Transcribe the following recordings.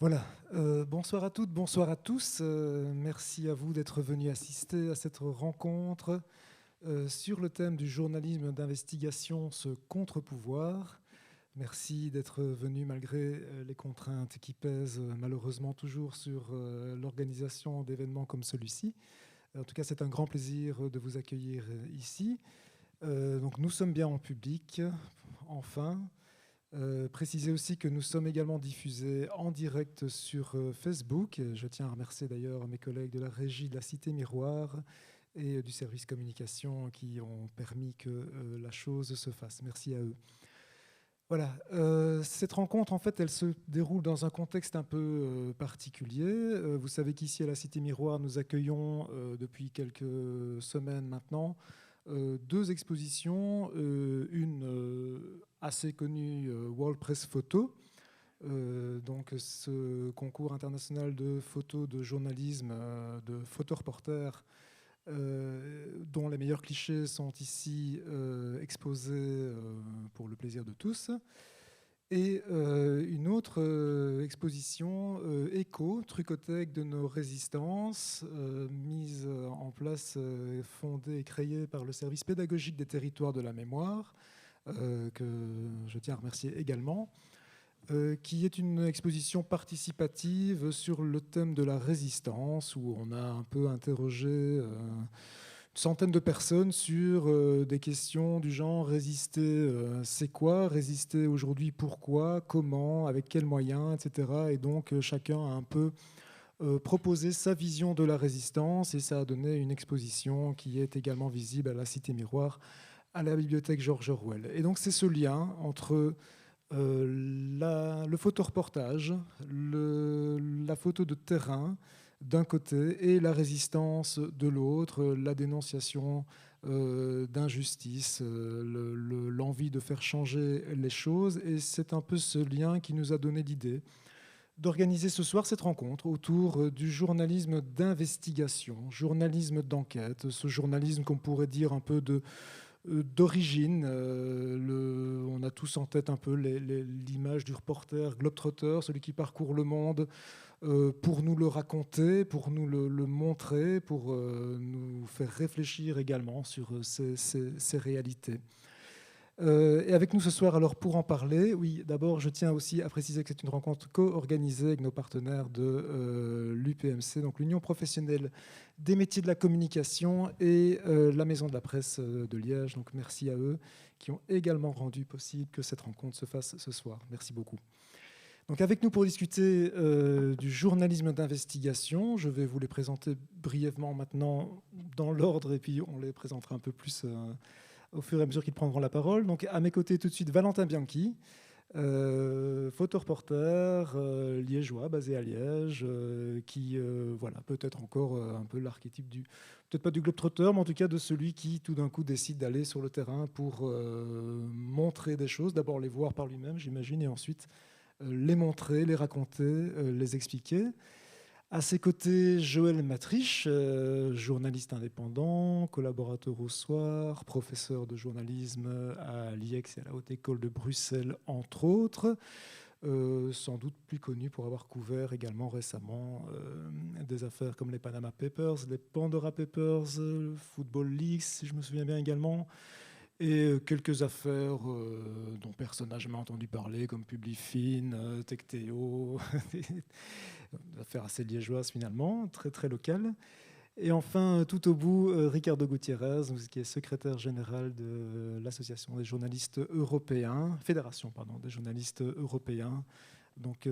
Voilà, bonsoir à toutes, bonsoir à tous. Merci à vous d'être venus assister à cette rencontre sur le thème du journalisme d'investigation, ce contre-pouvoir. Merci d'être venus malgré les contraintes qui pèsent malheureusement toujours sur l'organisation d'événements comme celui-ci. En tout cas, c'est un grand plaisir de vous accueillir ici. Donc, nous sommes bien en public, enfin. Préciser aussi que nous sommes également diffusés en direct sur Facebook. Je tiens à remercier d'ailleurs mes collègues de la régie de la Cité Miroir et du service communication qui ont permis que la chose se fasse. Merci à eux. Voilà, cette rencontre, en fait, elle se déroule dans un contexte un peu particulier. Vous savez qu'ici, à la Cité Miroir, nous accueillons depuis quelques semaines maintenant deux expositions, une assez connue, World Press Photo, donc ce concours international de photos de journalisme, de photoreporters, dont les meilleurs clichés sont ici exposés pour le plaisir de tous. Et une autre exposition, Écho, Trucothèque de nos résistances, mise en place, fondée et créée par le service pédagogique des territoires de la mémoire, que je tiens à remercier également, qui est une exposition participative sur le thème de la résistance, où on a un peu interrogé une centaine de personnes sur des questions du genre résister, c'est quoi? Résister aujourd'hui, pourquoi? Comment? Avec quels moyens? Etc. Et donc chacun a un peu proposé sa vision de la résistance et ça a donné une exposition qui est également visible à la Cité Miroir, à la bibliothèque George Orwell. Et donc c'est ce lien entre le photoreportage, la photo de terrain d'un côté et la résistance de l'autre, la dénonciation d'injustice, l'envie de faire changer les choses. Et c'est un peu ce lien qui nous a donné l'idée d'organiser ce soir cette rencontre autour du journalisme d'investigation, journalisme d'enquête, ce journalisme qu'on pourrait dire un peu d'origine. On a tous en tête un peu l'image du reporter globetrotter, celui qui parcourt le monde pour nous le raconter, pour nous le montrer, pour nous faire réfléchir également sur ces réalités. Et avec nous ce soir, alors pour en parler, oui, d'abord je tiens aussi à préciser que c'est une rencontre co-organisée avec nos partenaires de l'UPMC, donc l'Union professionnelle des métiers de la communication et la Maison de la presse de Liège. Donc merci à eux qui ont également rendu possible que cette rencontre se fasse ce soir. Merci beaucoup. Donc avec nous pour discuter du journalisme d'investigation, je vais vous les présenter brièvement maintenant dans l'ordre et puis on les présentera un peu plus au fur et à mesure qu'ils prendront la parole. Donc, à mes côtés, tout de suite, Valentin Bianchi, photoreporter liégeois, basé à Liège, qui, voilà, peut-être encore un peu l'archétype du, peut-être pas du globetrotter, mais en tout cas de celui qui, tout d'un coup, décide d'aller sur le terrain pour montrer des choses, d'abord les voir par lui-même, j'imagine, et ensuite les montrer, les raconter, les expliquer. À ses côtés, Joël Matriche, journaliste indépendant, collaborateur au Soir, professeur de journalisme à l'IEX et à la Haute École de Bruxelles, entre autres. Sans doute plus connu pour avoir couvert également récemment des affaires comme les Panama Papers, les Pandora Papers, Football Leaks, si je me souviens bien également, et quelques affaires dont personne n'a jamais entendu parler, comme Publifin, Tecteo, des affaires assez liégeoises finalement, très très locales. Et enfin, tout au bout, Ricardo Gutiérrez, qui est secrétaire général de l'Association des journalistes européens, Fédération pardon, des journalistes européens, donc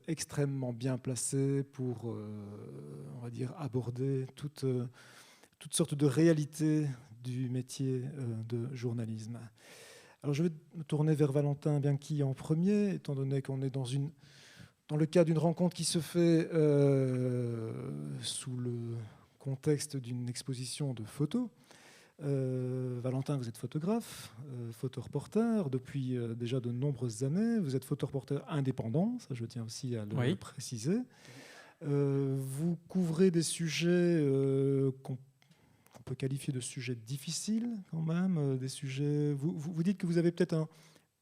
extrêmement bien placé pour, on va dire, aborder toutes sortes de réalités du métier de journalisme. Alors je vais me tourner vers Valentin Bianchi en premier, étant donné qu'on est dans le cadre d'une rencontre qui se fait sous le contexte d'une exposition de photos. Valentin, vous êtes photographe, photoreporter depuis déjà de nombreuses années. Vous êtes photoreporter indépendant, ça je tiens aussi à le Oui, préciser. Vous couvrez des sujets qu'on peut qualifier de sujets difficiles quand même, des sujets. Vous dites que vous avez peut-être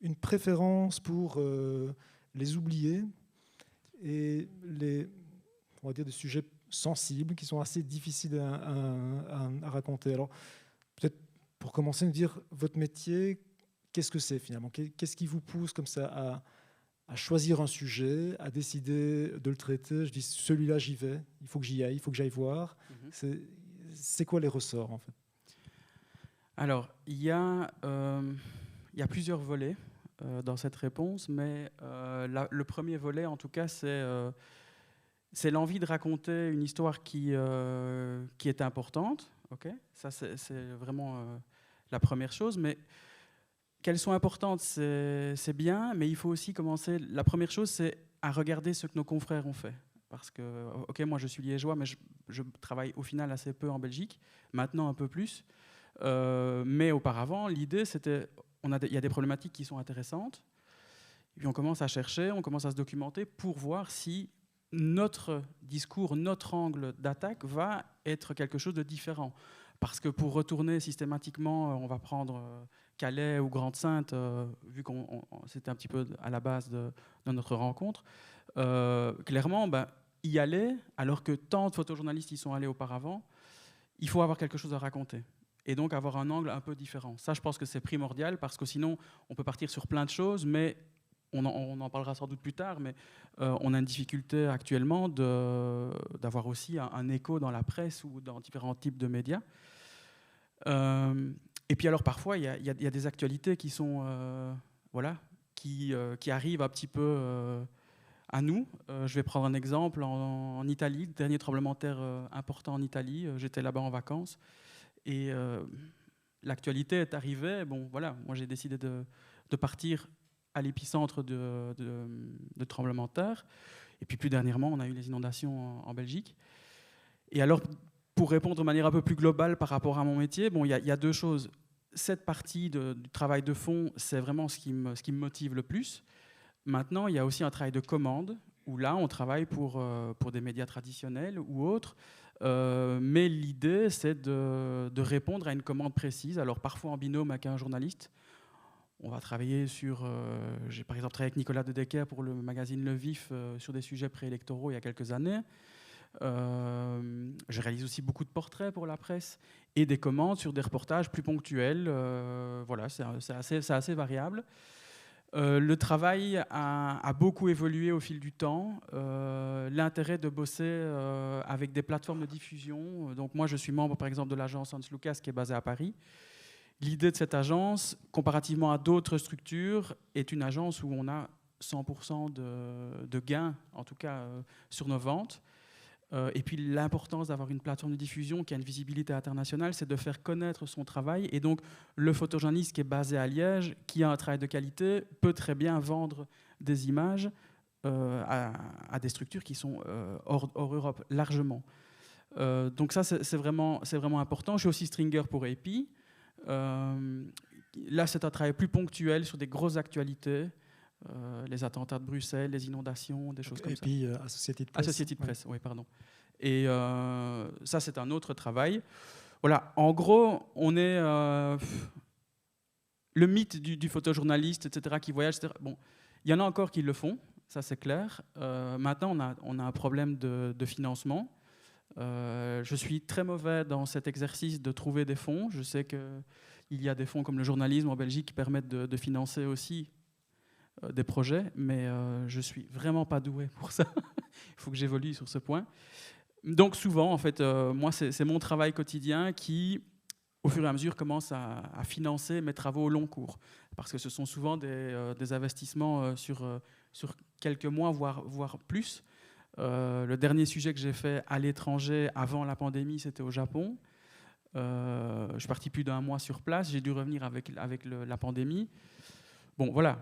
une préférence pour les oublier et on va dire des sujets sensibles qui sont assez difficiles à raconter. Alors, peut-être pour commencer, nous dire votre métier, qu'est-ce que c'est finalement? Qu'est-ce qui vous pousse comme ça à choisir un sujet, à décider de le traiter? Je dis, celui-là, j'y vais, il faut que j'y aille, il faut que j'aille voir. C'est quoi les ressorts, en fait? Alors, il y a plusieurs volets dans cette réponse, mais le premier volet, en tout cas, c'est l'envie de raconter une histoire qui est importante. Okay, ça, c'est vraiment la première chose. Mais qu'elles sont importantes, c'est bien, mais il faut aussi commencer. La première chose, c'est à regarder ce que nos confrères ont fait. Parce que, ok, moi je suis liégeois, mais je travaille au final assez peu en Belgique, maintenant un peu plus. Mais auparavant, l'idée, c'était, il y a des problématiques qui sont intéressantes, et puis on commence à chercher, on commence à se documenter pour voir si notre discours, notre angle d'attaque va être quelque chose de différent. Parce que pour retourner systématiquement, on va prendre Calais ou Grande-Synthe, vu que c'était un petit peu à la base de notre rencontre, clairement, y aller, alors que tant de photojournalistes y sont allés auparavant, il faut avoir quelque chose à raconter. Et donc avoir un angle un peu différent. Ça, je pense que c'est primordial, parce que sinon, on peut partir sur plein de choses, mais on en parlera sans doute plus tard, mais on a une difficulté actuellement d'avoir aussi un écho dans la presse ou dans différents types de médias. Et puis alors parfois, il y a des actualités qui sont, qui arrivent un petit peu à nous. Je vais prendre un exemple en Italie, le dernier tremblement de terre important en Italie. J'étais là-bas en vacances et l'actualité est arrivée. Bon, voilà, moi j'ai décidé de partir à l'épicentre de tremblement de terre. Et puis plus dernièrement, on a eu les inondations en Belgique. Et alors, pour répondre de manière un peu plus globale par rapport à mon métier, bon, il y a deux choses. Cette partie du travail de fond, c'est vraiment ce qui me motive le plus. Maintenant, il y a aussi un travail de commande, où là, on travaille pour des médias traditionnels ou autres. Mais l'idée, c'est de répondre à une commande précise. Alors parfois en binôme avec un journaliste. On va travailler sur... j'ai par exemple travaillé avec Nicolas De Decker pour le magazine Le Vif sur des sujets préélectoraux il y a quelques années. Je réalise aussi beaucoup de portraits pour la presse et des commandes sur des reportages plus ponctuels. Voilà, c'est assez variable. Le travail a beaucoup évolué au fil du temps. L'intérêt de bosser avec des plateformes de diffusion. Donc moi, je suis membre, par exemple, de l'agence Hans Lucas, qui est basée à Paris. L'idée de cette agence, comparativement à d'autres structures, est une agence où on a 100% de gains, en tout cas sur nos ventes. Et puis l'importance d'avoir une plateforme de diffusion qui a une visibilité internationale, c'est de faire connaître son travail. Et donc le photojournaliste qui est basé à Liège, qui a un travail de qualité, peut très bien vendre des images à des structures qui sont hors Europe, largement. Donc ça, c'est vraiment important. Je suis aussi stringer pour AP. Là, c'est un travail plus ponctuel sur des grosses actualités. Les attentats de Bruxelles, les inondations, des choses comme ça. Et puis Associated Press. Associated Press, oui, pardon. Et ça, c'est un autre travail. Voilà, en gros, on est le mythe du photojournaliste, etc., qui voyage, etc. Bon, il y en a encore qui le font, ça c'est clair. Maintenant, on a un problème de financement. Je suis très mauvais dans cet exercice de trouver des fonds. Je sais qu'il y a des fonds comme le journalisme en Belgique qui permettent de financer aussi des projets, mais je suis vraiment pas doué pour ça. Il faut que j'évolue sur ce point. Donc souvent, en fait, moi, c'est mon travail quotidien qui, au fur et à mesure, commence à financer mes travaux au long cours. Parce que ce sont souvent des investissements sur quelques mois, voire plus. Le dernier sujet que j'ai fait à l'étranger avant la pandémie, c'était au Japon. Je suis parti plus d'1 mois sur place. J'ai dû revenir avec la pandémie. Bon, voilà.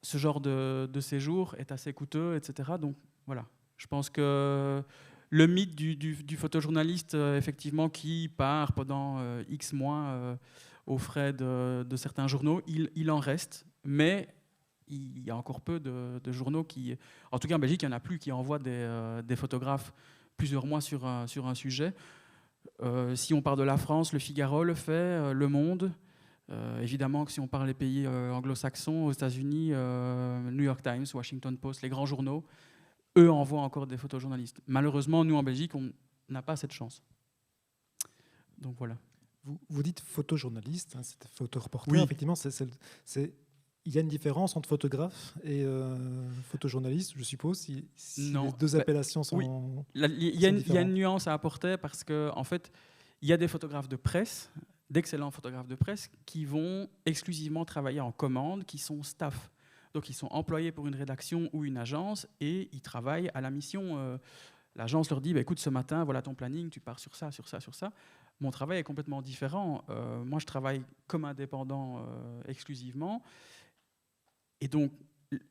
Ce genre de séjour est assez coûteux, etc. Donc, voilà. Je pense que le mythe du photojournaliste, effectivement, qui part pendant X mois aux frais de certains journaux, il en reste. Mais il y a encore peu de journaux qui... En tout cas, en Belgique, il n'y en a plus qui envoient des photographes plusieurs mois sur un sujet. Si on part de la France, Le Figaro le fait, Le Monde... évidemment que si on parle des pays anglo-saxons, aux États-Unis, New York Times, Washington Post, les grands journaux, eux envoient encore des photojournalistes. Malheureusement, nous en Belgique, on n'a pas cette chance. Donc voilà. Vous dites photojournaliste, hein, c'est photoreporter. Oui. Effectivement, il y a une différence entre photographe et photojournaliste, je suppose, si Non. les deux appellations sont. Oui. Il y a une nuance à apporter parce que, en fait, il y a des photographes de presse, d'excellents photographes de presse, qui vont exclusivement travailler en commande, qui sont staff. Donc, ils sont employés pour une rédaction ou une agence et ils travaillent à la mission. L'agence leur dit, bah, écoute, ce matin, voilà ton planning, tu pars sur ça, sur ça, sur ça. Mon travail est complètement différent. Moi, je travaille comme indépendant exclusivement. Et donc,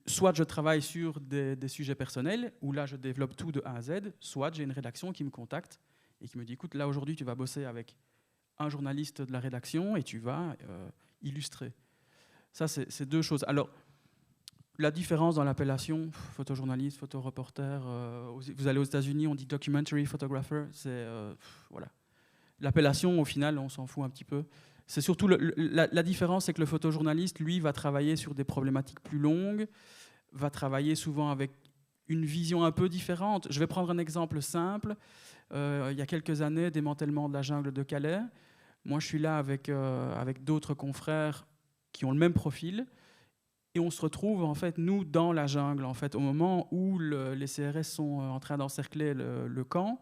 soit je travaille sur des sujets personnels, où là, je développe tout de A à Z, soit j'ai une rédaction qui me contacte et qui me dit, écoute, là, aujourd'hui, tu vas bosser avec un journaliste de la rédaction et tu vas illustrer. Ça, c'est deux choses. Alors, la différence dans l'appellation, photojournaliste, photoreporter, vous allez aux États-Unis, on dit documentary photographer, voilà. L'appellation, au final, on s'en fout un petit peu. C'est surtout la différence, c'est que le photojournaliste, lui, va travailler sur des problématiques plus longues, va travailler souvent avec une vision un peu différente. Je vais prendre un exemple simple. Il y a quelques années, démantèlement de la jungle de Calais. Moi, je suis là avec d'autres confrères qui ont le même profil. Et on se retrouve, en fait, nous, dans la jungle, en fait, au moment où les CRS sont en train d'encercler le camp.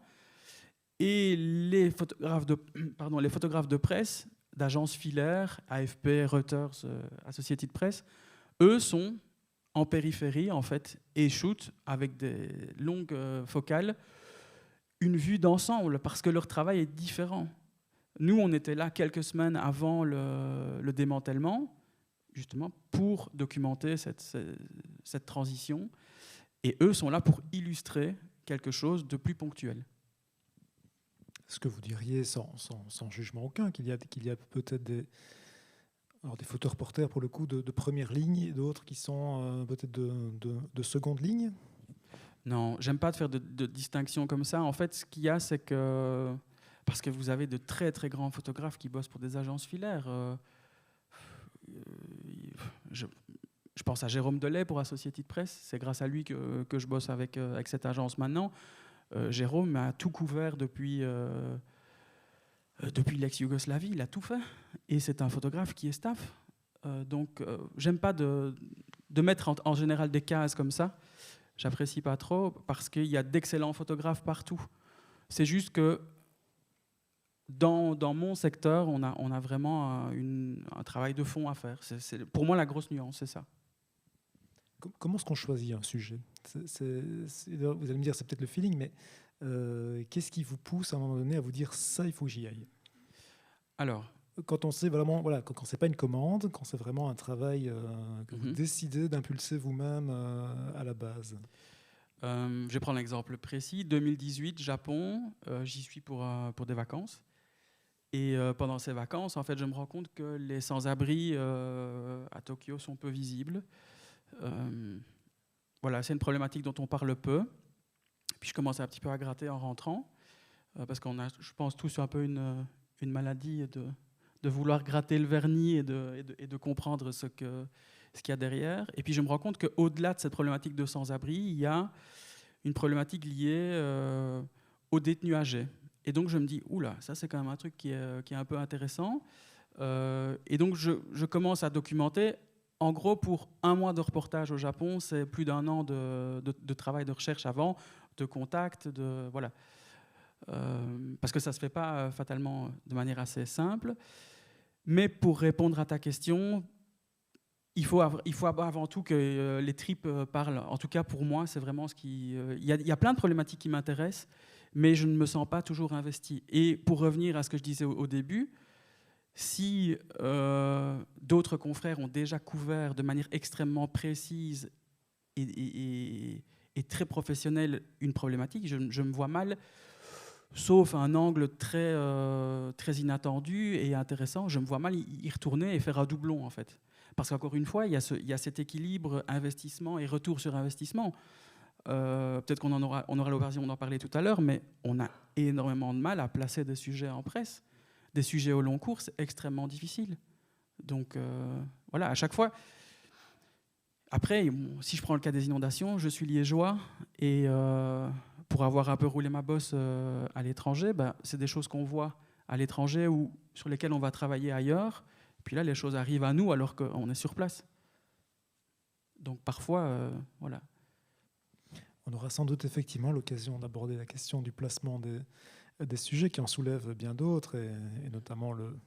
Et les photographes de presse, d'agences filaires, AFP, Reuters, Associated Press, eux sont en périphérie, en fait, et shootent avec des longues focales une vue d'ensemble, parce que leur travail est différent. Nous, on était là quelques semaines avant le démantèlement, justement, pour documenter cette transition. Et eux sont là pour illustrer quelque chose de plus ponctuel. Ce que vous diriez sans jugement aucun, qu'il y a peut-être des photoreporters pour le coup de première ligne et d'autres qui sont peut-être de seconde ligne? Non, j'aime pas de faire de distinction comme ça. En fait, ce qu'il y a, c'est que parce que vous avez de très très grands photographes qui bossent pour des agences filaires. Je pense à Jérôme Delay pour Associated Press. C'est grâce à lui que je bosse avec cette agence maintenant. Jérôme a tout couvert depuis l'ex-Yougoslavie, il a tout fait. Et c'est un photographe qui est staff. Donc, j'aime pas de mettre en général des cases comme ça. J'apprécie pas trop parce qu'il y a d'excellents photographes partout. C'est juste que dans mon secteur, on a vraiment un travail de fond à faire. C'est pour moi la grosse nuance, c'est ça. Comment est-ce qu'on choisit un sujet ? Vous allez me dire, c'est peut-être le feeling, mais qu'est-ce qui vous pousse à un moment donné à vous dire ça, il faut que j'y aille ? Alors, quand on sait vraiment, voilà, quand c'est pas une commande, quand c'est vraiment un travail que vous décidez d'impulser vous-même à la base. Je vais prendre un exemple précis. 2018, Japon, j'y suis pour des vacances. Et pendant ces vacances, en fait, je me rends compte que les sans-abri à Tokyo sont peu visibles. Voilà, c'est une problématique dont on parle peu. Puis je commence un petit peu à gratter en rentrant, parce qu'on a, je pense, tous un peu une maladie de vouloir gratter le vernis et de comprendre ce qu'il y a derrière. Et puis je me rends compte qu'au-delà de cette problématique de sans-abri, il y a une problématique liée aux détenus âgés. Et donc je me dis, oula, ça c'est quand même un truc qui est un peu intéressant. Et donc je commence à documenter. En gros, pour un mois de reportage au Japon, c'est plus d'un an de travail de recherche avant, de contact, voilà. Parce que ça ne se fait pas fatalement de manière assez simple. Mais pour répondre à ta question, il faut avant tout que les tripes parlent. En tout cas, pour moi, c'est vraiment ce qui... Il y a plein de problématiques qui m'intéressent, mais je ne me sens pas toujours investi. Et pour revenir à ce que je disais au début, si d'autres confrères ont déjà couvert de manière extrêmement précise et très professionnelle une problématique, je me vois mal, sauf un angle très, très inattendu et intéressant, je me vois mal y retourner et faire un doublon, en fait. Parce qu'encore une fois, il y a cet équilibre investissement et retour sur investissement. Peut-être qu'on aura l'occasion d'en parler tout à l'heure, mais on a énormément de mal à placer des sujets en presse. Des sujets au long cours, c'est extrêmement difficile. Donc voilà, à chaque fois, Après, si je prends le cas des inondations, je suis liégeois et pour avoir un peu roulé ma bosse à l'étranger, c'est des choses qu'on voit à l'étranger ou sur lesquelles on va travailler ailleurs. Puis là, les choses arrivent à nous alors qu'on est sur place. Donc parfois, voilà. On aura sans doute effectivement l'occasion d'aborder la question du placement des sujets qui en soulèvent bien d'autres, et notamment le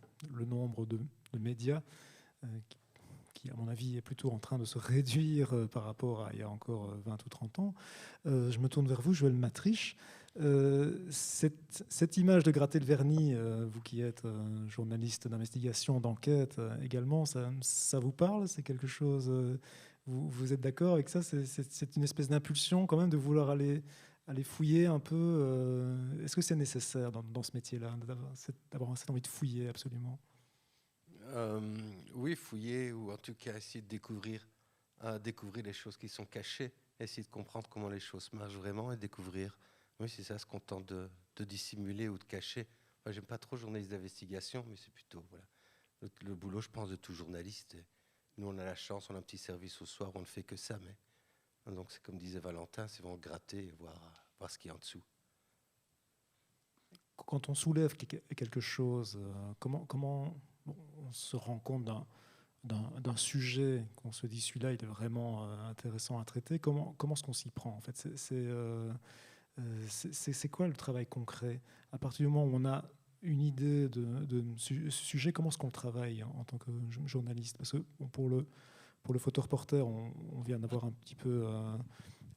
nombre de médias qui, à mon avis, est plutôt en train de se réduire par rapport à il y a encore 20 ou 30 ans. Je me tourne vers vous, Joël Matriche. Cette image de gratter le vernis, vous qui êtes journaliste d'investigation, d'enquête également, ça vous parle? C'est quelque chose... vous êtes d'accord avec ça? C'est une espèce d'impulsion quand même de vouloir aller fouiller un peu. Est-ce que c'est nécessaire dans ce métier-là d'avoir cette envie de fouiller absolument? Oui, fouiller, ou en tout cas essayer de découvrir les choses qui sont cachées, essayer de comprendre comment les choses marchent vraiment et découvrir. Oui, c'est ça, ce qu'on tente de dissimuler ou de cacher. Moi, j'aime pas trop journaliste d'investigation, mais c'est plutôt le boulot, je pense, de tout journaliste. Et nous, on a la chance, on a un petit service au soir, on ne fait que ça. Mais donc, c'est comme disait Valentin, c'est vraiment gratter et voir ce qu'il y a en dessous. Quand on soulève quelque chose, comment on se rend compte d'un sujet qu'on se dit celui-là il est vraiment intéressant à traiter? Comment est-ce qu'on s'y prend en fait? C'est quoi le travail concret? À partir du moment où on a une idée de sujet, comment est-ce qu'on travaille en tant que journaliste? Parce que pour le photoreporter, on vient d'avoir un petit peu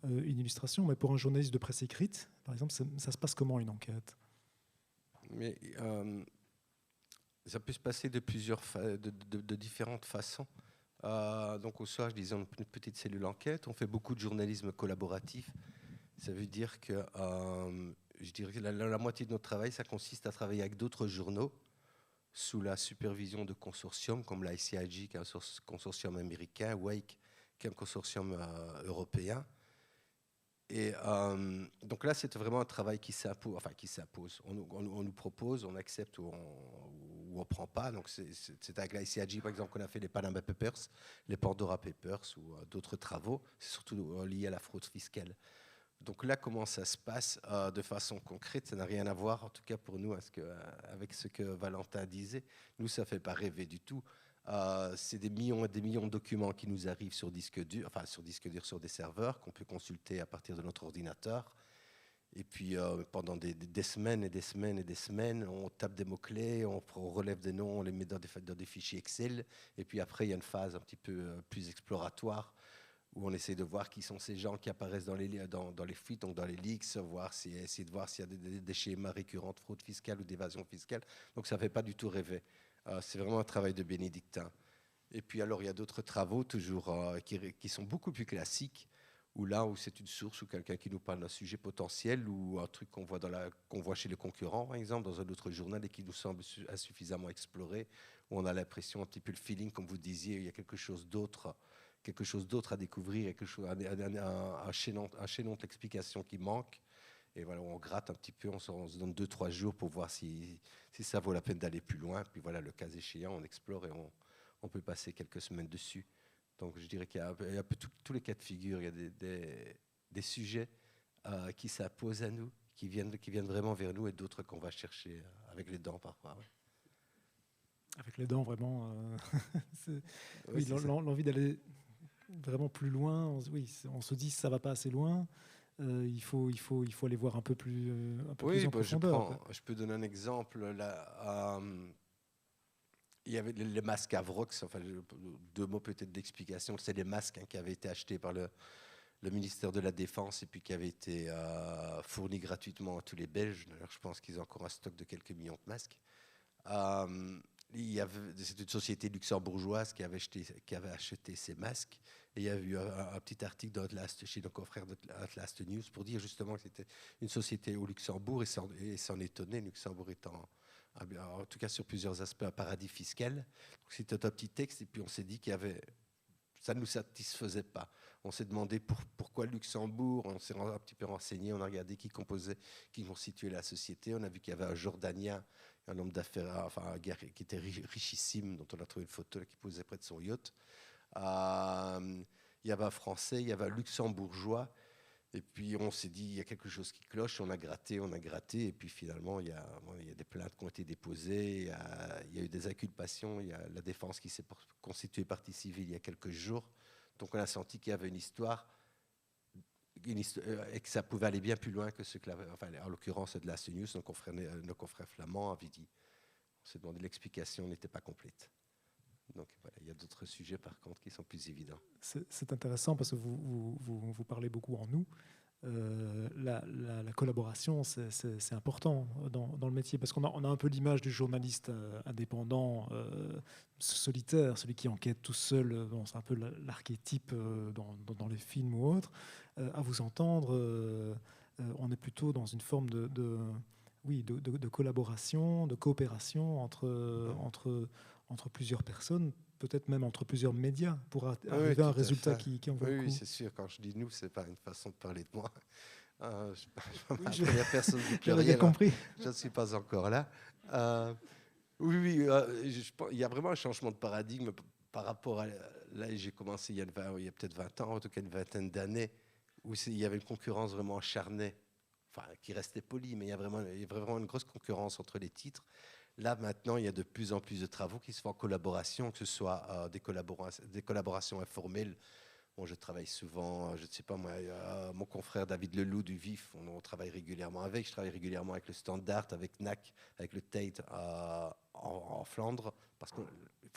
une illustration, mais pour un journaliste de presse écrite, par exemple, ça se passe comment une enquête? Mais ça peut se passer de différentes façons. Donc au soir, je disais, on a une petite cellule enquête. On fait beaucoup de journalisme collaboratif. Ça veut dire que je dirais que la moitié de notre travail, ça consiste à travailler avec d'autres journaux sous la supervision de consortiums comme la ICIG, qui est un consortium américain, Wake, qui est un consortium européen. Et donc là, c'est vraiment un travail qui s'impose. On nous propose, on accepte ou on ne prend pas. Donc c'est avec la ICIG, par exemple, qu'on a fait les Panama Papers, les Pandora Papers ou d'autres travaux. C'est surtout lié à la fraude fiscale. Donc là, comment ça se passe de façon concrète? Ça n'a rien à voir, en tout cas pour nous, avec ce que Valentin disait. Nous, ça ne fait pas rêver du tout. C'est des millions et des millions de documents qui nous arrivent sur disque dur, sur des serveurs qu'on peut consulter à partir de notre ordinateur. Et puis pendant des semaines et des semaines et des semaines, on tape des mots-clés, on relève des noms, on les met dans des fichiers Excel. Et puis après, il y a une phase un petit peu plus exploratoire où on essaie de voir qui sont ces gens qui apparaissent dans les fuites, donc dans les leaks, essayer de voir s'il y a des schémas récurrents de fraude fiscale ou d'évasion fiscale. Donc ça ne fait pas du tout rêver. C'est vraiment un travail de bénédictin. Et puis alors, il y a d'autres travaux toujours qui sont beaucoup plus classiques, où c'est une source ou quelqu'un qui nous parle d'un sujet potentiel ou un truc qu'on voit chez les concurrents, par exemple, dans un autre journal et qui nous semble insuffisamment exploré, où on a l'impression, un petit peu le feeling, comme vous disiez, il y a quelque chose d'autre à découvrir, un chaînon d'explication qui manque. Et voilà, on gratte un petit peu, on se donne 2-3 jours pour voir si ça vaut la peine d'aller plus loin. Puis voilà, le cas échéant, on explore et on peut passer quelques semaines dessus. Donc je dirais qu'il y a un peu tous les cas de figure. Il y a des sujets qui s'imposent à nous, qui viennent vraiment vers nous, et d'autres qu'on va chercher avec les dents parfois. Ouais. Avec les dents, vraiment. Oui, l'envie d'aller vraiment plus loin. On se dit ça va pas assez loin. Il faut aller voir un peu plus en profondeur. Je peux donner un exemple. Là, il y avait les masques Avrox. Enfin, 2 mots peut-être d'explication. C'est des masques qui avaient été achetés par le ministère de la Défense et puis qui avaient été fournis gratuitement à tous les Belges. D'ailleurs, je pense qu'ils ont encore un stock de quelques millions de masques. C'est une société luxembourgeoise qui avait acheté ces masques. Et il y a eu un petit article d'Atlas, chez nos confrères d'Atlas News, pour dire justement que c'était une société au Luxembourg et s'en étonner, Luxembourg étant, en tout cas sur plusieurs aspects, un paradis fiscal. Donc c'était un petit texte et puis on s'est dit ça ne nous satisfaisait pas. On s'est demandé pourquoi Luxembourg, on s'est un petit peu renseigné, on a regardé qui constituait la société, on a vu qu'il y avait un Jordanien, un homme d'affaires, qui était richissime, dont on a trouvé une photo qui posait près de son yacht. il y avait un Français, il y avait un Luxembourgeois. Et puis on s'est dit, il y a quelque chose qui cloche, on a gratté, et puis finalement, il y a des plaintes qui ont été déposées, il y a eu des inculpations, il y a la défense qui s'est constituée partie civile il y a quelques jours. Donc on a senti qu'il y avait une histoire et que ça pouvait aller bien plus loin que ce que, en l'occurrence de la CNews, nos confrères flamands avaient dit. On s'est demandé, l'explication n'était pas complète. Donc voilà, il y a d'autres sujets par contre qui sont plus évidents. C'est intéressant parce que vous parlez beaucoup en nous. La collaboration, c'est important dans le métier parce qu'on a un peu l'image du journaliste indépendant, solitaire, celui qui enquête tout seul. Bon, c'est un peu l'archétype dans les films ou autres. À vous entendre, on est plutôt dans une forme de collaboration, de coopération entre plusieurs personnes, peut-être même entre plusieurs médias, pour arriver à un résultat qui en vaut le coup. Oui, c'est sûr. Quand je dis nous, c'est pas une façon de parler de moi. Je la première personne du pluriel. Bien compris. Je ne suis pas encore là. Oui, il y a vraiment un changement de paradigme par rapport à... Là, j'ai commencé il y a peut-être 20 ans, en tout cas une vingtaine d'années, où il y avait une concurrence vraiment acharnée, enfin, qui restait polie, mais il y a vraiment une grosse concurrence entre les titres. Là, maintenant, il y a de plus en plus de travaux qui se font en collaboration, que ce soit des collaborations informelles. Bon, je travaille souvent, je ne sais pas moi, mon confrère David Leloup du VIF, on travaille régulièrement avec. Je travaille régulièrement avec le Standard, avec NAC, avec le Tate en Flandre, parce qu'on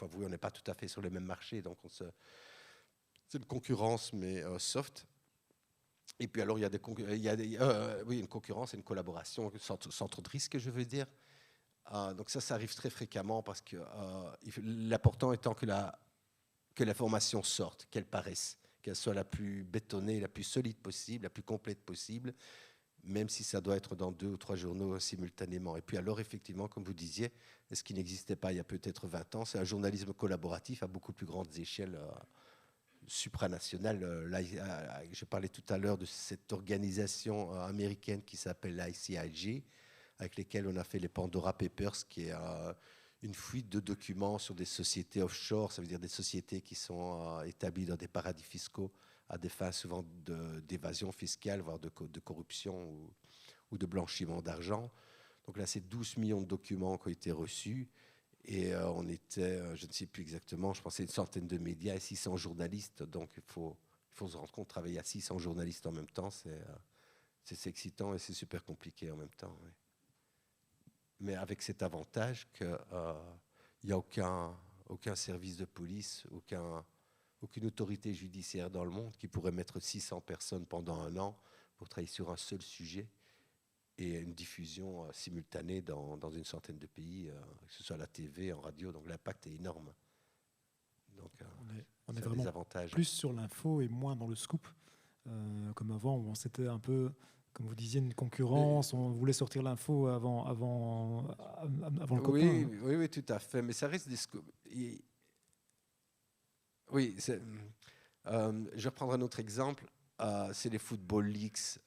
on n'est pas tout à fait sur le même marché, donc c'est une concurrence, mais soft. Et puis alors, il y a une concurrence et une collaboration sans trop de risques, je veux dire. Donc ça arrive très fréquemment parce que l'important étant que l'information sorte, qu'elle paraisse, qu'elle soit la plus bétonnée, la plus solide possible, la plus complète possible, même si ça doit être dans 2 ou 3 journaux simultanément. Et puis alors, effectivement, comme vous disiez, ce qui n'existait pas il y a peut-être 20 ans, c'est un journalisme collaboratif à beaucoup plus grandes échelles supranationales. Là, je parlais tout à l'heure de cette organisation américaine qui s'appelle l'ICIG, avec lesquels on a fait les Pandora Papers, qui est une fuite de documents sur des sociétés offshore, ça veut dire des sociétés qui sont établies dans des paradis fiscaux à des fins souvent d'évasion fiscale, voire de corruption ou de blanchiment d'argent. Donc là, c'est 12 millions de documents qui ont été reçus. Et on était, je ne sais plus exactement, je pensais une centaine de médias et 600 journalistes. Donc il faut se rendre compte, travailler à 600 journalistes en même temps, c'est excitant et c'est super compliqué en même temps. Oui. Mais avec cet avantage qu'il n'y a aucun service de police, aucune autorité judiciaire dans le monde qui pourrait mettre 600 personnes pendant 1 an pour travailler sur un seul sujet et une diffusion simultanée dans une centaine de pays, que ce soit à la TV, en radio. Donc l'impact est énorme. Donc on est vraiment avantages. Plus sur l'info et moins dans le scoop. Comme avant, où c'était un peu... Comme vous disiez, une concurrence, on voulait sortir l'info avant le copain. Oui, tout à fait. Mais ça reste des scoops. Oui, je vais reprendre un autre exemple. C'est les Football Leaks,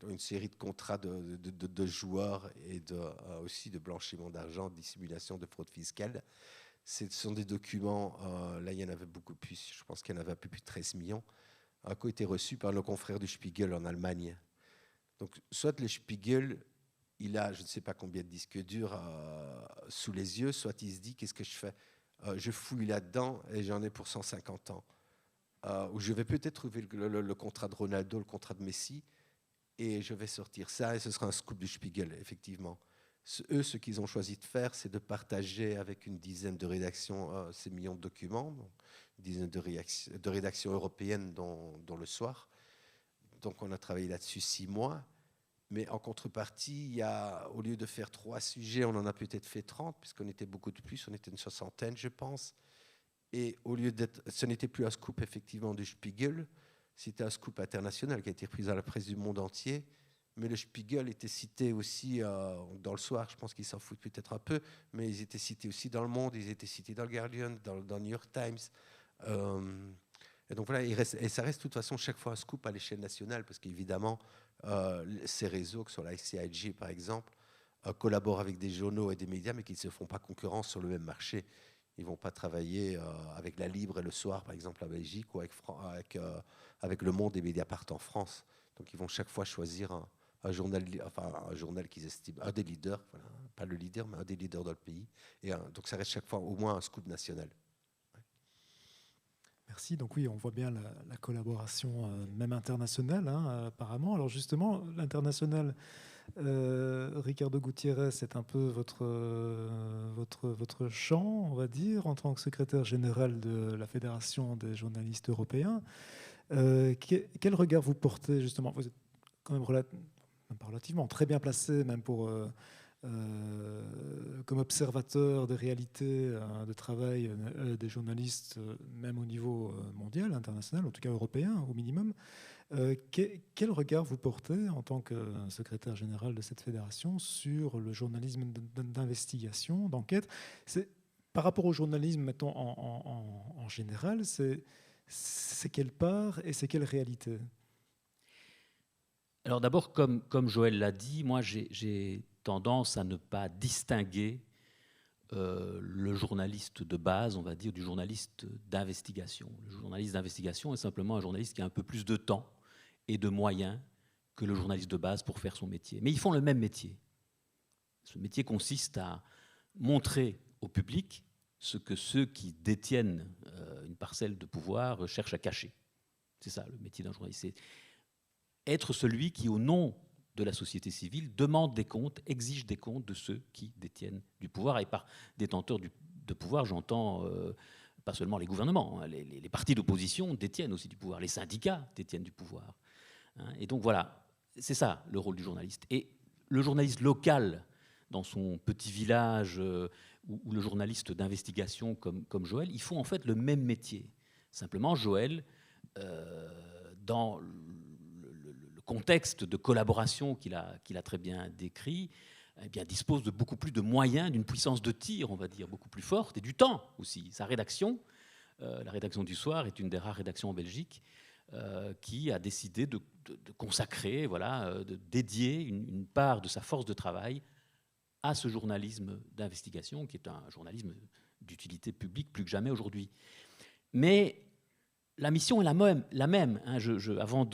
une série de contrats de joueurs et aussi de blanchiment d'argent, de dissimulation de fraude fiscale. Ce sont des documents, là il y en avait beaucoup plus, je pense qu'il y en avait un peu plus de 13 millions, qui ont été reçus par nos confrères du Spiegel en Allemagne. Donc, soit le Spiegel, il a je ne sais pas combien de disques durs sous les yeux, soit il se dit, qu'est-ce que je fais ? Je fouille là-dedans et j'en ai pour 150 ans. Ou je vais peut-être trouver le contrat de Ronaldo, le contrat de Messi, et je vais sortir ça, et ce sera un scoop du Spiegel, effectivement. Eux, ce qu'ils ont choisi de faire, c'est de partager avec une dizaine de rédactions ces millions de documents, une dizaine de rédactions européennes, dont le Soir. Donc, on a travaillé là-dessus 6 mois. Mais en contrepartie, au lieu de faire 3 sujets, on en a peut-être fait 30, puisqu'on était beaucoup de plus, on était une 60aine, je pense. Et au lieu ce n'était plus un scoop, effectivement, du Spiegel, c'était un scoop international qui a été repris dans la presse du monde entier. Mais le Spiegel était cité aussi dans le Soir, je pense qu'ils s'en foutent peut-être un peu, mais ils étaient cités aussi dans Le Monde, ils étaient cités dans le Guardian, dans le New York Times. Et donc voilà, et ça reste de toute façon chaque fois un scoop à l'échelle nationale, parce qu'évidemment, ces réseaux, que ce soit la ICIG par exemple, collaborent avec des journaux et des médias, mais qui ne se font pas concurrence sur le même marché. Ils ne vont pas travailler avec La Libre et Le Soir, par exemple, à Belgique, ou avec Le Monde et Mediapart en France. Donc ils vont chaque fois choisir un journal qu'ils estiment, un des leaders, voilà, pas le leader, mais un des leaders dans le pays. Donc ça reste chaque fois au moins un scoop national. Merci. Donc oui, on voit bien la collaboration même internationale, hein, apparemment. Alors justement, l'international, Ricardo Gutiérrez, c'est un peu votre champ, on va dire, en tant que secrétaire général de la Fédération des journalistes européens. Quel regard vous portez, justement? Vous êtes quand même relativement très bien placé, même comme observateur des réalités de travail des journalistes, même au niveau mondial, international, en tout cas européen au minimum. Quel regard vous portez en tant que secrétaire général de cette fédération sur le journalisme d'investigation, d'enquête? Par rapport au journalisme, mettons, en général, c'est quelle part et c'est quelle réalité? Alors d'abord, comme Joël l'a dit, moi j'ai tendance à ne pas distinguer le journaliste de base, on va dire, du journaliste d'investigation. Le journaliste d'investigation est simplement un journaliste qui a un peu plus de temps et de moyens que le journaliste de base pour faire son métier. Mais ils font le même métier. Ce métier consiste à montrer au public ce que ceux qui détiennent une parcelle de pouvoir cherchent à cacher. C'est ça le métier d'un journaliste. C'est être celui qui, au nom de la société civile, demande des comptes, exige des comptes de ceux qui détiennent du pouvoir. Et par détenteurs de pouvoir, j'entends pas seulement les gouvernements, hein, les partis d'opposition détiennent aussi du pouvoir, les syndicats détiennent du pouvoir. Hein, et donc voilà, c'est ça le rôle du journaliste. Et le journaliste local, dans son petit village, ou le journaliste d'investigation comme Joël, ils font en fait le même métier. Simplement, Joël, dans le contexte de collaboration qu'il a très bien décrit, eh bien, dispose de beaucoup plus de moyens, d'une puissance de tir, on va dire, beaucoup plus forte, et du temps aussi. Sa rédaction, la rédaction du Soir, est une des rares rédactions en Belgique qui a décidé de consacrer, voilà, de dédier une part de sa force de travail à ce journalisme d'investigation, qui est un journalisme d'utilité publique plus que jamais aujourd'hui. Mais la mission est la même. Hein. Avant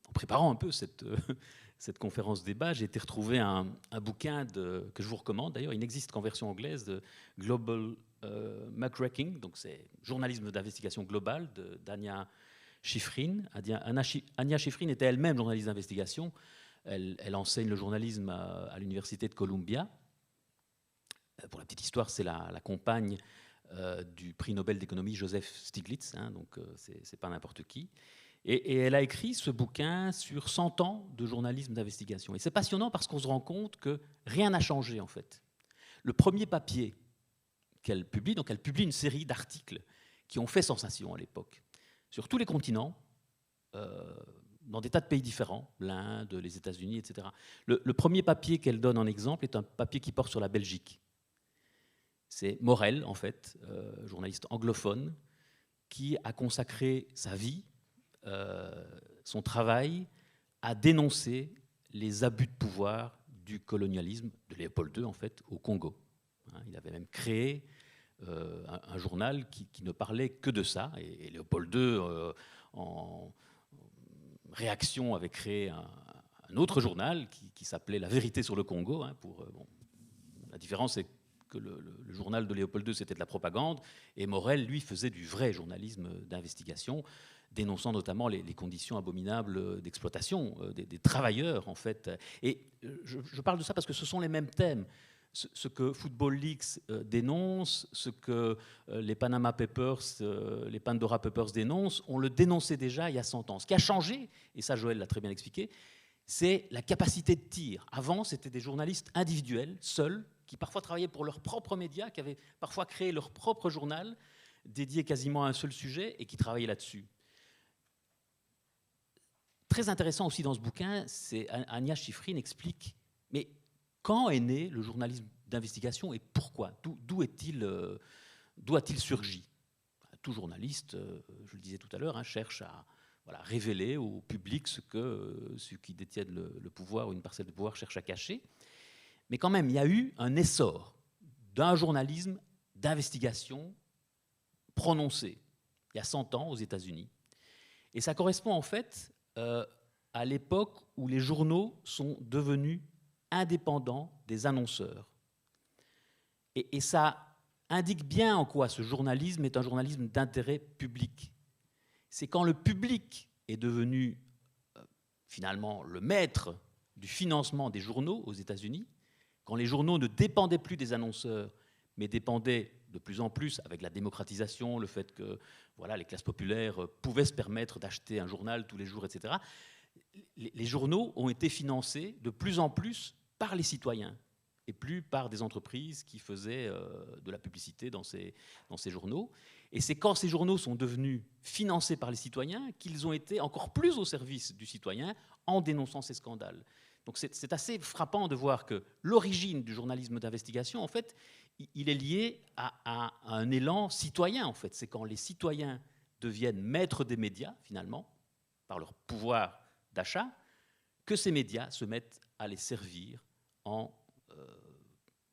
en préparant un peu cette conférence débat, j'ai été retrouver un bouquin que je vous recommande. D'ailleurs, il n'existe qu'en version anglaise, de Global Muckraking, donc c'est journalisme d'investigation globale d'Anya Schifrin. Anya Schifrin était elle-même journaliste d'investigation. Elle enseigne le journalisme à l'université de Columbia. Pour la petite histoire, c'est la compagne du prix Nobel d'économie Joseph Stiglitz, hein, donc c'est pas n'importe qui. Et elle a écrit ce bouquin sur 100 ans de journalisme d'investigation. Et c'est passionnant parce qu'on se rend compte que rien n'a changé en fait. Le premier papier qu'elle publie, donc elle publie une série d'articles qui ont fait sensation à l'époque, sur tous les continents, dans des tas de pays différents, l'Inde, les États-Unis, etc. Le premier papier qu'elle donne en exemple est un papier qui porte sur la Belgique. C'est Morel, en fait, journaliste anglophone, qui a consacré sa vie, son travail, à dénoncer les abus de pouvoir du colonialisme de Léopold II, en fait, au Congo. Il avait même créé un journal qui ne parlait que de ça. Et Léopold II, en réaction, avait créé un autre journal qui s'appelait La Vérité sur le Congo. Hein, la différence, c'est que le journal de Léopold II, c'était de la propagande, et Morel, lui, faisait du vrai journalisme d'investigation, dénonçant notamment les conditions abominables d'exploitation des travailleurs, en fait. Et je parle de ça parce que ce sont les mêmes thèmes. Ce que Football Leaks dénonce, ce que les Panama Papers, les Pandora Papers dénoncent, on le dénonçait déjà il y a 100 ans. Ce qui a changé, et ça Joël l'a très bien expliqué, c'est la capacité de tir. Avant, c'était des journalistes individuels, seuls, qui parfois travaillaient pour leurs propres médias, qui avaient parfois créé leur propre journal, dédié quasiment à un seul sujet, et qui travaillaient là-dessus. Très intéressant aussi dans ce bouquin, c'est Anya Schifrin explique, mais quand est né le journalisme d'investigation et pourquoi? D'où a-t-il surgi? Tout journaliste, je le disais tout à l'heure, hein, cherche à révéler au public ce que ceux qui détiennent le pouvoir ou une parcelle de pouvoir cherchent à cacher. Mais quand même, il y a eu un essor d'un journalisme d'investigation prononcé, il y a 100 ans aux États-Unis. Et ça correspond en fait à l'époque où les journaux sont devenus indépendants des annonceurs. Et ça indique bien en quoi ce journalisme est un journalisme d'intérêt public. C'est quand le public est devenu finalement le maître du financement des journaux aux États-Unis, quand les journaux ne dépendaient plus des annonceurs, mais dépendaient de plus en plus, avec la démocratisation, le fait que voilà, les classes populaires pouvaient se permettre d'acheter un journal tous les jours, etc., les journaux ont été financés de plus en plus par les citoyens et plus par des entreprises qui faisaient de la publicité dans ces journaux. Et c'est quand ces journaux sont devenus financés par les citoyens qu'ils ont été encore plus au service du citoyen en dénonçant ces scandales. Donc c'est assez frappant de voir que l'origine du journalisme d'investigation, en fait, il est lié à un élan citoyen, en fait. C'est quand les citoyens deviennent maîtres des médias, finalement, par leur pouvoir d'achat, que ces médias se mettent à les servir en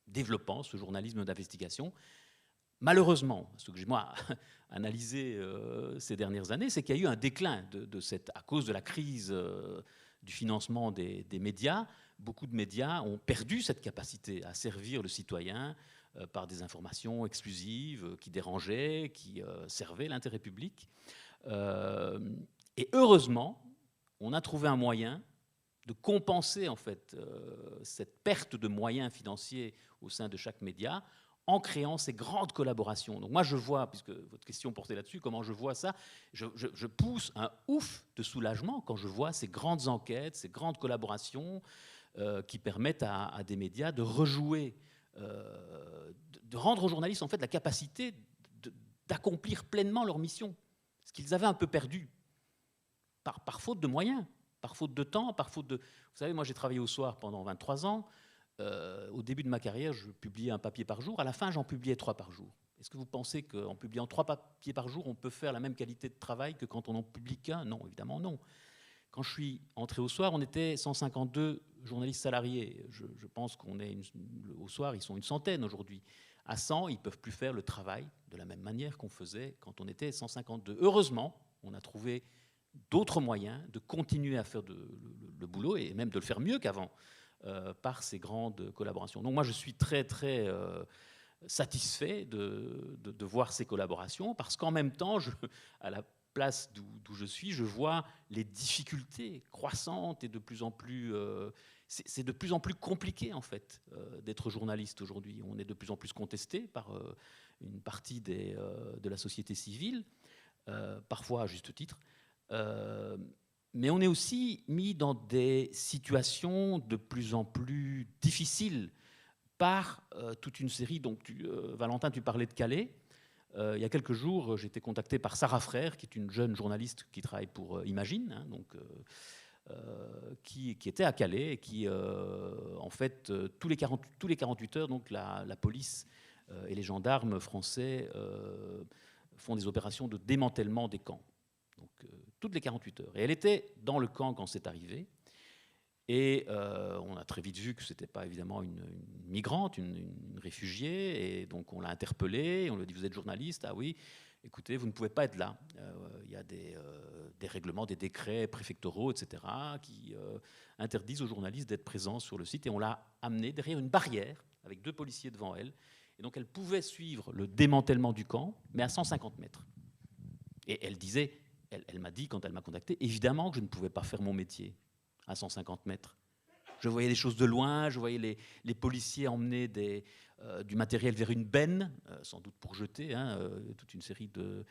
développant ce journalisme d'investigation. Malheureusement, ce que j'ai moi analysé ces dernières années, c'est qu'il y a eu un déclin à cause de la crise du financement des médias. Beaucoup de médias ont perdu cette capacité à servir le citoyen par des informations exclusives qui dérangeaient, qui servaient l'intérêt public. Et heureusement, on a trouvé un moyen de compenser en fait cette perte de moyens financiers au sein de chaque média en créant ces grandes collaborations. Donc moi je vois, puisque votre question portait là-dessus, comment je vois ça, je pousse un ouf de soulagement quand je vois ces grandes enquêtes, ces grandes collaborations qui permettent à des médias de rejouer, de rendre aux journalistes en fait la capacité d'accomplir pleinement leur mission, ce qu'ils avaient un peu perdu par faute de moyens, par faute de temps, par faute de... Vous savez, moi j'ai travaillé au soir pendant 23 ans. Au début de ma carrière, je publiais un papier par jour. À la fin, j'en publiais 3 par jour. Est-ce que vous pensez qu'en publiant 3 papiers par jour, on peut faire la même qualité de travail que quand on n'en publie qu'un? Non, évidemment non. Quand je suis entré au soir, on était 152 journalistes salariés. Je pense qu'on est... Au soir, ils sont une centaine aujourd'hui. À 100, ils ne peuvent plus faire le travail de la même manière qu'on faisait quand on était 152. Heureusement, on a trouvé d'autres moyens de continuer à faire le boulot et même de le faire mieux qu'avant par ces grandes collaborations. Donc moi, je suis très, très satisfait de voir ces collaborations parce qu'en même temps, à la place d'où je suis, je vois les difficultés croissantes et de plus en plus... c'est de plus en plus compliqué, en fait, d'être journaliste aujourd'hui. On est de plus en plus contesté par une partie de la société civile, parfois à juste titre. Mais on est aussi mis dans des situations de plus en plus difficiles par toute une série. Donc, Valentin, tu parlais de Calais. Il y a quelques jours, j'ai été contacté par Sarah Frère, qui est une jeune journaliste qui travaille pour Imagine, hein, donc, qui était à Calais et qui, en fait, tous les 48 heures, donc, la police et les gendarmes français font des opérations de démantèlement des camps. Donc, toutes les 48 heures. Et elle était dans le camp quand c'est arrivé. Et on a très vite vu que ce n'était pas évidemment une migrante, une réfugiée. Et donc on l'a interpellée. On lui a dit, vous êtes journaliste? Ah oui, écoutez, vous ne pouvez pas être là. Il y a des règlements, des décrets préfectoraux, etc., qui interdisent aux journalistes d'être présents sur le site. Et on l'a amenée derrière une barrière, avec 2 policiers devant elle. Et donc elle pouvait suivre le démantèlement du camp, mais à 150 mètres. Et elle disait... Elle m'a dit, quand elle m'a contacté, évidemment que je ne pouvais pas faire mon métier à 150 mètres. Je voyais des choses de loin, je voyais les policiers emmener du matériel vers une benne, sans doute pour jeter, hein, toute une série de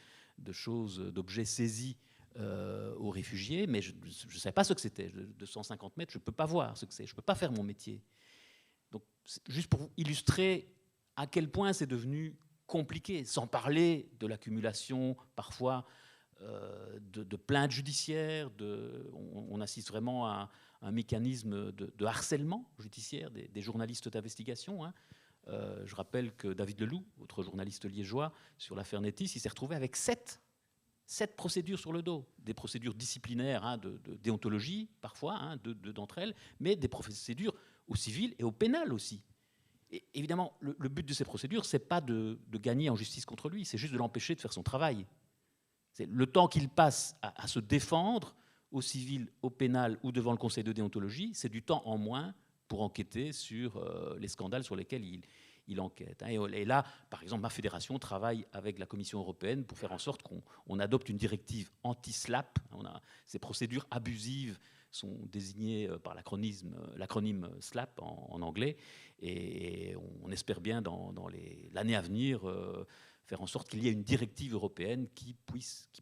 choses, d'objets saisis aux réfugiés, mais je ne savais pas ce que c'était. De 150 mètres, je ne peux pas voir ce que c'est, je ne peux pas faire mon métier. Donc, juste pour vous illustrer à quel point c'est devenu compliqué, sans parler de l'accumulation, parfois, de plaintes judiciaires, on assiste vraiment à un mécanisme de harcèlement judiciaire des journalistes d'investigation. Hein. Je rappelle que David Leloup, autre journaliste liégeois, sur l'affaire Netis, il s'est retrouvé avec 7 procédures sur le dos. Des procédures disciplinaires, hein, de déontologie, parfois, hein, deux d'entre elles, mais des procédures au civil et au pénal aussi. Et évidemment, le but de ces procédures, c'est pas de gagner en justice contre lui, c'est juste de l'empêcher de faire son travail. C'est le temps qu'il passe à se défendre au civil, au pénal ou devant le conseil de déontologie, c'est du temps en moins pour enquêter sur les scandales sur lesquels il enquête. Et là, par exemple, ma fédération travaille avec la Commission européenne pour faire en sorte qu'on adopte une directive anti-SLAPP. Ces procédures abusives sont désignées par l'acronyme SLAPP en anglais, et on espère bien dans l'année à venir faire en sorte qu'il y ait une directive européenne qui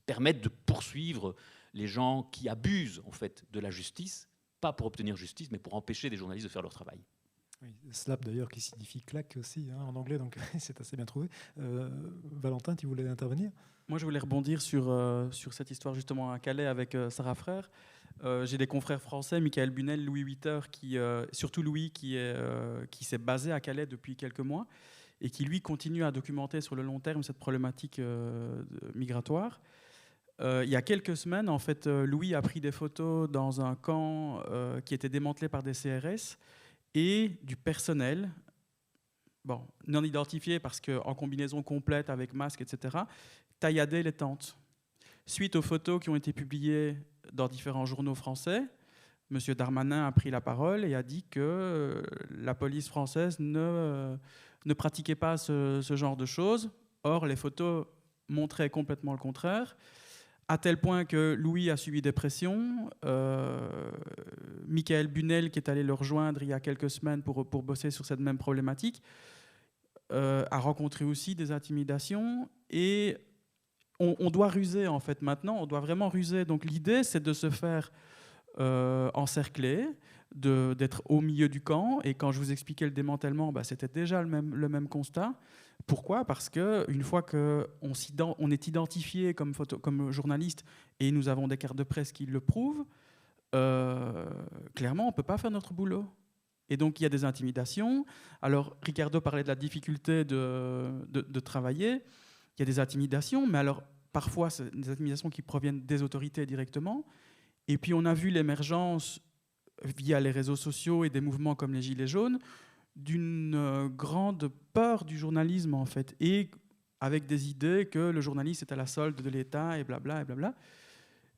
permette de poursuivre les gens qui abusent en fait de la justice, pas pour obtenir justice, mais pour empêcher des journalistes de faire leur travail. Oui, slap d'ailleurs qui signifie claque aussi en anglais, donc c'est assez bien trouvé. Valentin, tu voulais intervenir ? Moi, je voulais rebondir sur cette histoire justement à Calais avec Sarah Frère. J'ai des confrères français, Michael Bunel, Louis Witter, surtout Louis, qui s'est basé à Calais depuis quelques mois et qui, lui, continue à documenter sur le long terme cette problématique migratoire. Il y a quelques semaines, en fait, Louis a pris des photos dans un camp qui était démantelé par des CRS et du personnel, non identifié parce qu'en combinaison complète avec masque, etc., tailladait les tentes. Suite aux photos qui ont été publiées dans différents journaux français, M. Darmanin a pris la parole et a dit que la police française ne pratiquait pas ce genre de choses. Or, les photos montraient complètement le contraire, à tel point que Louis a subi des pressions. Michael Bunel, qui est allé le rejoindre il y a quelques semaines pour bosser sur cette même problématique, a rencontré aussi des intimidations. Et on doit ruser, en fait, maintenant. On doit vraiment ruser. Donc l'idée, c'est de se faire encercler, d'être au milieu du camp. Et quand je vous expliquais le démantèlement, c'était déjà le même constat. Pourquoi ? Parce qu'une fois qu'on est identifié comme journaliste, et nous avons des cartes de presse qui le prouvent, clairement, on ne peut pas faire notre boulot. Et donc, il y a des intimidations. Alors, Ricardo parlait de la difficulté de travailler. Il y a des intimidations, mais alors, parfois, c'est des intimidations qui proviennent des autorités directement. Et puis, on a vu l'émergence, via les réseaux sociaux et des mouvements comme les Gilets jaunes, d'une grande peur du journalisme, en fait, et avec des idées que le journaliste est à la solde de l'État, et blabla, et blabla.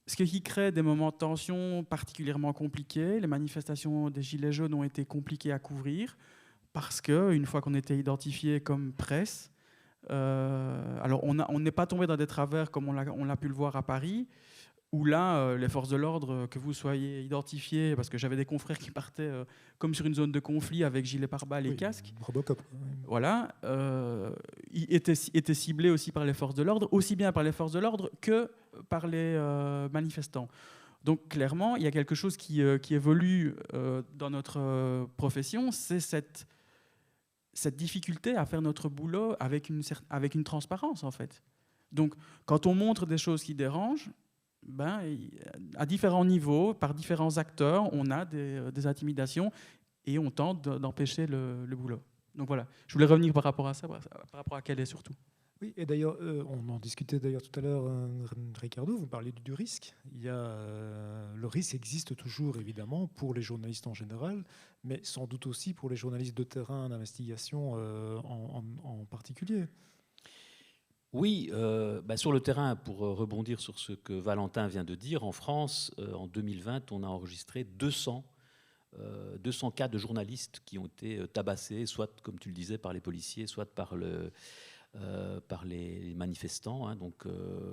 Ce qui crée des moments de tension particulièrement compliqués. Les manifestations des Gilets jaunes ont été compliquées à couvrir, parce qu'une fois qu'on était identifié comme presse, alors on n'est pas tombé dans des travers comme on l'a pu le voir à Paris, où là, les forces de l'ordre, que vous soyez identifiés, parce que j'avais des confrères qui partaient comme sur une zone de conflit avec gilet pare-balles et casque. Robocop. Voilà. Ils étaient ciblés aussi par les forces de l'ordre, aussi bien par les forces de l'ordre que par les manifestants. Donc clairement, il y a quelque chose qui évolue dans notre profession, c'est cette difficulté à faire notre boulot avec une transparence, en fait. Donc quand on montre des choses qui dérangent, à différents niveaux, par différents acteurs, on a des intimidations et on tente d'empêcher le boulot. Donc voilà, je voulais revenir par rapport à ça, par rapport à Calais surtout. Oui, et d'ailleurs, on en discutait d'ailleurs tout à l'heure, Ricardo, vous parliez du risque. Le risque existe toujours, évidemment, pour les journalistes en général, mais sans doute aussi pour les journalistes de terrain, d'investigation en particulier. Oui, sur le terrain, pour rebondir sur ce que Valentin vient de dire, en France, en 2020, on a enregistré 200 cas de journalistes qui ont été tabassés, soit, comme tu le disais, par les policiers, soit par les manifestants. Donc,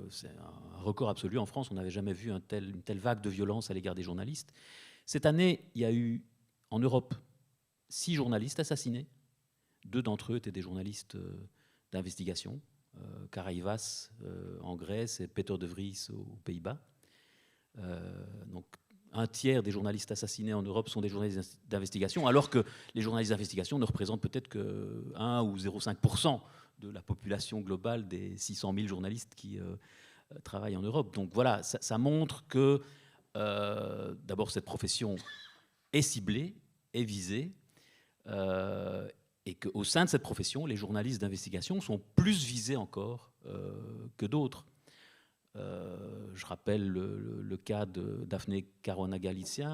c'est un record absolu. En France, on n'avait jamais vu une telle vague de violence à l'égard des journalistes. Cette année, il y a eu, en Europe, 6 journalistes assassinés. 2 d'entre eux étaient des journalistes d'investigation. Karaïvas en Grèce et Peter de Vries aux Pays-Bas. Donc, un tiers des journalistes assassinés en Europe sont des journalistes d'investigation, alors que les journalistes d'investigation ne représentent peut-être que 1 ou 0,5% de la population globale des 600 000 journalistes qui travaillent en Europe. Donc voilà, ça montre que d'abord cette profession est ciblée, est visée, et qu'au sein de cette profession, les journalistes d'investigation sont plus visés encore que d'autres. Je rappelle le cas de Daphne Caruana Galizia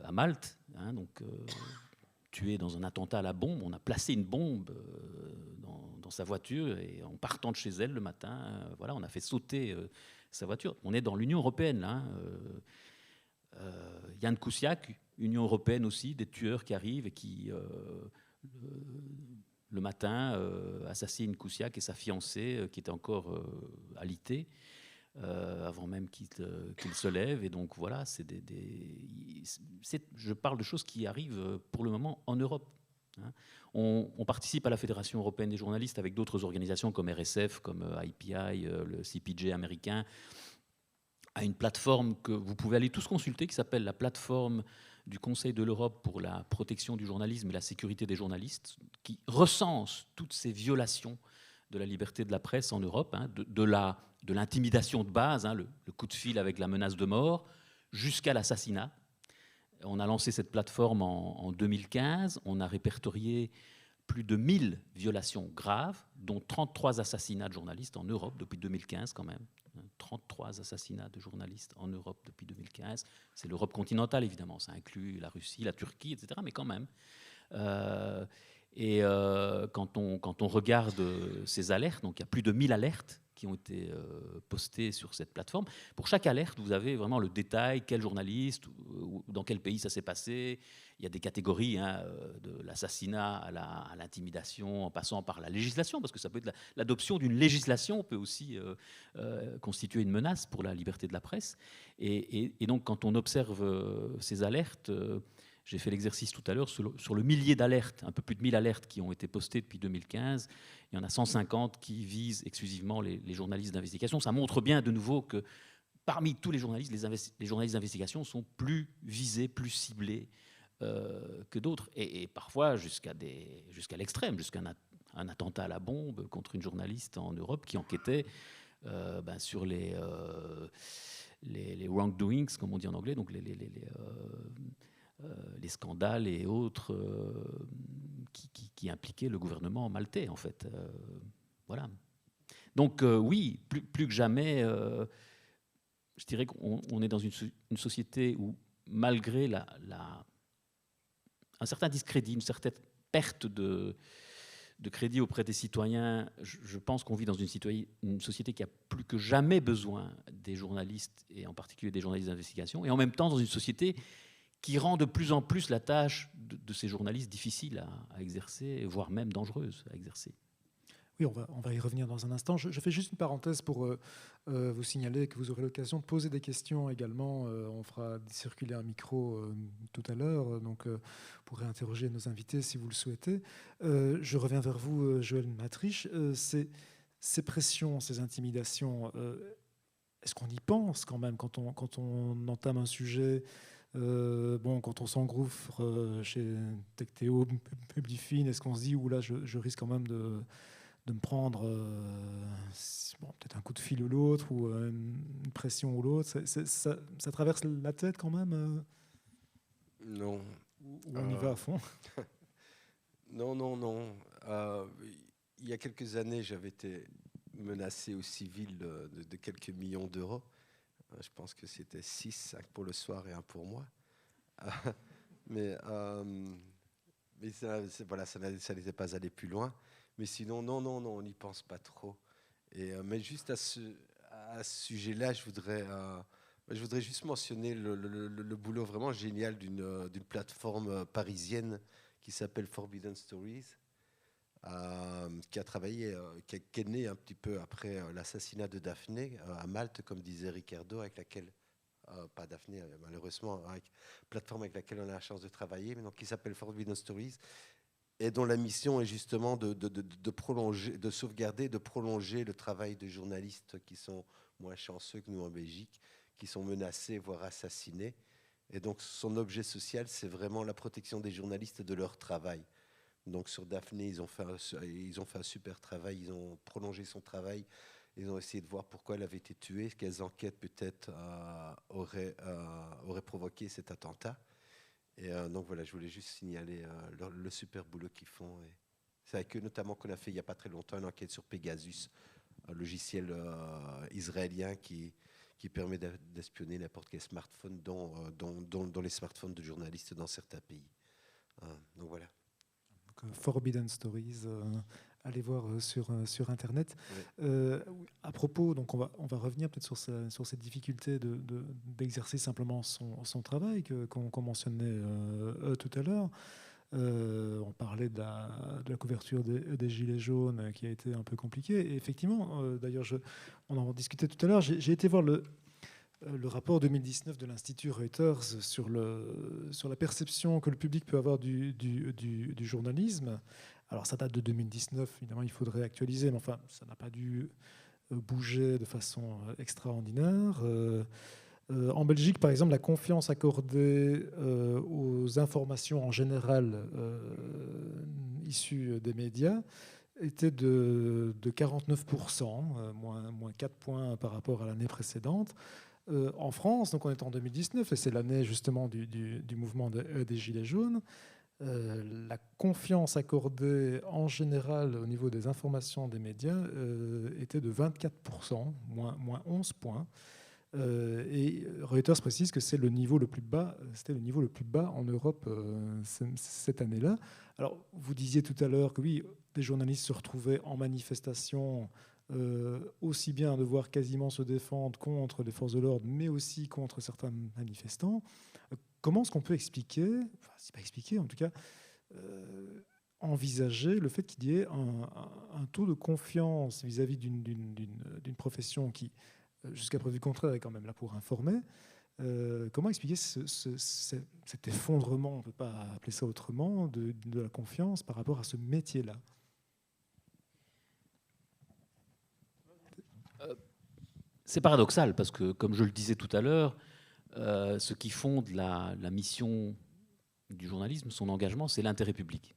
à Malte, donc, tué dans un attentat à la bombe. On a placé une bombe dans sa voiture et en partant de chez elle le matin, voilà, on a fait sauter sa voiture. On est dans l'Union européenne, là. Jan Kuciak, Union européenne aussi, des tueurs qui arrivent et qui, le matin, assassinent Kuciak et sa fiancée qui était encore alitée. Avant même qu'il se lève. Et donc voilà, je parle de choses qui arrivent pour le moment en Europe. Hein. On participe à la Fédération européenne des journalistes avec d'autres organisations comme RSF, comme IPI, le CPJ américain, à une plateforme que vous pouvez aller tous consulter, qui s'appelle la plateforme du Conseil de l'Europe pour la protection du journalisme et la sécurité des journalistes, qui recense toutes ces violations de la liberté de la presse en Europe, hein, de l'intimidation de base, hein, le coup de fil avec la menace de mort, jusqu'à l'assassinat. On a lancé cette plateforme en 2015. On a répertorié plus de 1000 violations graves, dont 33 assassinats de journalistes en Europe depuis 2015 quand même. 33 assassinats de journalistes en Europe depuis 2015. C'est l'Europe continentale, évidemment. Ça inclut la Russie, la Turquie, etc. Mais quand même. Quand on regarde ces alertes, donc il y a plus de 1000 alertes qui ont été postées sur cette plateforme. Pour chaque alerte, vous avez vraiment le détail, quel journaliste, ou dans quel pays ça s'est passé. Il y a des catégories, hein, de l'assassinat à l'intimidation, en passant par la législation, parce que ça peut être l'adoption d'une législation peut aussi constituer une menace pour la liberté de la presse. Et donc, quand on observe ces alertes, j'ai fait l'exercice tout à l'heure sur le millier d'alertes, un peu plus de 1000 alertes qui ont été postées depuis 2015. Il y en a 150 qui visent exclusivement les journalistes d'investigation. Ça montre bien de nouveau que parmi tous les journalistes, les journalistes d'investigation sont plus visés, plus ciblés que d'autres. Et parfois jusqu'à l'extrême, jusqu'à un attentat à la bombe contre une journaliste en Europe qui enquêtait sur les wrongdoings, comme on dit en anglais, donc les scandales et autres qui impliquaient le gouvernement maltais, en fait. Voilà. Donc oui, plus que jamais, je dirais qu'on est dans une société où, malgré un certain discrédit, une certaine perte de crédit auprès des citoyens, je pense qu'on vit dans une société qui a plus que jamais besoin des journalistes, et en particulier des journalistes d'investigation, et en même temps dans une société qui rend de plus en plus la tâche de ces journalistes difficile à exercer, voire même dangereuse à exercer. Oui, on va y revenir dans un instant. Je fais juste une parenthèse pour vous signaler que vous aurez l'occasion de poser des questions également. On fera circuler un micro tout à l'heure, donc vous pourrez interroger nos invités si vous le souhaitez. Je reviens vers vous, Joël Matriche. Ces pressions, ces intimidations, est-ce qu'on y pense quand même quand on entame un sujet? Quand on s'engouffre chez Tectéo, Publifin, est-ce qu'on se dit là, je risque quand même de me prendre peut-être un coup de fil ou l'autre, ou une pression ou l'autre? Ça traverse la tête quand même Non. Ou on y va à fond? Non. Il y a quelques années, j'avais été menacé au civil de quelques millions d'euros. Je pense que c'était 6, 5 pour le soir et 1 pour moi. Mais ça n'était pas allé plus loin. Mais sinon, non, on n'y pense pas trop. Mais juste à ce sujet-là, je voudrais juste mentionner le boulot vraiment génial d'une plateforme parisienne qui s'appelle Forbidden Stories, qui a travaillé, qui est née un petit peu après l'assassinat de Daphné à Malte, comme disait Ricardo, avec laquelle, pas Daphné malheureusement, plateforme avec laquelle on a la chance de travailler, mais donc qui s'appelle Forbidden Stories, et dont la mission est justement de prolonger, de sauvegarder, de prolonger le travail de journalistes qui sont moins chanceux que nous en Belgique, qui sont menacés, voire assassinés. Et donc son objet social, c'est vraiment la protection des journalistes et de leur travail. Donc sur Daphné, ils ont fait un super travail, ils ont prolongé son travail, ils ont essayé de voir pourquoi elle avait été tuée, quelles enquêtes peut-être auraient provoqué cet attentat. Et donc voilà, je voulais juste signaler le super boulot qu'ils font. Et c'est avec eux notamment qu'on a fait il n'y a pas très longtemps une enquête sur Pegasus, un logiciel israélien qui permet d'espionner n'importe quel smartphone, dont les smartphones de journalistes dans certains pays. Donc voilà. Donc, Forbidden Stories, allez voir sur Internet. Ouais. À propos, donc on va revenir peut-être sur cette difficulté d'exercer simplement son travail qu'on mentionnait tout à l'heure. On parlait de la couverture des Gilets jaunes qui a été un peu compliquée. Et effectivement, d'ailleurs, on en discutait tout à l'heure, j'ai été voir le rapport 2019 de l'Institut Reuters sur la perception que le public peut avoir du journalisme. Alors ça date de 2019, évidemment il faudrait actualiser, mais enfin ça n'a pas dû bouger de façon extraordinaire. En Belgique, par exemple, la confiance accordée aux informations en général issues des médias était de 49%, moins 4 points par rapport à l'année précédente. En France, donc on est en 2019, et c'est l'année justement du mouvement des Gilets jaunes, la confiance accordée en général au niveau des informations des médias était de 24%, moins 11 points. Et Reuters précise que c'est le niveau le plus bas, c'était le niveau le plus bas en Europe cette année-là. Alors, vous disiez tout à l'heure que oui, des journalistes se retrouvaient en manifestation, aussi bien à devoir quasiment se défendre contre les forces de l'ordre, mais aussi contre certains manifestants. Comment est-ce qu'on peut expliquer, enfin, c'est pas expliquer, en tout cas, envisager le fait qu'il y ait un taux de confiance vis-à-vis d'une profession qui, jusqu'à preuve du contraire, est quand même là pour informer. Comment expliquer cet effondrement, on ne peut pas appeler ça autrement, de la confiance par rapport à ce métier-là? C'est paradoxal parce que, comme je le disais tout à l'heure, ce qui fonde la mission du journalisme, son engagement, c'est l'intérêt public.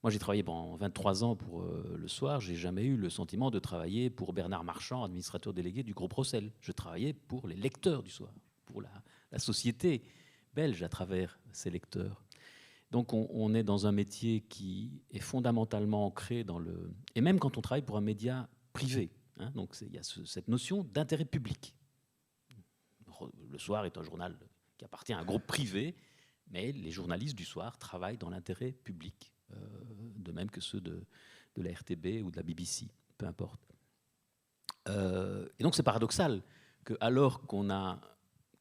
Moi, j'ai travaillé pendant 23 ans pour Le Soir. Je n'ai jamais eu le sentiment de travailler pour Bernard Marchand, administrateur délégué du groupe Rossel. Je travaillais pour les lecteurs du Soir, pour la société belge à travers ces lecteurs. Donc, on est dans un métier qui est fondamentalement ancré dans le... Et même quand on travaille pour un média privé, hein, donc il y a cette notion d'intérêt public. Le Soir est un journal qui appartient à un groupe privé, mais les journalistes du Soir travaillent dans l'intérêt public, de même que ceux de la RTB ou de la BBC, peu importe. Et donc c'est paradoxal que, alors qu'on a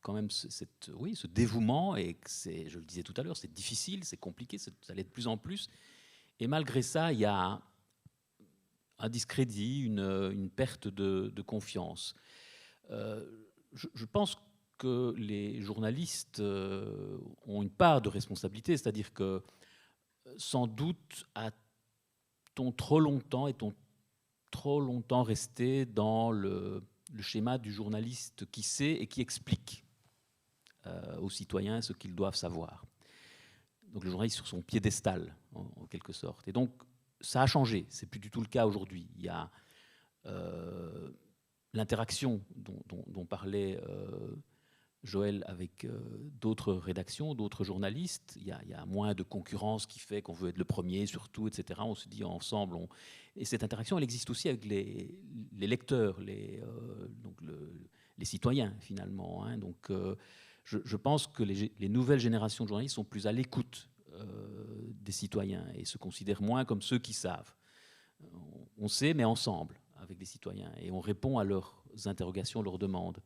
quand même ce dévouement, et que je le disais tout à l'heure, c'est difficile, c'est compliqué, ça l'est de plus en plus, et malgré ça, il y a un discrédit, une perte de confiance. Je pense que les journalistes ont une part de responsabilité, c'est-à-dire que sans doute a-t-on trop longtemps resté dans le schéma du journaliste qui sait et qui explique aux citoyens ce qu'ils doivent savoir. Donc le journaliste sur son piédestal, en quelque sorte. Et donc ça a changé, c'est plus du tout le cas aujourd'hui. Il y a l'interaction dont parlait Joël avec d'autres rédactions, d'autres journalistes. Il y a moins de concurrence qui fait qu'on veut être le premier sur tout, etc. On se dit ensemble. Et cette interaction, elle existe aussi avec les lecteurs, les citoyens, finalement. Hein. Donc, je pense que les nouvelles générations de journalistes sont plus à l'écoute des citoyens et se considèrent moins comme ceux qui savent. On sait, mais ensemble, avec les citoyens. Et on répond à leurs interrogations, leurs demandes.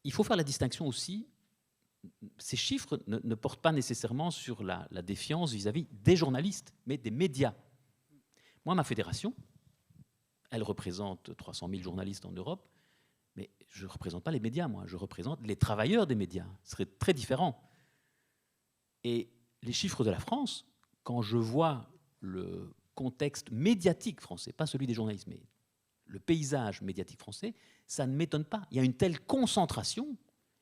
Il faut faire la distinction aussi. Ces chiffres ne portent pas nécessairement sur la défiance vis-à-vis des journalistes, mais des médias. Moi, ma fédération, elle représente 300 000 journalistes en Europe, mais je ne représente pas les médias, moi. Je représente les travailleurs des médias. Ce serait très différent. Et les chiffres de la France, quand je vois le contexte médiatique français, pas celui des journalistes, mais le paysage médiatique français, ça ne m'étonne pas. Il y a une telle concentration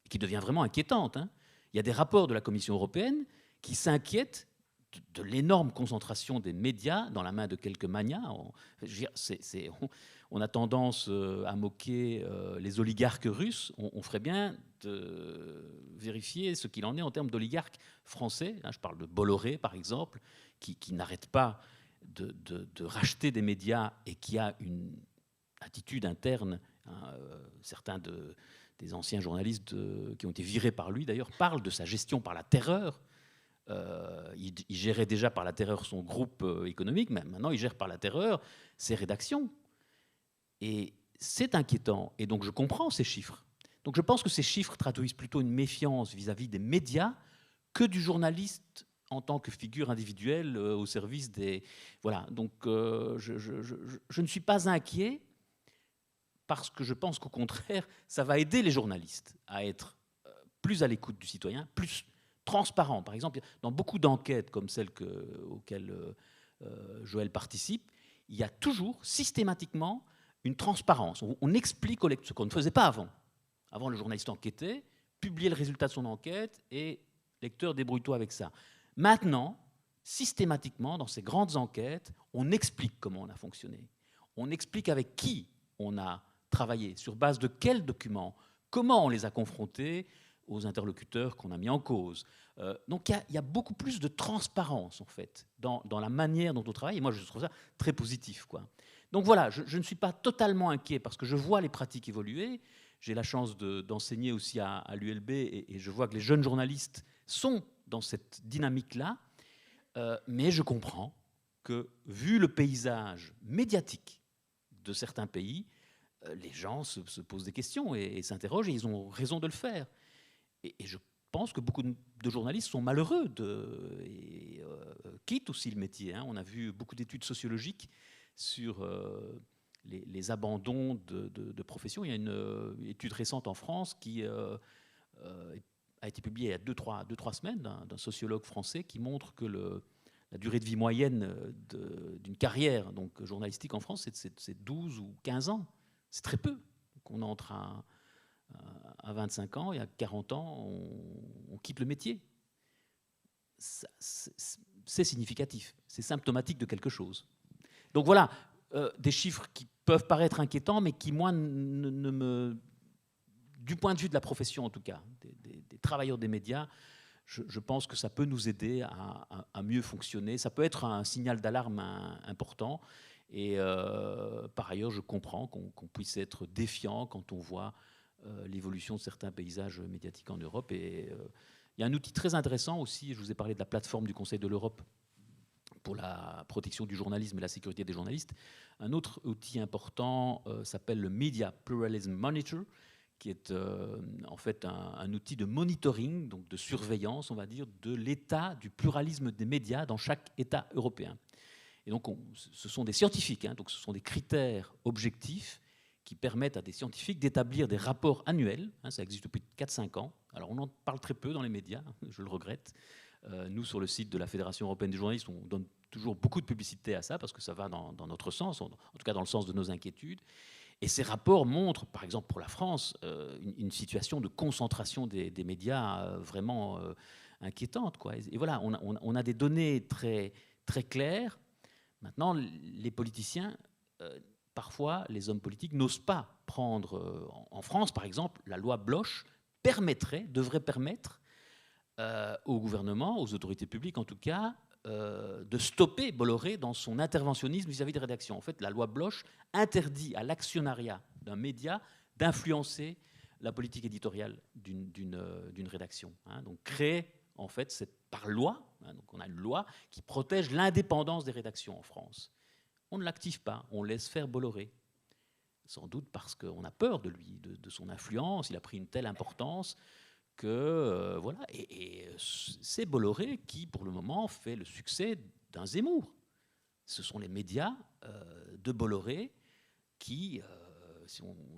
qui devient vraiment inquiétante. Hein. Il y a des rapports de la Commission européenne qui s'inquiètent de l'énorme concentration des médias dans la main de quelques magnats. On a tendance à moquer les oligarques russes. On ferait bien de vérifier ce qu'il en est en termes d'oligarques français. Je parle de Bolloré, par exemple, qui n'arrête pas de racheter des médias et qui a une attitude interne, certains des anciens journalistes qui ont été virés par lui, d'ailleurs, parlent de sa gestion par la terreur. Il gérait déjà par la terreur son groupe économique, mais maintenant il gère par la terreur ses rédactions. Et c'est inquiétant. Et donc je comprends ces chiffres. Donc je pense que ces chiffres traduisent plutôt une méfiance vis-à-vis des médias que du journaliste en tant que figure individuelle au service des... Voilà, donc je ne suis pas inquiet parce que je pense qu'au contraire, ça va aider les journalistes à être plus à l'écoute du citoyen, plus transparent. Par exemple, dans beaucoup d'enquêtes comme celle auxquelles Joël participe, il y a toujours systématiquement une transparence. On explique au lecteur ce qu'on ne faisait pas avant. Avant, le journaliste enquêtait, publiait le résultat de son enquête et lecteur, débrouille-toi avec ça. Maintenant, systématiquement, dans ces grandes enquêtes, on explique comment on a fonctionné. On explique avec qui on a travaillé, sur base de quels documents, comment on les a confrontés aux interlocuteurs qu'on a mis en cause. Donc il y a beaucoup plus de transparence, en fait, dans la manière dont on travaille. Et moi, je trouve ça très positif, quoi. Donc voilà, je ne suis pas totalement inquiet parce que je vois les pratiques évoluer. J'ai la chance d'enseigner aussi à l'ULB et je vois que les jeunes journalistes sont dans cette dynamique-là. Mais je comprends que, vu le paysage médiatique de certains pays, les gens se posent des questions et s'interrogent et ils ont raison de le faire. Et je pense que beaucoup de journalistes sont malheureux et quittent aussi le métier. On a vu beaucoup d'études sociologiques sur les abandons de profession. Il y a une étude récente en France qui a été publiée il y a 2-3 semaines d'un sociologue français qui montre que la durée de vie moyenne d'une carrière donc, journalistique en France, c'est 12 ou 15 ans. C'est très peu. Donc on entre à 25 ans et à 40 ans, on quitte le métier. C'est significatif, c'est symptomatique de quelque chose. Donc voilà, des chiffres qui peuvent paraître inquiétants, mais qui, moi, du point de vue de la profession en tout cas, des travailleurs des médias, je pense que ça peut nous aider à mieux fonctionner. Ça peut être un signal d'alarme important. Et par ailleurs, je comprends qu'on puisse être défiant quand on voit l'évolution de certains paysages médiatiques en Europe. Et il y a un outil très intéressant aussi, je vous ai parlé de la plateforme du Conseil de l'Europe pour la protection du journalisme et la sécurité des journalistes. Un autre outil important s'appelle le Media Pluralism Monitor, qui est en fait un outil de monitoring, donc de surveillance, on va dire, de l'état du pluralisme des médias dans chaque État européen. Et donc, ce sont des scientifiques, donc ce sont des critères objectifs qui permettent à des scientifiques d'établir des rapports annuels. Ça existe depuis 4-5 ans. Alors, on en parle très peu dans les médias, je le regrette. Nous, sur le site de la Fédération européenne des journalistes, on donne toujours beaucoup de publicité à ça parce que ça va dans notre sens, en tout cas dans le sens de nos inquiétudes. Et ces rapports montrent, par exemple pour la France, une situation de concentration des médias vraiment inquiétante, quoi. Et voilà, on a des données très, très claires. Maintenant, les politiciens, parfois, les hommes politiques n'osent pas prendre... en France, par exemple, la loi Bloch devrait permettre au gouvernement, aux autorités publiques en tout cas, de stopper Bolloré dans son interventionnisme vis-à-vis des rédactions. En fait, la loi Bloch interdit à l'actionnariat d'un média d'influencer la politique éditoriale d'une rédaction. Donc créer, en fait, par loi, donc on a une loi qui protège l'indépendance des rédactions en France. On ne l'active pas, on laisse faire Bolloré. Sans doute parce qu'on a peur de lui, de son influence, il a pris une telle importance que voilà, et c'est Bolloré qui, pour le moment, fait le succès d'un Zemmour. Ce sont les médias de Bolloré qui,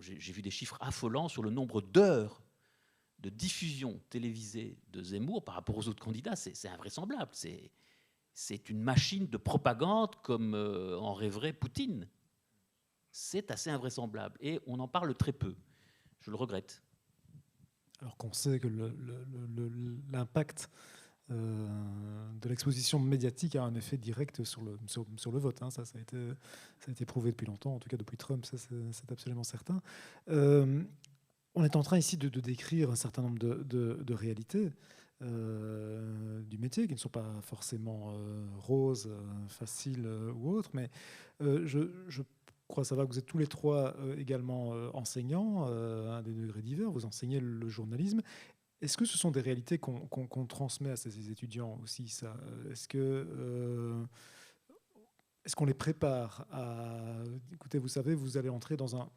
j'ai vu des chiffres affolants sur le nombre d'heures de diffusion télévisée de Zemmour par rapport aux autres candidats, c'est invraisemblable. C'est une machine de propagande comme en rêverait Poutine. C'est assez invraisemblable et on en parle très peu. Je le regrette. Alors qu'on sait que l'impact de l'exposition médiatique a un effet direct sur le vote. Ça a été prouvé depuis longtemps, en tout cas depuis Trump, ça c'est absolument certain. On est en train ici de décrire un certain nombre de réalités du métier qui ne sont pas forcément roses, faciles ou autres, mais je crois savoir que vous êtes tous les trois également enseignants, à des degrés divers, vous enseignez le journalisme. Est-ce que ce sont des réalités qu'on transmet à ces étudiants aussi, ça? Est-ce qu'on les prépare à... Écoutez, vous savez, vous allez entrer dans un...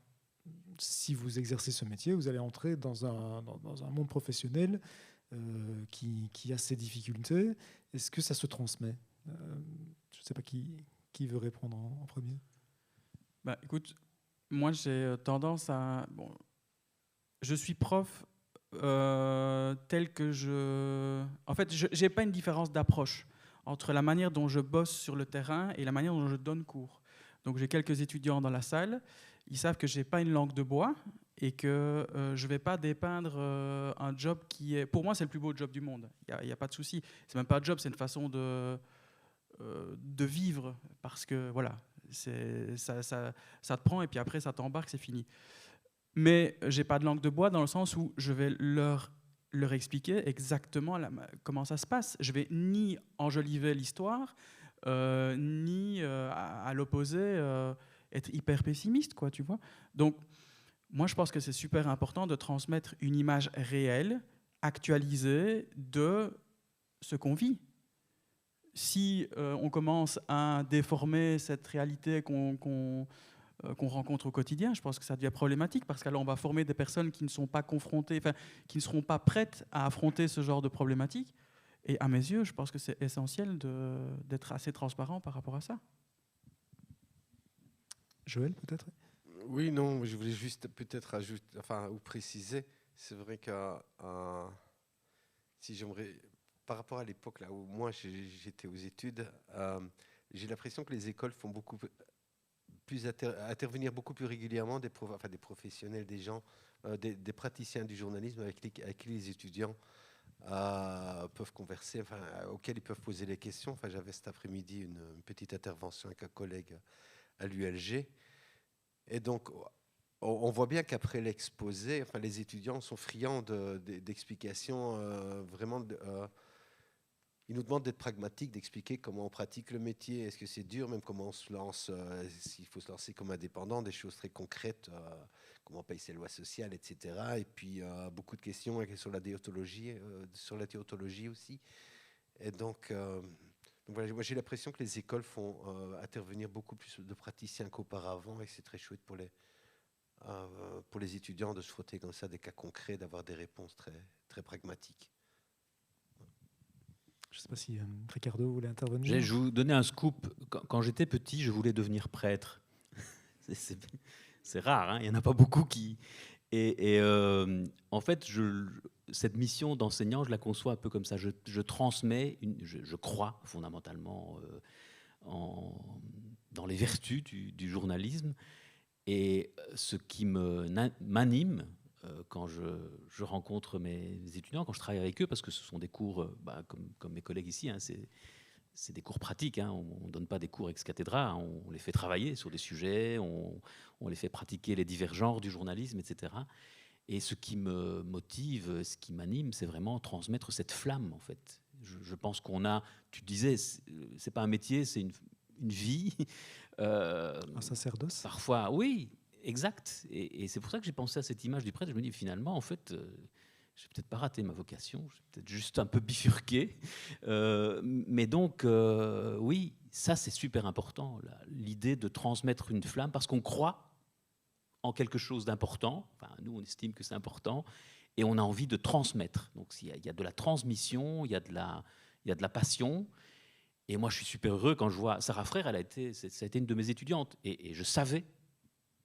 Si vous exercez ce métier, vous allez entrer dans un monde professionnel qui a ses difficultés. Est-ce que ça se transmet? Je ne sais pas qui veut répondre en premier. Bah, écoute, moi j'ai tendance à... Bon, je suis prof tel que je... En fait, je n'ai pas une différence d'approche entre la manière dont je bosse sur le terrain et la manière dont je donne cours. Donc j'ai quelques étudiants dans la salle, ils savent que je n'ai pas une langue de bois et que je ne vais pas dépeindre un job qui est... Pour moi, c'est le plus beau job du monde, il n'y a pas de souci. C'est même pas un job, c'est une façon de vivre, parce que voilà, ça te prend et puis après ça t'embarque, c'est fini. Mais j'ai pas de langue de bois dans le sens où je vais leur expliquer exactement comment ça se passe. Je vais ni enjoliver l'histoire, ni à l'opposé être hyper pessimiste, quoi, tu vois. Donc, moi, je pense que c'est super important de transmettre une image réelle, actualisée de ce qu'on vit. Si on commence à déformer cette réalité qu'on rencontre au quotidien, je pense que ça devient problématique, parce qu'alors on va former des personnes qui ne sont pas confrontées, enfin, qui ne seront pas prêtes à affronter ce genre de problématique. Et à mes yeux, je pense que c'est essentiel d'être assez transparent par rapport à ça. Joël, peut-être? Oui, non, je voulais juste peut-être ajouter, enfin, ou préciser. C'est vrai que si j'aimerais, par rapport à l'époque là où moi j'étais aux études, j'ai l'impression que les écoles font beaucoup plus intervenir beaucoup plus régulièrement des professionnels, des gens, des praticiens du journalisme avec qui les étudiants peuvent converser, enfin, auxquels ils peuvent poser les questions. Enfin, j'avais cet après-midi une petite intervention avec un collègue à l'ULG. Et donc, on voit bien qu'après l'exposé, enfin, les étudiants sont friands d'explications. Ils nous demandent d'être pragmatiques, d'expliquer comment on pratique le métier, est-ce que c'est dur, même comment on se lance, s'il faut se lancer comme indépendant, des choses très concrètes, comment on paye ses lois sociales, etc. Et puis, beaucoup de questions sur la déontologie, aussi. Et donc voilà, moi j'ai l'impression que les écoles font intervenir beaucoup plus de praticiens qu'auparavant, et c'est très chouette pour les étudiants de se frotter comme ça des cas concrets, d'avoir des réponses très, très pragmatiques. Je ne sais pas si Ricardo voulait intervenir. Je vais vous donner un scoop. Quand j'étais petit, je voulais devenir prêtre. C'est rare, hein, il n'y en a pas beaucoup qui... En fait, cette mission d'enseignant, je la conçois un peu comme ça. Je transmets, je crois fondamentalement dans les vertus du journalisme. Et ce qui m'anime quand je rencontre mes étudiants, quand je travaille avec eux, parce que ce sont des cours, comme mes collègues ici, hein, c'est des cours pratiques. Hein, on ne donne pas des cours ex cathedra, hein, on les fait travailler sur des sujets, on les fait pratiquer les divers genres du journalisme, etc. Et ce qui me motive, ce qui m'anime, c'est vraiment transmettre cette flamme, en fait. Je pense qu'on a, tu disais, c'est pas un métier, c'est une vie. Un sacerdoce. Parfois, oui, exact. Et c'est pour ça que j'ai pensé à cette image du prêtre. Je me dis, finalement, en fait, je n'ai peut-être pas raté ma vocation, j'ai peut-être juste un peu bifurqué. Mais donc, oui, ça, c'est super important, l'idée de transmettre une flamme, parce qu'on croit en quelque chose d'important. Enfin, nous, on estime que c'est important, et on a envie de transmettre. Donc, il y a de la transmission, il y a de la passion. Et moi, je suis super heureux quand je vois... Sarah Frère, ça a été une de mes étudiantes. Et je savais,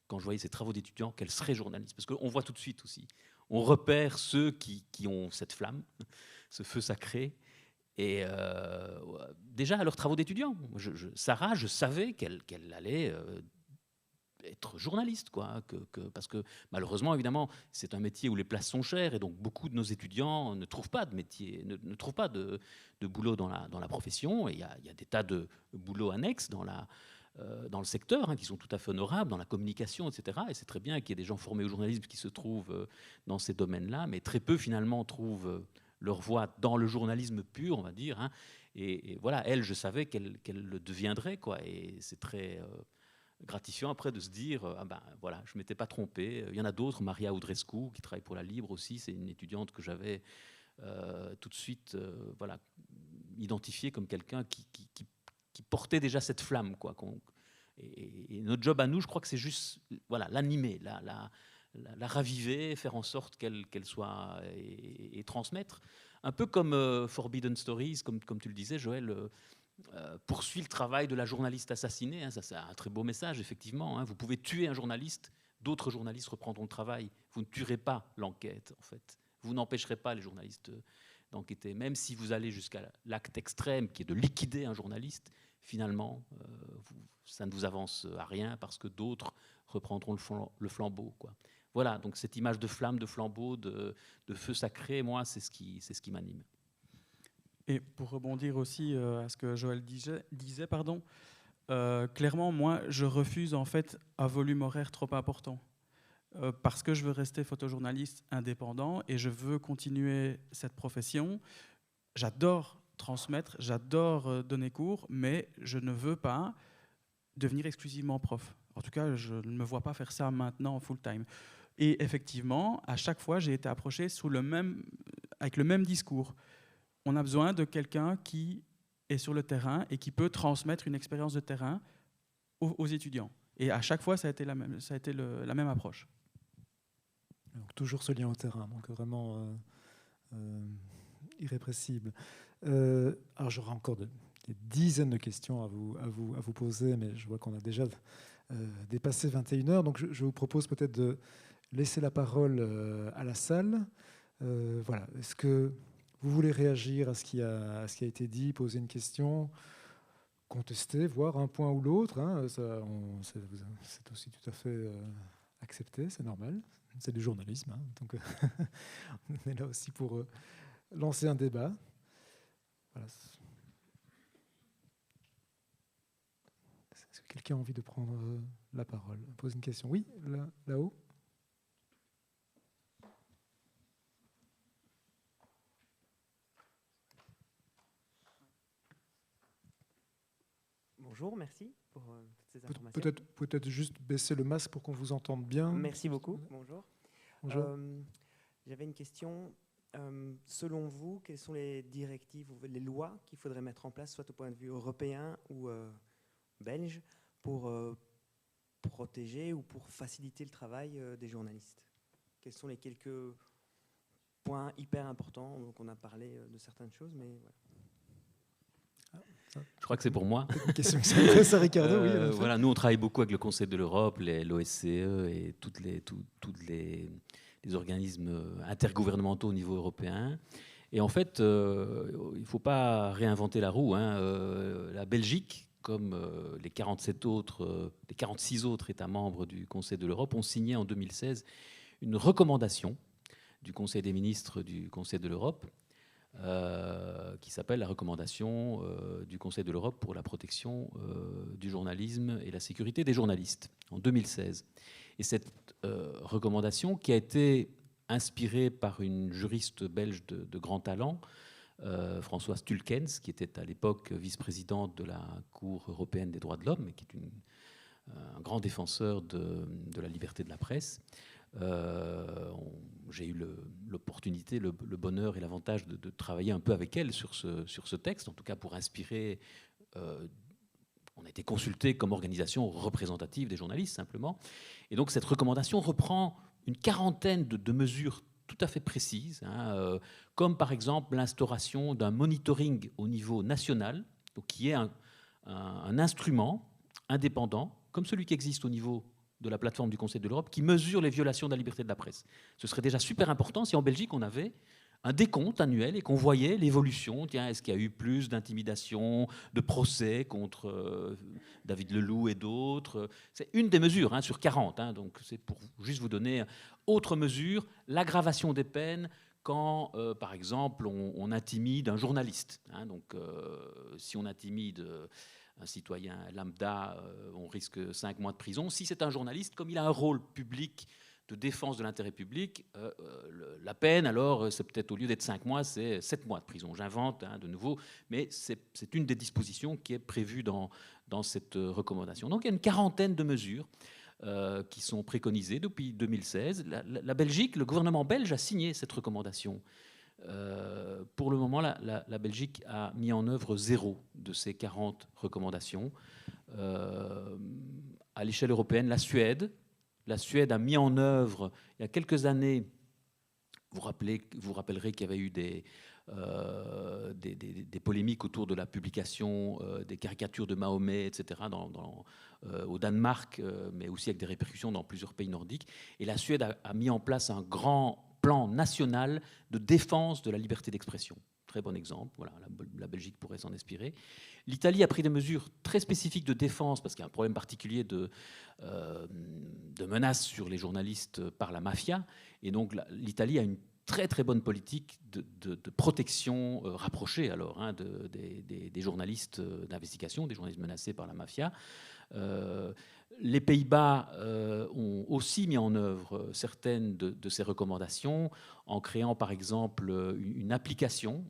quand je voyais ses travaux d'étudiant, qu'elle serait journaliste. Parce qu'on voit tout de suite aussi. On repère ceux qui ont cette flamme, ce feu sacré. Et déjà, à leurs travaux d'étudiant, Sarah, je savais qu'elle allait être journaliste, quoi. Parce que malheureusement, évidemment, c'est un métier où les places sont chères, et donc beaucoup de nos étudiants ne trouvent pas de métier, ne trouvent pas de boulot dans la profession. Et il y a des tas de boulots annexes dans le secteur, hein, qui sont tout à fait honorables, dans la communication, etc. Et c'est très bien qu'il y ait des gens formés au journalisme qui se trouvent dans ces domaines-là, mais très peu, finalement, trouvent leur voie dans le journalisme pur, on va dire. Hein. Et voilà, elle, je savais qu'elle le deviendrait, quoi. Et c'est très... gratifiant après de se dire ah ben voilà, je m'étais pas trompé. Il y en a d'autres, Maria Udrescu qui travaille pour la Libre aussi, c'est une étudiante que j'avais tout de suite voilà, identifiée comme quelqu'un qui portait déjà cette flamme, quoi. Et notre job à nous, je crois que c'est juste voilà, l'animer, la raviver, faire en sorte qu'elle soit et transmettre. Un peu comme Forbidden Stories, comme tu le disais, Joël, poursuit le travail de la journaliste assassinée. Hein, ça, c'est un très beau message, effectivement. Hein. Vous pouvez tuer un journaliste, d'autres journalistes reprendront le travail. Vous ne tuerez pas l'enquête, en fait. Vous n'empêcherez pas les journalistes d'enquêter. Même si vous allez jusqu'à l'acte extrême, qui est de liquider un journaliste, finalement, ça ne vous avance à rien parce que d'autres reprendront le flambeau, quoi. Voilà, donc cette image de flamme, de flambeau, de feu sacré, moi, c'est ce qui m'anime. Et pour rebondir aussi à ce que Joël disait, pardon, clairement, moi, je refuse en fait un volume horaire trop important parce que je veux rester photojournaliste indépendant et je veux continuer cette profession. J'adore transmettre, j'adore donner cours, mais je ne veux pas devenir exclusivement prof. En tout cas, je ne me vois pas faire ça maintenant full-time. Et effectivement, à chaque fois, j'ai été approché avec le même discours. On a besoin de quelqu'un qui est sur le terrain et qui peut transmettre une expérience de terrain aux étudiants. Et à chaque fois, ça a été la même approche. Donc, toujours ce lien au terrain, donc vraiment irrépressible. Alors j'aurai encore des dizaines de questions à vous poser, mais je vois qu'on a déjà dépassé 21h, donc je vous propose peut-être de laisser la parole à la salle. Voilà. Est-ce que vous voulez réagir à ce qui a été dit, poser une question, contester, voir un point ou l'autre, hein, c'est aussi tout à fait accepté, c'est normal, c'est du journalisme, hein, donc on est là aussi pour lancer un débat. Voilà. Est-ce que quelqu'un a envie de prendre la parole, poser une question? Oui, là-haut. Bonjour, merci pour toutes ces informations. Peut-être juste baisser le masque pour qu'on vous entende bien. Merci beaucoup, bonjour. Bonjour. J'avais une question. Selon vous, quelles sont les directives ou les lois qu'il faudrait mettre en place, soit au point de vue européen ou belge, pour protéger ou pour faciliter le travail des journalistes? Quels sont les quelques points hyper importants? Donc on a parlé de certaines choses, mais voilà. Je crois que c'est pour moi. Une question qui s'adresse à Ricardo, oui. Voilà, nous, on travaille beaucoup avec le Conseil de l'Europe, l'OSCE et toutes les organismes intergouvernementaux au niveau européen. Et en fait, il ne faut pas réinventer la roue. Hein. La Belgique, comme les 46 autres États membres du Conseil de l'Europe, ont signé en 2016 une recommandation du Conseil des ministres du Conseil de l'Europe qui s'appelle la recommandation du Conseil de l'Europe pour la protection du journalisme et la sécurité des journalistes en 2016. Et cette recommandation, qui a été inspirée par une juriste belge de grand talent, Françoise Tulkens, qui était à l'époque vice-présidente de la Cour européenne des droits de l'homme et qui est un grand défenseur de la liberté de la presse. J'ai eu l'opportunité, le bonheur et l'avantage de travailler un peu avec elle sur ce texte, en tout cas pour inspirer. On a été consulté comme organisation représentative des journalistes, simplement. Et donc cette recommandation reprend une quarantaine de mesures tout à fait précises, hein, comme par exemple l'instauration d'un monitoring au niveau national, donc qui est un instrument indépendant, comme celui qui existe au niveau de la plateforme du Conseil de l'Europe, qui mesure les violations de la liberté de la presse. Ce serait déjà super important si en Belgique on avait un décompte annuel et qu'on voyait l'évolution. Tiens, est-ce qu'il y a eu plus d'intimidation, de procès contre David Leloup et d'autres? C'est une des mesures hein, sur 40. Hein, donc c'est pour juste vous donner autre mesure, l'aggravation des peines quand, par exemple, on intimide un journaliste. Hein, donc si on intimide un citoyen lambda, on risque 5 mois de prison. Si c'est un journaliste, comme il a un rôle public de défense de l'intérêt public, la peine, alors, c'est peut-être, au lieu d'être 5 mois, c'est 7 mois de prison. J'invente de nouveau, mais c'est une des dispositions qui est prévue dans cette recommandation. Donc il y a une quarantaine de mesures qui sont préconisées depuis 2016. La Belgique, le gouvernement belge a signé cette recommandation. Pour le moment, la Belgique a mis en œuvre 0 de ces 40 recommandations. À l'échelle européenne, la Suède a mis en œuvre, il y a quelques années, vous rappellerez qu'il y avait eu des polémiques autour de la publication des caricatures de Mahomet, etc., au Danemark, mais aussi avec des répercussions dans plusieurs pays nordiques. Et la Suède a mis en place un grand plan national de défense de la liberté d'expression. Très bon exemple. Voilà, la Belgique pourrait s'en inspirer. L'Italie a pris des mesures très spécifiques de défense parce qu'il y a un problème particulier de menaces sur les journalistes par la mafia. Et donc l'Italie a une très très bonne politique de protection rapprochée alors des journalistes d'investigation, des journalistes menacés par la mafia. Les Pays-Bas ont aussi mis en œuvre certaines de ces recommandations en créant par exemple une application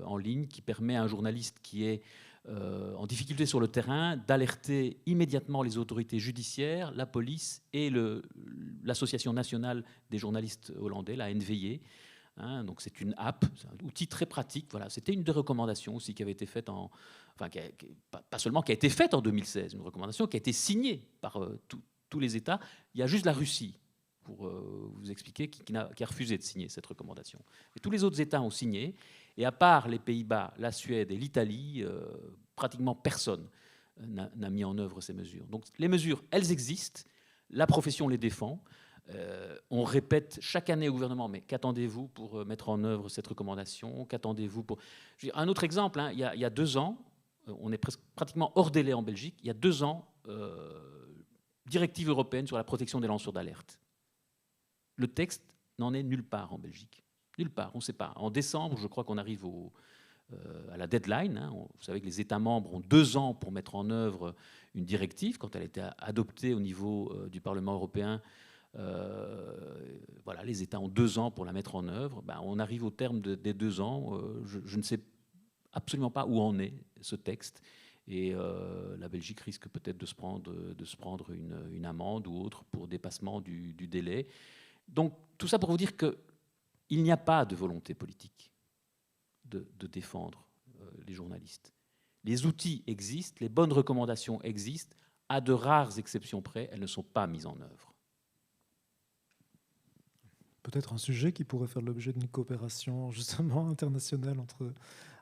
en ligne qui permet à un journaliste qui est en difficulté sur le terrain d'alerter immédiatement les autorités judiciaires, la police et l'Association nationale des journalistes hollandais, la NVJ. Donc c'est une app, c'est un outil très pratique. Voilà, c'était une des recommandations aussi qui avait été faite pas seulement qui a été faite en 2016, une recommandation qui a été signée par tous les États. Il y a juste la Russie, pour vous expliquer, qui a refusé de signer cette recommandation. Et tous les autres États ont signé, et à part les Pays-Bas, la Suède et l'Italie, pratiquement personne n'a mis en œuvre ces mesures. Donc les mesures, elles existent, la profession les défend. On répète chaque année au gouvernement, mais qu'attendez-vous pour mettre en œuvre cette recommandation? Qu'attendez-vous pour... Un autre exemple, il y a 2 ans, on est pratiquement hors délai en Belgique, il y a 2 ans, directive européenne sur la protection des lanceurs d'alerte. Le texte n'en est nulle part en Belgique. Nulle part, on ne sait pas. En décembre, je crois qu'on arrive à la deadline. Vous savez que les États membres ont 2 ans pour mettre en œuvre une directive. Quand elle a été adoptée au niveau du Parlement européen, voilà, les États ont 2 ans pour la mettre en œuvre. On arrive au terme des 2 ans. Je ne sais absolument pas où en est ce texte. Et la Belgique risque peut-être de se prendre une amende ou autre pour dépassement du délai. Donc tout ça pour vous dire qu'il n'y a pas de volonté politique de défendre les journalistes. Les outils existent, les bonnes recommandations existent. À de rares exceptions près, elles ne sont pas mises en œuvre. Peut-être un sujet qui pourrait faire l'objet d'une coopération justement internationale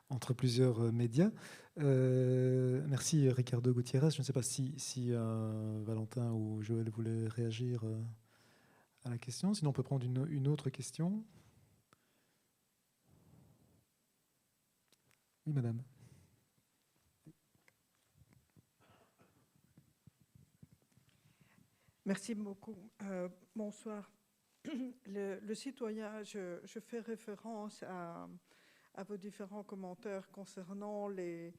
entre plusieurs médias. Merci Ricardo Gutiérrez. Je ne sais pas si Valentin ou Joël voulaient réagir à la question. Sinon on peut prendre une autre question. Oui, madame. Merci beaucoup. Bonsoir. Le citoyen, je fais référence à vos différents commentaires concernant les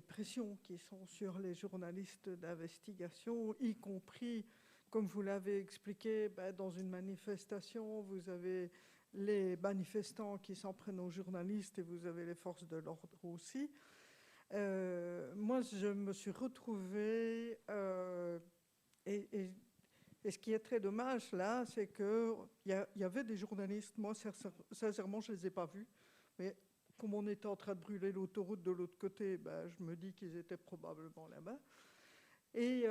pressions qui sont sur les journalistes d'investigation, y compris, comme vous l'avez expliqué, dans une manifestation, vous avez les manifestants qui s'en prennent aux journalistes et vous avez les forces de l'ordre aussi. Moi, je me suis retrouvée et ce qui est très dommage là, c'est qu'il y avait des journalistes, moi sincèrement je ne les ai pas vus, mais comme on était en train de brûler l'autoroute de l'autre côté, je me dis qu'ils étaient probablement là-bas. Et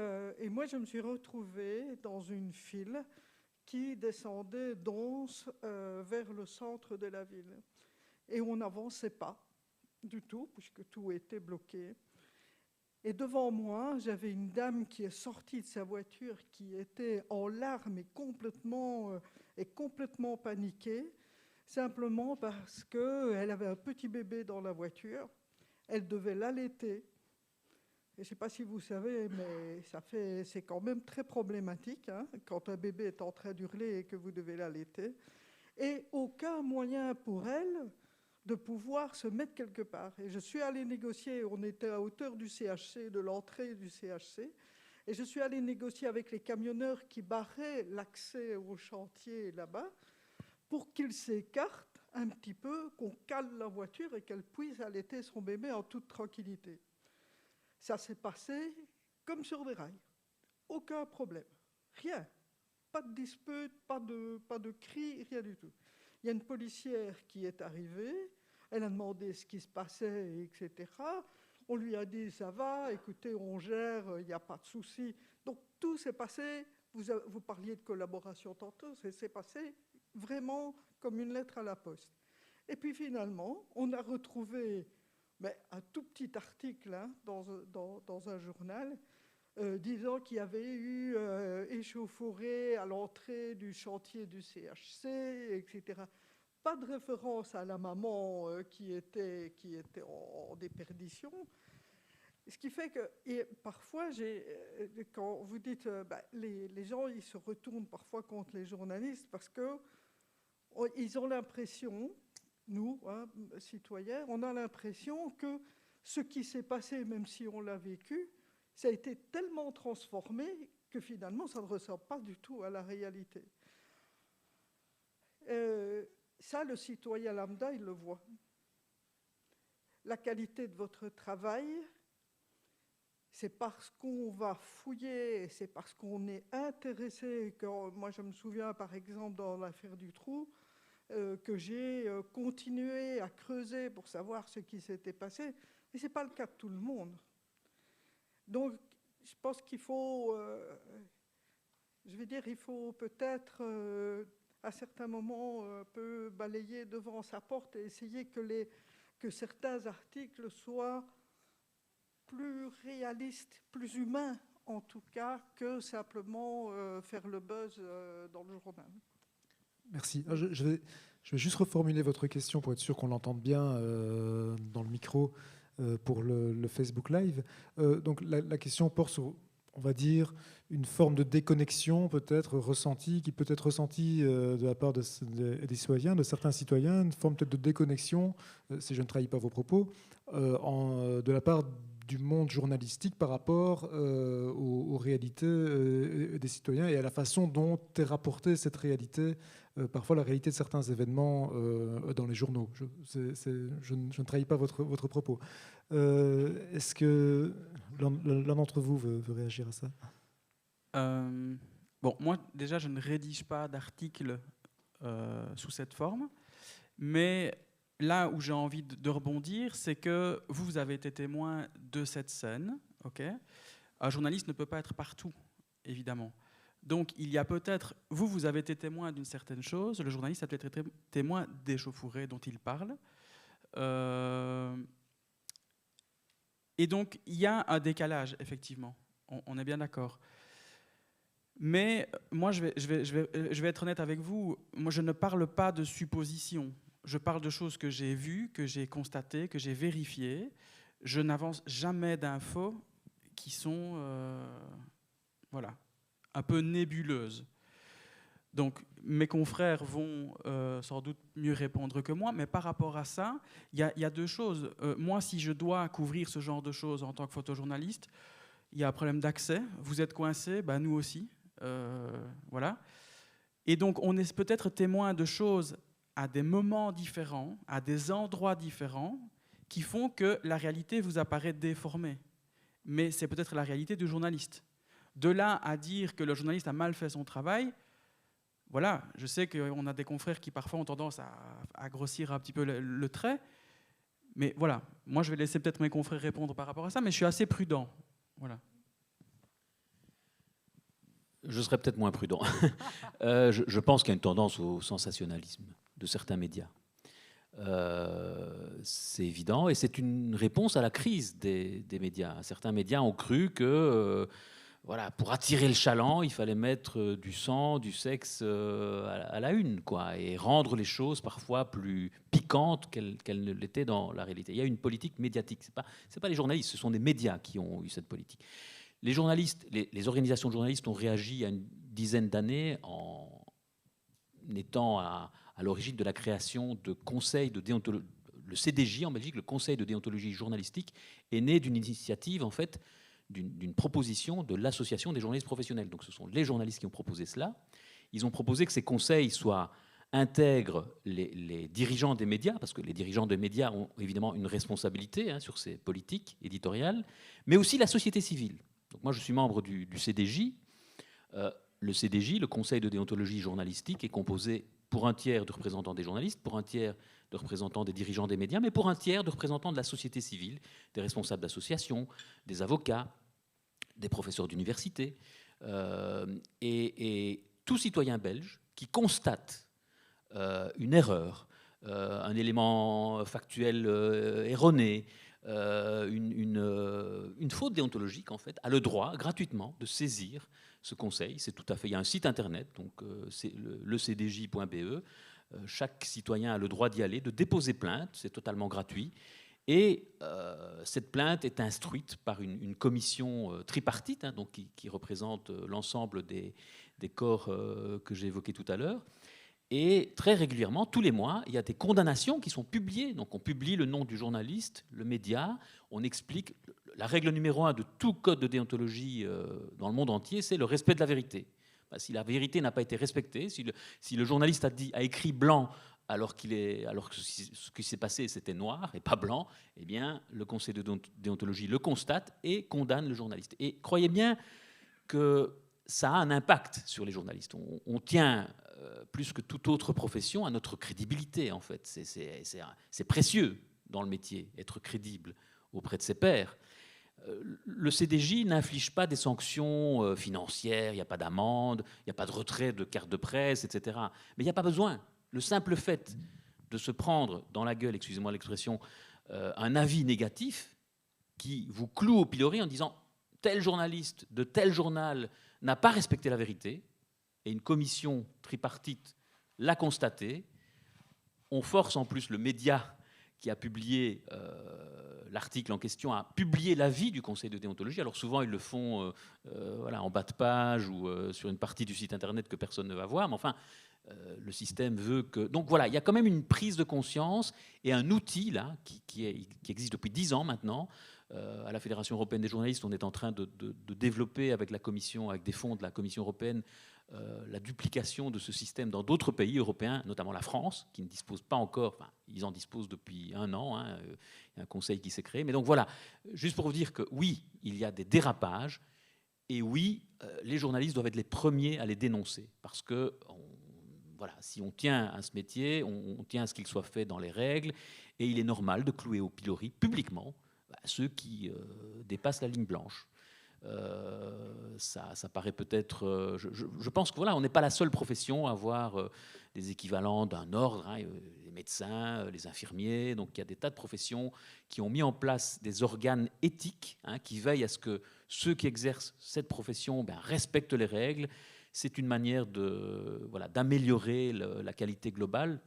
moi je me suis retrouvée dans une file qui descendait d'Ons vers le centre de la ville. Et on n'avançait pas du tout, puisque tout était bloqué. Et devant moi, j'avais une dame qui est sortie de sa voiture, qui était en larmes et complètement paniquée, simplement parce qu'elle avait un petit bébé dans la voiture. Elle devait l'allaiter. Et je ne sais pas si vous savez, mais c'est quand même très problématique quand un bébé est en train d'hurler et que vous devez l'allaiter. Et aucun moyen pour elle de pouvoir se mettre quelque part. Et je suis allée négocier, on était à hauteur du CHC, de l'entrée du CHC, Et je suis allée négocier avec les camionneurs qui barraient l'accès au chantier là-bas pour qu'ils s'écartent un petit peu, qu'on cale la voiture et qu'elle puisse allaiter son bébé en toute tranquillité. Ça s'est passé comme sur des rails. Aucun problème. Rien. Pas de dispute, pas de cris, rien du tout. Il y a une policière qui est arrivée, elle a demandé ce qui se passait, etc. On lui a dit, ça va, écoutez, on gère, il n'y a pas de souci. Donc tout s'est passé, vous parliez de collaboration tantôt, c'est passé vraiment comme une lettre à la poste. Et puis finalement, on a retrouvé un tout petit article dans un journal disant qu'il y avait eu échauffourée à l'entrée du chantier du CHC, etc. Pas de référence à la maman qui était en déperdition. Ce qui fait que parfois, quand vous dites les gens, ils se retournent parfois contre les journalistes parce qu'ils ont l'impression, nous, citoyens, on a l'impression que ce qui s'est passé, même si on l'a vécu, ça a été tellement transformé que finalement, ça ne ressemble pas du tout à la réalité. Ça, le citoyen lambda, il le voit. La qualité de votre travail, c'est parce qu'on va fouiller, c'est parce qu'on est intéressé. Moi, je me souviens, par exemple, dans l'affaire du trou, que j'ai continué à creuser pour savoir ce qui s'était passé. Mais ce n'est pas le cas de tout le monde. Donc, je pense qu'il faut, il faut peut-être, à certains moments, un peu balayer devant sa porte et essayer que certains articles soient plus réalistes, plus humains, en tout cas, que simplement faire le buzz dans le journal. Merci. Je vais juste reformuler votre question pour être sûr qu'on l'entende bien dans le micro. Pour le Facebook Live. Donc la question porte sur, on va dire, une forme de déconnexion peut-être ressentie, qui peut être ressentie de la part des citoyens, de certains citoyens, une forme peut-être de déconnexion, si je ne trahis pas vos propos, de la part du monde journalistique par rapport aux réalités des citoyens et à la façon dont est rapportée cette réalité, parfois la réalité de certains événements dans les journaux. Je ne trahis pas votre propos. Est-ce que l'un d'entre vous veut réagir à ça ? Bon, moi, déjà, je ne rédige pas d'articles sous cette forme, mais là où j'ai envie de rebondir, c'est que vous avez été témoin de cette scène. Okay ? Un journaliste ne peut pas être partout, évidemment. Donc, il y a peut-être... Vous avez été témoin d'une certaine chose, le journaliste a peut-être été témoin d'échauffourées dont il parle. Et donc, il y a un décalage, effectivement. On est bien d'accord. Mais moi, je vais être honnête avec vous. Moi, je ne parle pas de suppositions. Je parle de choses que j'ai vues, que j'ai constatées, que j'ai vérifiées. Je n'avance jamais d'infos qui sont un peu nébuleuses. Donc, mes confrères vont sans doute mieux répondre que moi, mais par rapport à ça, il y a deux choses. Moi, si je dois couvrir ce genre de choses en tant que photojournaliste, il y a un problème d'accès. Vous êtes coincés, nous aussi. Voilà. Et donc, on est peut-être témoin de choses à des moments différents, à des endroits différents, qui font que la réalité vous apparaît déformée. Mais c'est peut-être la réalité du journaliste. De là à dire que le journaliste a mal fait son travail, voilà, je sais qu'on a des confrères qui parfois ont tendance à grossir un petit peu le trait, mais voilà, moi je vais laisser peut-être mes confrères répondre par rapport à ça, mais je suis assez prudent. Voilà. Je serais peut-être moins prudent. Je pense qu'il y a une tendance au sensationnalisme de certains médias. C'est évident, et c'est une réponse à la crise des médias. Certains médias ont cru que pour attirer le chaland, il fallait mettre du sang, du sexe à la une, et rendre les choses parfois plus piquantes qu'elles ne l'étaient dans la réalité. Il y a une politique médiatique. C'est pas les journalistes, ce sont des médias qui ont eu cette politique. Les journalistes, les organisations de journalistes ont réagi il y a une dizaine d'années en étant à l'origine de la création de conseils de déontologie. Le CDJ en Belgique, le Conseil de déontologie journalistique, est né d'une initiative en fait d'une proposition de l'Association des journalistes professionnels. Donc ce sont les journalistes qui ont proposé cela. Ils ont proposé que ces conseils intègrent les dirigeants des médias, parce que les dirigeants des médias ont évidemment une responsabilité sur ces politiques éditoriales, mais aussi la société civile. Donc moi, je suis membre du CDJ. Le CDJ, le Conseil de déontologie journalistique, est composé pour un tiers de représentants des journalistes, pour un tiers de représentants des dirigeants des médias, mais pour un tiers de représentants de la société civile, des responsables d'associations, des avocats, des professeurs d'université, et tout citoyen belge qui constate une erreur, un élément factuel erroné, une faute déontologique, en fait, a le droit gratuitement de saisir ce conseil. C'est tout à fait. Il y a un site internet, donc c'est le cdj.be. Chaque citoyen a le droit d'y aller, de déposer plainte. C'est totalement gratuit. Et cette plainte est instruite par une commission tripartite, donc qui représente l'ensemble des corps que j'ai évoqués tout à l'heure. Et très régulièrement, tous les mois, il y a des condamnations qui sont publiées. Donc on publie le nom du journaliste, le média, on explique. La règle numéro 1 de tout code de déontologie dans le monde entier, c'est le respect de la vérité. Si la vérité n'a pas été respectée, si le journaliste a écrit blanc alors que ce qui s'est passé c'était noir et pas blanc, eh bien le Conseil de déontologie le constate et condamne le journaliste. Et croyez bien que ça a un impact sur les journalistes. On tient plus que toute autre profession à notre crédibilité, en fait. C'est précieux dans le métier, être crédible auprès de ses pairs. Le CDJ n'inflige pas des sanctions financières, il n'y a pas d'amende, il n'y a pas de retrait de carte de presse, etc. Mais il n'y a pas besoin. Le simple fait de se prendre dans la gueule, excusez-moi l'expression, un avis négatif qui vous cloue au pilori en disant tel journaliste de tel journal n'a pas respecté la vérité, et une commission tripartite l'a constaté. On force en plus le média qui a publié l'article en question à publier l'avis du Conseil de déontologie. Alors souvent, ils le font en bas de page ou sur une partie du site internet que personne ne va voir, mais enfin, le système veut que... Donc voilà, il y a quand même une prise de conscience et un outil là, qui existe depuis 10 ans maintenant. À la Fédération européenne des journalistes, on est en train de développer avec la Commission, avec des fonds de la Commission européenne, la duplication de ce système dans d'autres pays européens, notamment la France, qui ne dispose pas encore, enfin, ils en disposent depuis 1 an, il y a un conseil qui s'est créé. Mais donc voilà, juste pour vous dire que oui, il y a des dérapages, et oui, les journalistes doivent être les premiers à les dénoncer, parce que voilà, si on tient à ce métier, on tient à ce qu'il soit fait dans les règles, et il est normal de clouer au pilori publiquement ceux qui dépassent la ligne blanche. Ça paraît peut-être... je pense que voilà, on n'est pas la seule profession à avoir des équivalents d'un ordre, les médecins, les infirmiers. Donc il y a des tas de professions qui ont mis en place des organes éthiques qui veillent à ce que ceux qui exercent cette profession respectent les règles. C'est une manière d'améliorer la qualité globale.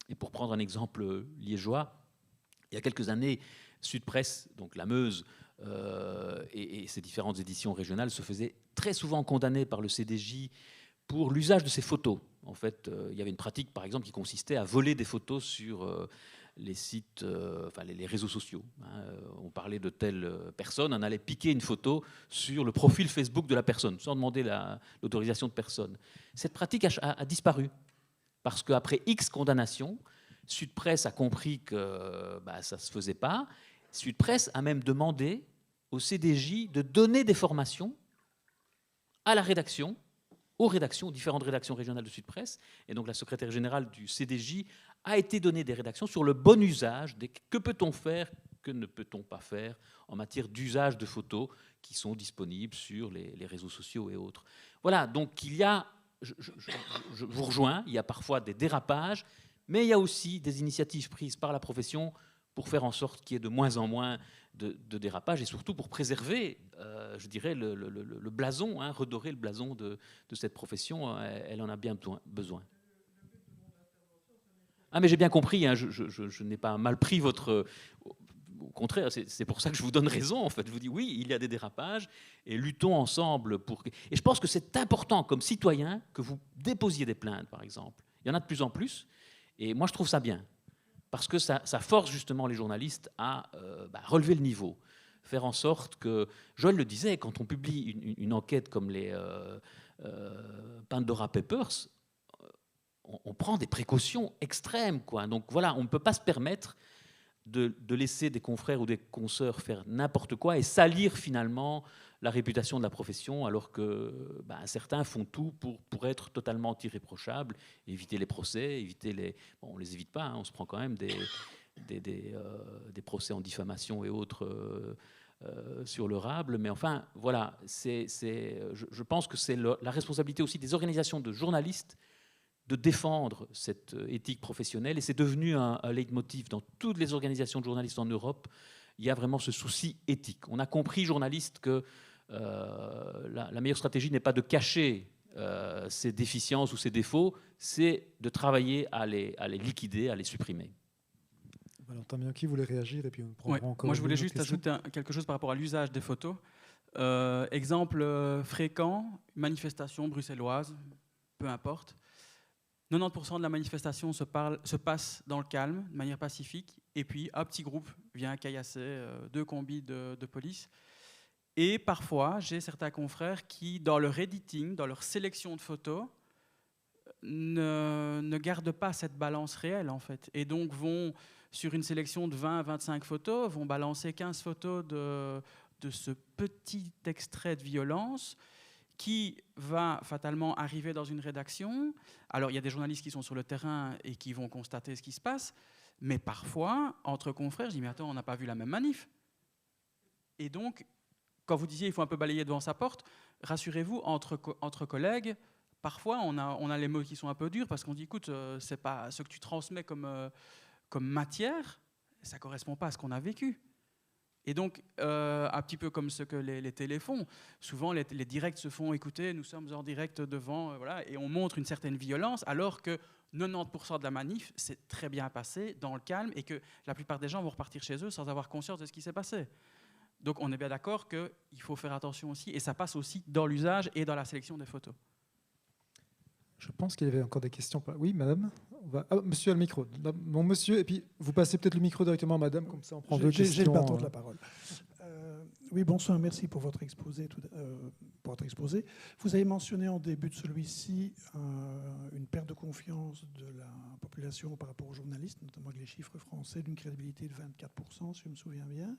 Et pour prendre un exemple liégeois, il y a quelques années, Sud Presse, donc la Meuse, et ses différentes éditions régionales se faisaient très souvent condamner par le CDJ pour l'usage de ces photos. En fait, il y avait une pratique, par exemple, qui consistait à voler des photos sur les sites, les réseaux sociaux. On parlait de telle personne, on allait piquer une photo sur le profil Facebook de la personne, sans demander l'autorisation de personne. Cette pratique a disparu, parce qu'après X condamnations, Sud Presse a compris que ça ne se faisait pas. Sud Presse a même demandé au CDJ de donner des formations à la rédaction, aux différentes rédactions régionales de Sud Presse. Et donc la secrétaire générale du CDJ a été donnée des rédactions sur le bon usage, que peut-on faire, que ne peut-on pas faire en matière d'usage de photos qui sont disponibles sur les réseaux sociaux et autres. Voilà, donc il y a, je vous rejoins, il y a parfois des dérapages, mais il y a aussi des initiatives prises par la profession pour faire en sorte qu'il y ait de moins en moins de dérapages et surtout pour préserver, je dirais, le blason, redorer le blason de cette profession. Elle en a bien besoin. Ah, mais j'ai bien compris, je n'ai pas mal pris votre... Au contraire, c'est pour ça que je vous donne raison, en fait. Je vous dis, oui, il y a des dérapages et luttons ensemble pour... Et je pense que c'est important, comme citoyen, que vous déposiez des plaintes, par exemple. Il y en a de plus en plus. Et moi, je trouve ça bien, parce que ça force justement les journalistes à relever le niveau faire en sorte que, Joël le disait, quand on publie une enquête comme les Pandora Papers, on prend des précautions extrêmes, quoi. Donc voilà, on ne peut pas se permettre de laisser des confrères ou des consoeurs faire n'importe quoi et salir finalement la réputation de la profession, alors que certains font tout pour être totalement irréprochables, éviter les procès, éviter les... Bon, on ne les évite pas, hein, on se prend quand même des procès en diffamation et autres sur le rable, mais enfin, voilà, je pense que c'est la responsabilité aussi des organisations de journalistes de défendre cette éthique professionnelle, et c'est devenu un leitmotiv dans toutes les organisations de journalistes en Europe. Il y a vraiment ce souci éthique. On a compris, journalistes, que la meilleure stratégie n'est pas de cacher ses déficiences ou ses défauts, c'est de travailler à les liquider, à les supprimer. Valentin Bianchi voulait réagir et puis on prendra encore. Moi, je voulais juste ajouter quelque chose par rapport à l'usage des photos. Exemple fréquent, manifestation bruxelloise, peu importe. 90% de la manifestation se passe dans le calme, de manière pacifique, et puis un petit groupe vient caillasser 2 combis de police. Et parfois, j'ai certains confrères qui, dans leur editing, dans leur sélection de photos, ne gardent pas cette balance réelle, en fait. Et donc vont, sur une sélection de 20 à 25 photos, vont balancer 15 photos de ce petit extrait de violence qui va fatalement arriver dans une rédaction. Alors, il y a des journalistes qui sont sur le terrain et qui vont constater ce qui se passe, mais parfois, entre confrères, je dis, mais attends, on n'a pas vu la même manif. Et donc, quand vous disiez il faut un peu balayer devant sa porte, rassurez-vous, entre collègues, parfois, on a les mots qui sont un peu durs parce qu'on dit, écoute, c'est pas ce que tu transmets comme matière, ça ne correspond pas à ce qu'on a vécu. Et donc, un petit peu comme ce que les télés font, souvent les directs se font écouter, nous sommes en direct devant, voilà, et on montre une certaine violence, alors que 90% de la manif s'est très bien passé dans le calme et que la plupart des gens vont repartir chez eux sans avoir conscience de ce qui s'est passé. Donc on est bien d'accord qu'il faut faire attention aussi, et ça passe aussi dans l'usage et dans la sélection des photos. Je pense qu'il y avait encore des questions. Oui, madame. Monsieur a le micro. Mon monsieur, et puis vous passez peut-être le micro directement à madame, comme ça on prend 2 questions. J'ai le bâton de la parole. Oui, bonsoir, merci pour votre exposé. Vous avez mentionné en début de celui-ci une perte de confiance de la population par rapport aux journalistes, notamment avec les chiffres français d'une crédibilité de 24%, si je me souviens bien.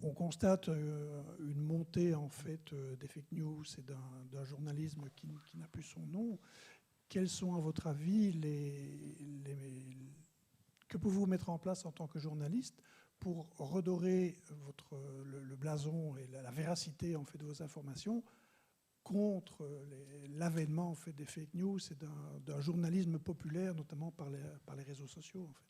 On constate une montée en fait des fake news et d'un journalisme qui n'a plus son nom. Quels sont, à votre avis, que pouvez-vous mettre en place en tant que journaliste pour redorer le blason et la véracité en fait de vos informations contre l'avènement en fait des fake news et d'un journalisme populaire, notamment par les réseaux sociaux en fait.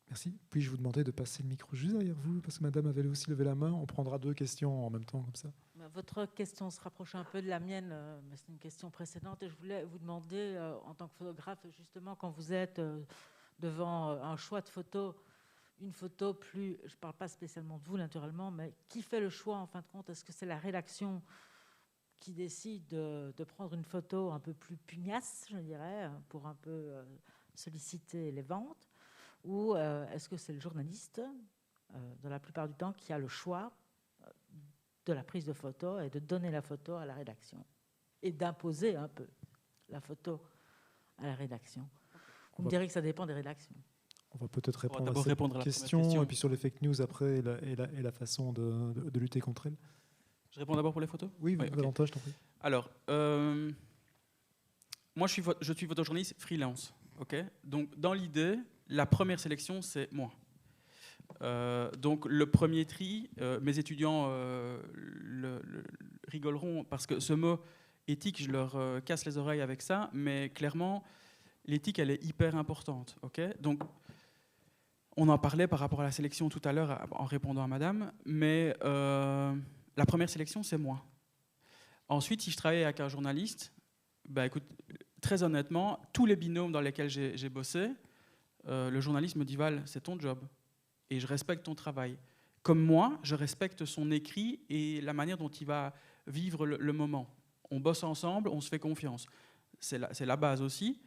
Merci. Puis-je vous demander de passer le micro juste derrière vous, parce que madame avait aussi levé la main. On prendra 2 questions en même temps, comme ça. Votre question se rapproche un peu de la mienne, mais c'est une question précédente. Et je voulais vous demander, en tant que photographe, justement, quand vous êtes devant un choix de photo, une photo plus... Je ne parle pas spécialement de vous, naturellement, mais qui fait le choix, en fin de compte? Est-ce que c'est la rédaction qui décide de prendre une photo un peu plus pugnace, je dirais, pour un peu solliciter les ventes? Ou est-ce que c'est le journaliste, dans la plupart du temps, qui a le choix de la prise de photo et de donner la photo à la rédaction et d'imposer un peu la photo à la rédaction? Vous me direz que ça dépend des rédactions. On va peut-être répondre à cette question, et puis sur les fake news après et la façon de lutter contre elles. Je réponds d'abord pour les photos? Oui, Valentin, je t'en prie. Alors, moi, je suis photojournaliste freelance. Okay, donc, dans l'idée, la première sélection, c'est moi. Donc, le premier tri, mes étudiants rigoleront parce que ce mot éthique, je leur casse les oreilles avec ça, mais clairement, l'éthique, elle est hyper importante. Okay, donc, on en parlait par rapport à la sélection tout à l'heure en répondant à madame, mais la première sélection, c'est moi. Ensuite, si je travaille avec un journaliste, écoute, très honnêtement, tous les binômes dans lesquels j'ai bossé, le journaliste me dit « Val, c'est ton job et je respecte ton travail ». Comme moi, je respecte son écrit et la manière dont il va vivre le moment. On bosse ensemble, on se fait confiance. C'est la base aussi.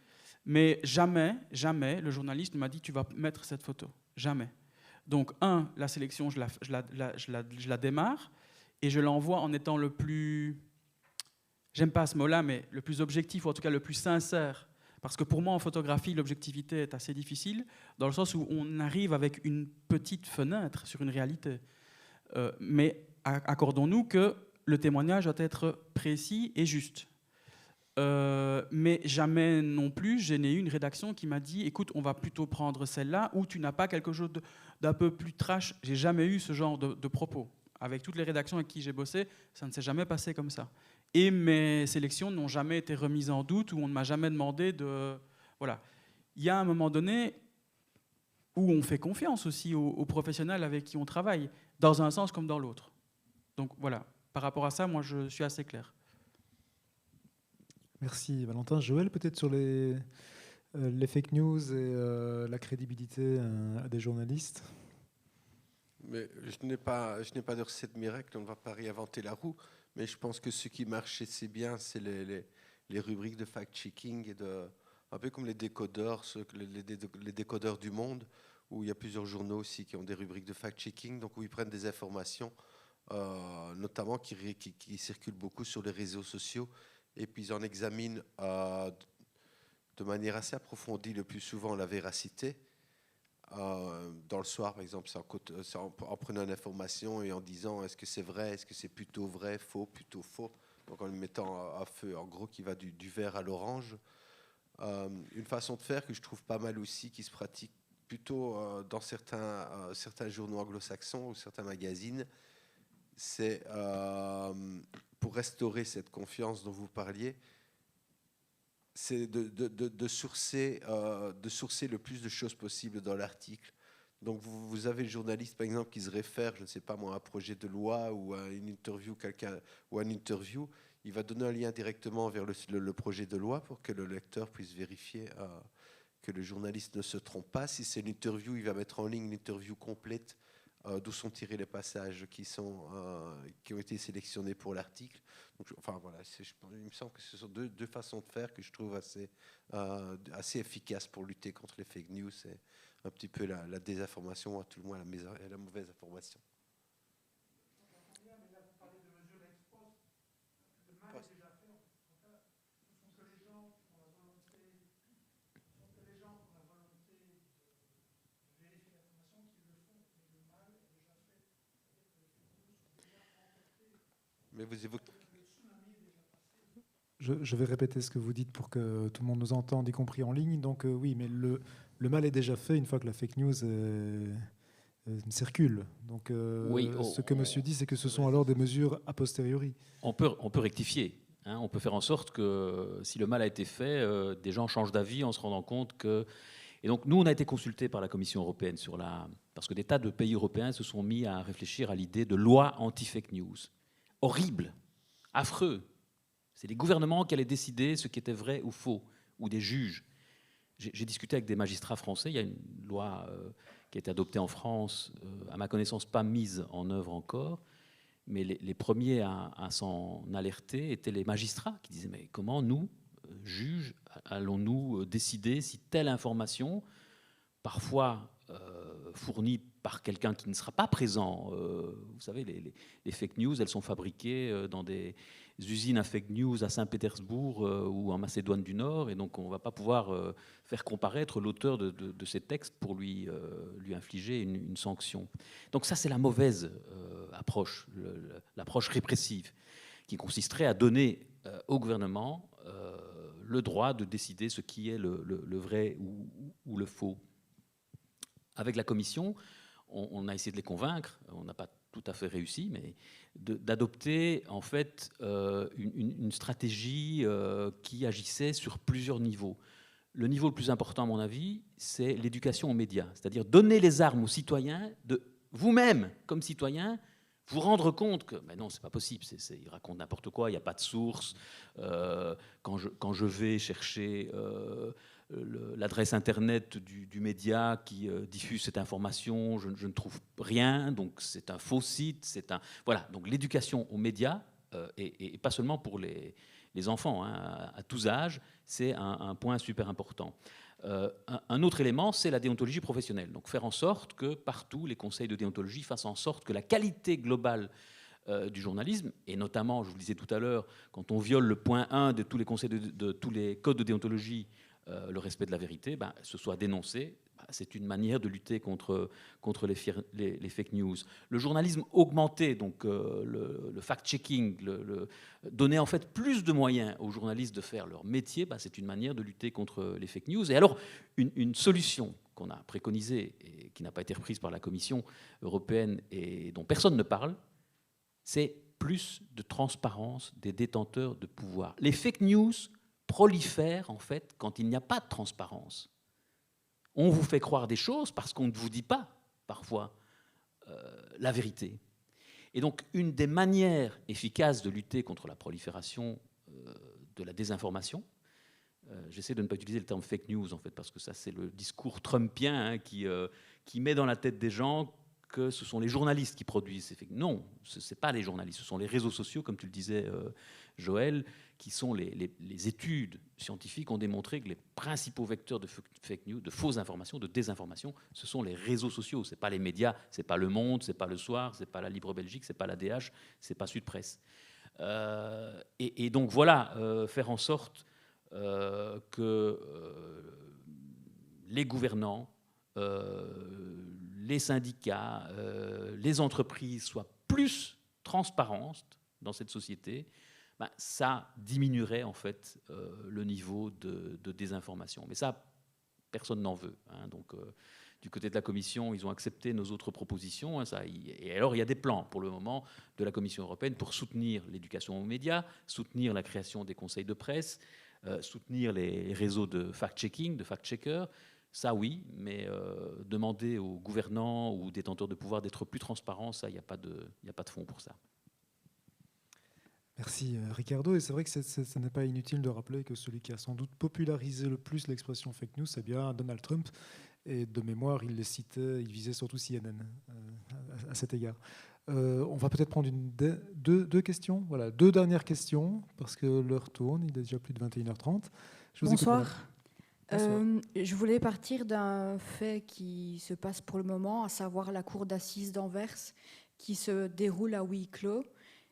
Mais jamais, jamais, le journaliste ne m'a dit « Tu vas mettre cette photo ». Jamais. Donc, la sélection, je la démarre et je l'envoie en étant le plus, j'aime pas ce mot-là, mais le plus objectif, ou en tout cas le plus sincère. Parce que pour moi, en photographie, l'objectivité est assez difficile, dans le sens où on arrive avec une petite fenêtre sur une réalité. Mais accordons-nous que le témoignage doit être précis et juste. Mais jamais non plus, je n'ai eu une rédaction qui m'a dit « Écoute, on va plutôt prendre celle-là » ou « Tu n'as pas quelque chose d'un peu plus trash ». J'ai jamais eu ce genre de propos. Avec toutes les rédactions avec qui j'ai bossé, ça ne s'est jamais passé comme ça. Et mes sélections n'ont jamais été remises en doute, ou on ne m'a jamais demandé de... Voilà. Il y a un moment donné où on fait confiance aussi aux professionnels avec qui on travaille, dans un sens comme dans l'autre. Donc voilà, par rapport à ça, moi je suis assez clair. Merci Valentin. Joël, peut-être sur les fake news et la crédibilité des journalistes. Mais je n'ai pas de recette miracle, on ne va pas réinventer la roue, mais je pense que ce qui marche assez bien, c'est les rubriques de fact-checking, un peu comme les décodeurs, les décodeurs du monde, où il y a plusieurs journaux aussi qui ont des rubriques de fact-checking, donc où ils prennent des informations, notamment qui circulent beaucoup sur les réseaux sociaux, et puis ils en examinent de manière assez approfondie le plus souvent la véracité. Dans le soir, par exemple, c'est en prenant une information et en disant est-ce que c'est vrai, est-ce que c'est plutôt vrai, faux, plutôt faux. Donc en le mettant à feu, en gros, qui va du vert à l'orange. Une façon de faire que je trouve pas mal aussi, qui se pratique plutôt dans certains journaux anglo-saxons ou certains magazines, c'est pour restaurer cette confiance dont vous parliez, c'est de sourcer le plus de choses possibles dans l'article. Donc vous avez le journaliste, par exemple, qui se réfère, je ne sais pas moi, à un projet de loi ou à une interview, il va donner un lien directement vers le projet de loi pour que le lecteur puisse vérifier que le journaliste ne se trompe pas. Si c'est une interview, il va mettre en ligne l'interview complète, d'où sont tirés les passages qui ont été sélectionnés pour l'article. Donc, enfin, voilà, il me semble que ce sont deux façons de faire que je trouve assez efficaces pour lutter contre les fake news. C'est un petit peu la désinformation, ou à tout le moins la mauvaise information. Mais vous évoquez... Je vais répéter ce que vous dites pour que tout le monde nous entende, y compris en ligne. Donc oui, mais le mal est déjà fait une fois que la fake news circule. Donc ce que monsieur dit, c'est que ce sont alors des mesures a posteriori. On peut rectifier. Hein, on peut faire en sorte que si le mal a été fait, des gens changent d'avis en se rendant compte que... Et donc nous, on a été consultés par la Commission européenne parce que des tas de pays européens se sont mis à réfléchir à l'idée de loi anti-fake news. Horrible, affreux. C'est les gouvernements qui allaient décider ce qui était vrai ou faux, ou des juges. J'ai discuté avec des magistrats français. Il y a une loi qui a été adoptée en France, à ma connaissance pas mise en œuvre encore, mais les premiers à s'en alerter étaient les magistrats qui disaient « Mais comment nous, juges, allons-nous décider si telle information, parfois fournie par quelqu'un qui ne sera pas présent. Vous savez, les fake news, elles sont fabriquées dans des usines à fake news à Saint-Pétersbourg ou en Macédoine du Nord, et donc on ne va pas pouvoir faire comparaître l'auteur de ces textes pour lui infliger une sanction. Donc ça, c'est la mauvaise approche, l'approche répressive, qui consisterait à donner au gouvernement le droit de décider ce qui est le vrai ou le faux. Avec la Commission, on a essayé de les convaincre, on n'a pas tout à fait réussi, mais d'adopter en fait une stratégie qui agissait sur plusieurs niveaux. Le niveau le plus important, à mon avis, c'est l'éducation aux médias, c'est-à-dire donner les armes aux citoyens de vous-même, comme citoyens, vous rendre compte que mais non, c'est pas possible, il raconte n'importe quoi, il n'y a pas de source. Quand je vais chercher l'adresse internet du média qui diffuse cette information, je ne trouve rien, donc c'est un faux site. Voilà, donc l'éducation aux médias, et pas seulement pour les les enfants à tous âges, c'est un point super important. Un autre élément, c'est la déontologie professionnelle. Donc faire en sorte que partout, les conseils de déontologie fassent en sorte que la qualité globale du journalisme, et notamment, je vous le disais tout à l'heure, quand on viole le point 1 de tous les conseils de tous les codes de déontologie, le respect de la vérité, ce soit dénoncé. C'est une manière de lutter contre les fake news. Le journalisme augmenté, donc le fact-checking, donner en fait plus de moyens aux journalistes de faire leur métier, c'est une manière de lutter contre les fake news. Et alors, une solution qu'on a préconisée et qui n'a pas été reprise par la Commission européenne et dont personne ne parle, c'est plus de transparence des détenteurs de pouvoir. Les fake news prolifèrent en fait quand il n'y a pas de transparence. On vous fait croire des choses parce qu'on ne vous dit pas, parfois, la vérité. Et donc, une des manières efficaces de lutter contre la prolifération de la désinformation, j'essaie de ne pas utiliser le terme fake news, en fait, parce que ça, c'est le discours trumpien qui met dans la tête des gens que ce sont les journalistes qui produisent ces fake news. Non, ce n'est pas les journalistes, ce sont les réseaux sociaux, comme tu le disais, Joël, qui sont les études scientifiques ont démontré que les principaux vecteurs de fake news, de fausses informations, de désinformation, ce sont les réseaux sociaux. Ce n'est pas les médias, ce n'est pas Le Monde, ce n'est pas Le Soir, ce n'est pas la Libre Belgique, ce n'est pas la DH, ce n'est pas Sud Presse. Et donc voilà, faire en sorte que les gouvernants, les syndicats, les entreprises soient plus transparentes dans cette société, ça diminuerait en fait le niveau de désinformation. Mais ça, personne n'en veut. Donc, du côté de la Commission, ils ont accepté nos autres propositions. Et alors, il y a des plans pour le moment de la Commission européenne pour soutenir l'éducation aux médias, soutenir la création des conseils de presse, soutenir les réseaux de fact-checking, de fact-checkers. Ça, oui, mais demander aux gouvernants ou détenteurs de pouvoir d'être plus transparents, ça, il n'y a pas de fonds pour ça. Merci Ricardo. Et c'est vrai que ce n'est pas inutile de rappeler que celui qui a sans doute popularisé le plus l'expression fake news, c'est bien Donald Trump. Et de mémoire, il les citait, il visait surtout CNN à cet égard. On va peut-être prendre deux questions. Voilà, 2 dernières questions, parce que l'heure tourne, il est déjà plus de 21h30. Bonsoir. Je voulais partir d'un fait qui se passe pour le moment, à savoir la cour d'assises d'Anvers, qui se déroule à huis clos.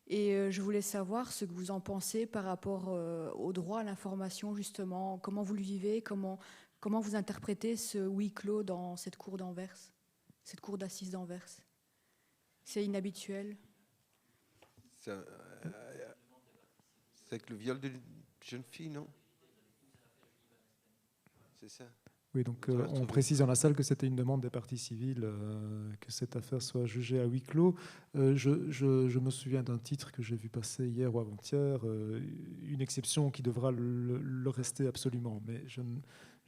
Et je voulais savoir ce que vous en pensez par rapport au droit à l'information, justement. Comment vous le vivez, comment vous interprétez ce huis clos dans cette cour d'Anvers, cette cour d'assises d'Anvers? C'est inhabituel. C'est avec le viol d'une jeune fille, non? C'est ça. Oui, donc on précise dans la salle que c'était une demande des parties civiles que cette affaire soit jugée à huis clos. Je me souviens d'un titre que j'ai vu passer hier ou avant-hier, une exception qui devra le rester absolument. Mais je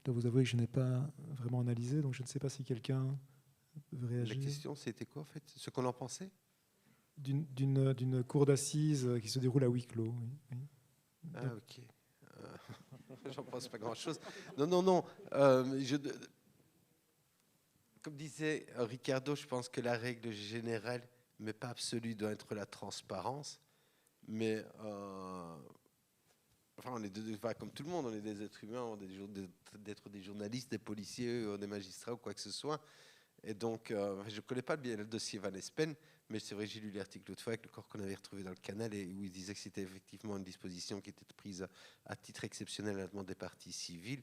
dois vous avouer que je n'ai pas vraiment analysé, donc je ne sais pas si quelqu'un veut réagir. La question, c'était quoi en fait? Ce qu'on en pensait? D'une cour d'assises qui se déroule à huis clos. Oui. Ah, ok. J'en pense pas grand-chose. Non. Comme disait Ricardo, je pense que la règle générale, mais pas absolue, doit être la transparence. Mais on est comme tout le monde, on est des êtres humains, on est d'être des journalistes, des policiers, des magistrats ou quoi que ce soit. Et donc, je ne connais pas bien le dossier Van Espen, mais c'est vrai que j'ai lu l'article l'autre fois avec le corps qu'on avait retrouvé dans le Canal et où il disait que c'était effectivement une disposition qui était prise à titre exceptionnel à la demande des parties civiles.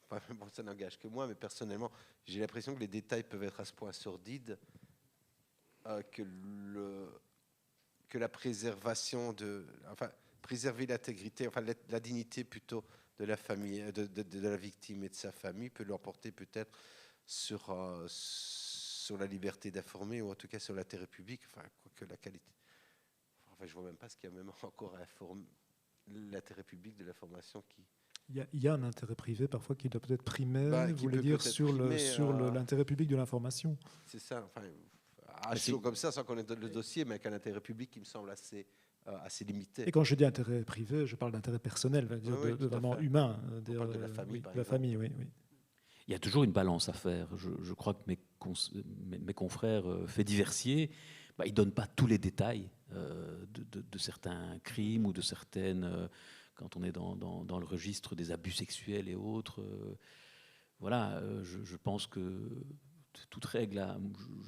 Enfin, bon, ça n'engage que moi, mais personnellement, j'ai l'impression que les détails peuvent être à ce point sordides que la préservation préserver l'intégrité, la dignité plutôt de la famille, de la victime et de sa famille peut l'emporter peut-être sur la liberté d'informer, ou en tout cas sur l'intérêt public, quoique la qualité. Je ne vois même pas ce qu'il y a même encore à informer, l'intérêt public de l'information qui... Il y a un intérêt privé parfois qui doit peut-être primer, vous voulez dire, sur l'intérêt public de l'information. C'est ça, à chaud comme ça, sans connaître le dossier, mais avec un intérêt public qui me semble assez limité. Et quand je dis intérêt privé, je parle d'intérêt personnel, de vraiment humain. On parle de la famille, par exemple. La famille, oui. Il y a toujours une balance à faire. Je crois que mes confrères faits diversiers, ils ne donnent pas tous les détails de certains crimes ou de certaines quand on est dans le registre des abus sexuels et autres. Voilà, je pense que toute règle,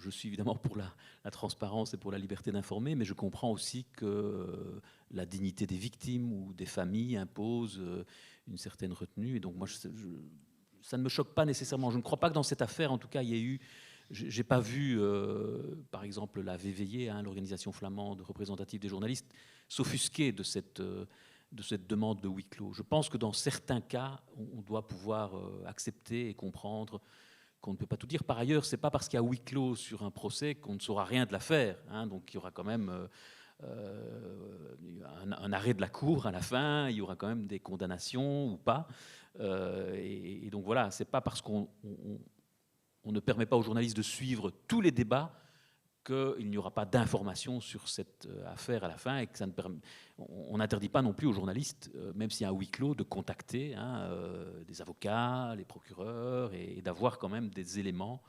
je suis évidemment pour la transparence et pour la liberté d'informer, mais je comprends aussi que la dignité des victimes ou des familles impose une certaine retenue. Et donc moi, ça ne me choque pas nécessairement. Je ne crois pas que dans cette affaire, en tout cas, il y ait eu... Je n'ai pas vu, par exemple, la VVJ, l'organisation flamande représentative des journalistes, s'offusquer de cette demande de huis clos. Je pense que dans certains cas, on doit pouvoir accepter et comprendre qu'on ne peut pas tout dire. Par ailleurs, ce n'est pas parce qu'il y a huis clos sur un procès qu'on ne saura rien de l'affaire. Donc il y aura quand même un arrêt de la cour à la fin, il y aura quand même des condamnations ou pas. Et donc voilà, ce n'est pas parce qu'on ne permet pas aux journalistes de suivre tous les débats qu'il n'y aura pas d'informations sur cette affaire à la fin et que on n'interdit pas non plus aux journalistes, même s'il y a un huis clos, de contacter des avocats, les procureurs et d'avoir quand même des éléments.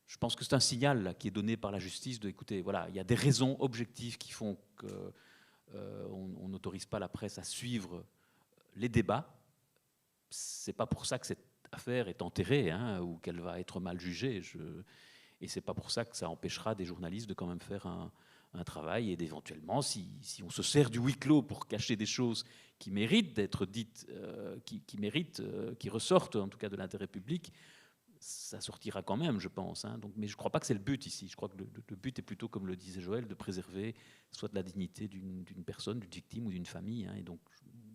Je pense que c'est un signal là, qui est donné par la justice de, écoutez, voilà, il y a des raisons objectives qui font qu'on n'autorise pas la presse à suivre les débats. C'est pas pour ça que cette affaire est enterrée ou qu'elle va être mal jugée. Et c'est pas pour ça que ça empêchera des journalistes de quand même faire un travail et d'éventuellement, si on se sert du huis clos pour cacher des choses qui méritent d'être dites, qui ressortent en tout cas de l'intérêt public, ça sortira quand même, je pense. Donc, mais je ne crois pas que c'est le but ici. Je crois que le but est plutôt, comme le disait Joël, de préserver soit de la dignité d'une personne, d'une victime ou d'une famille. Et donc,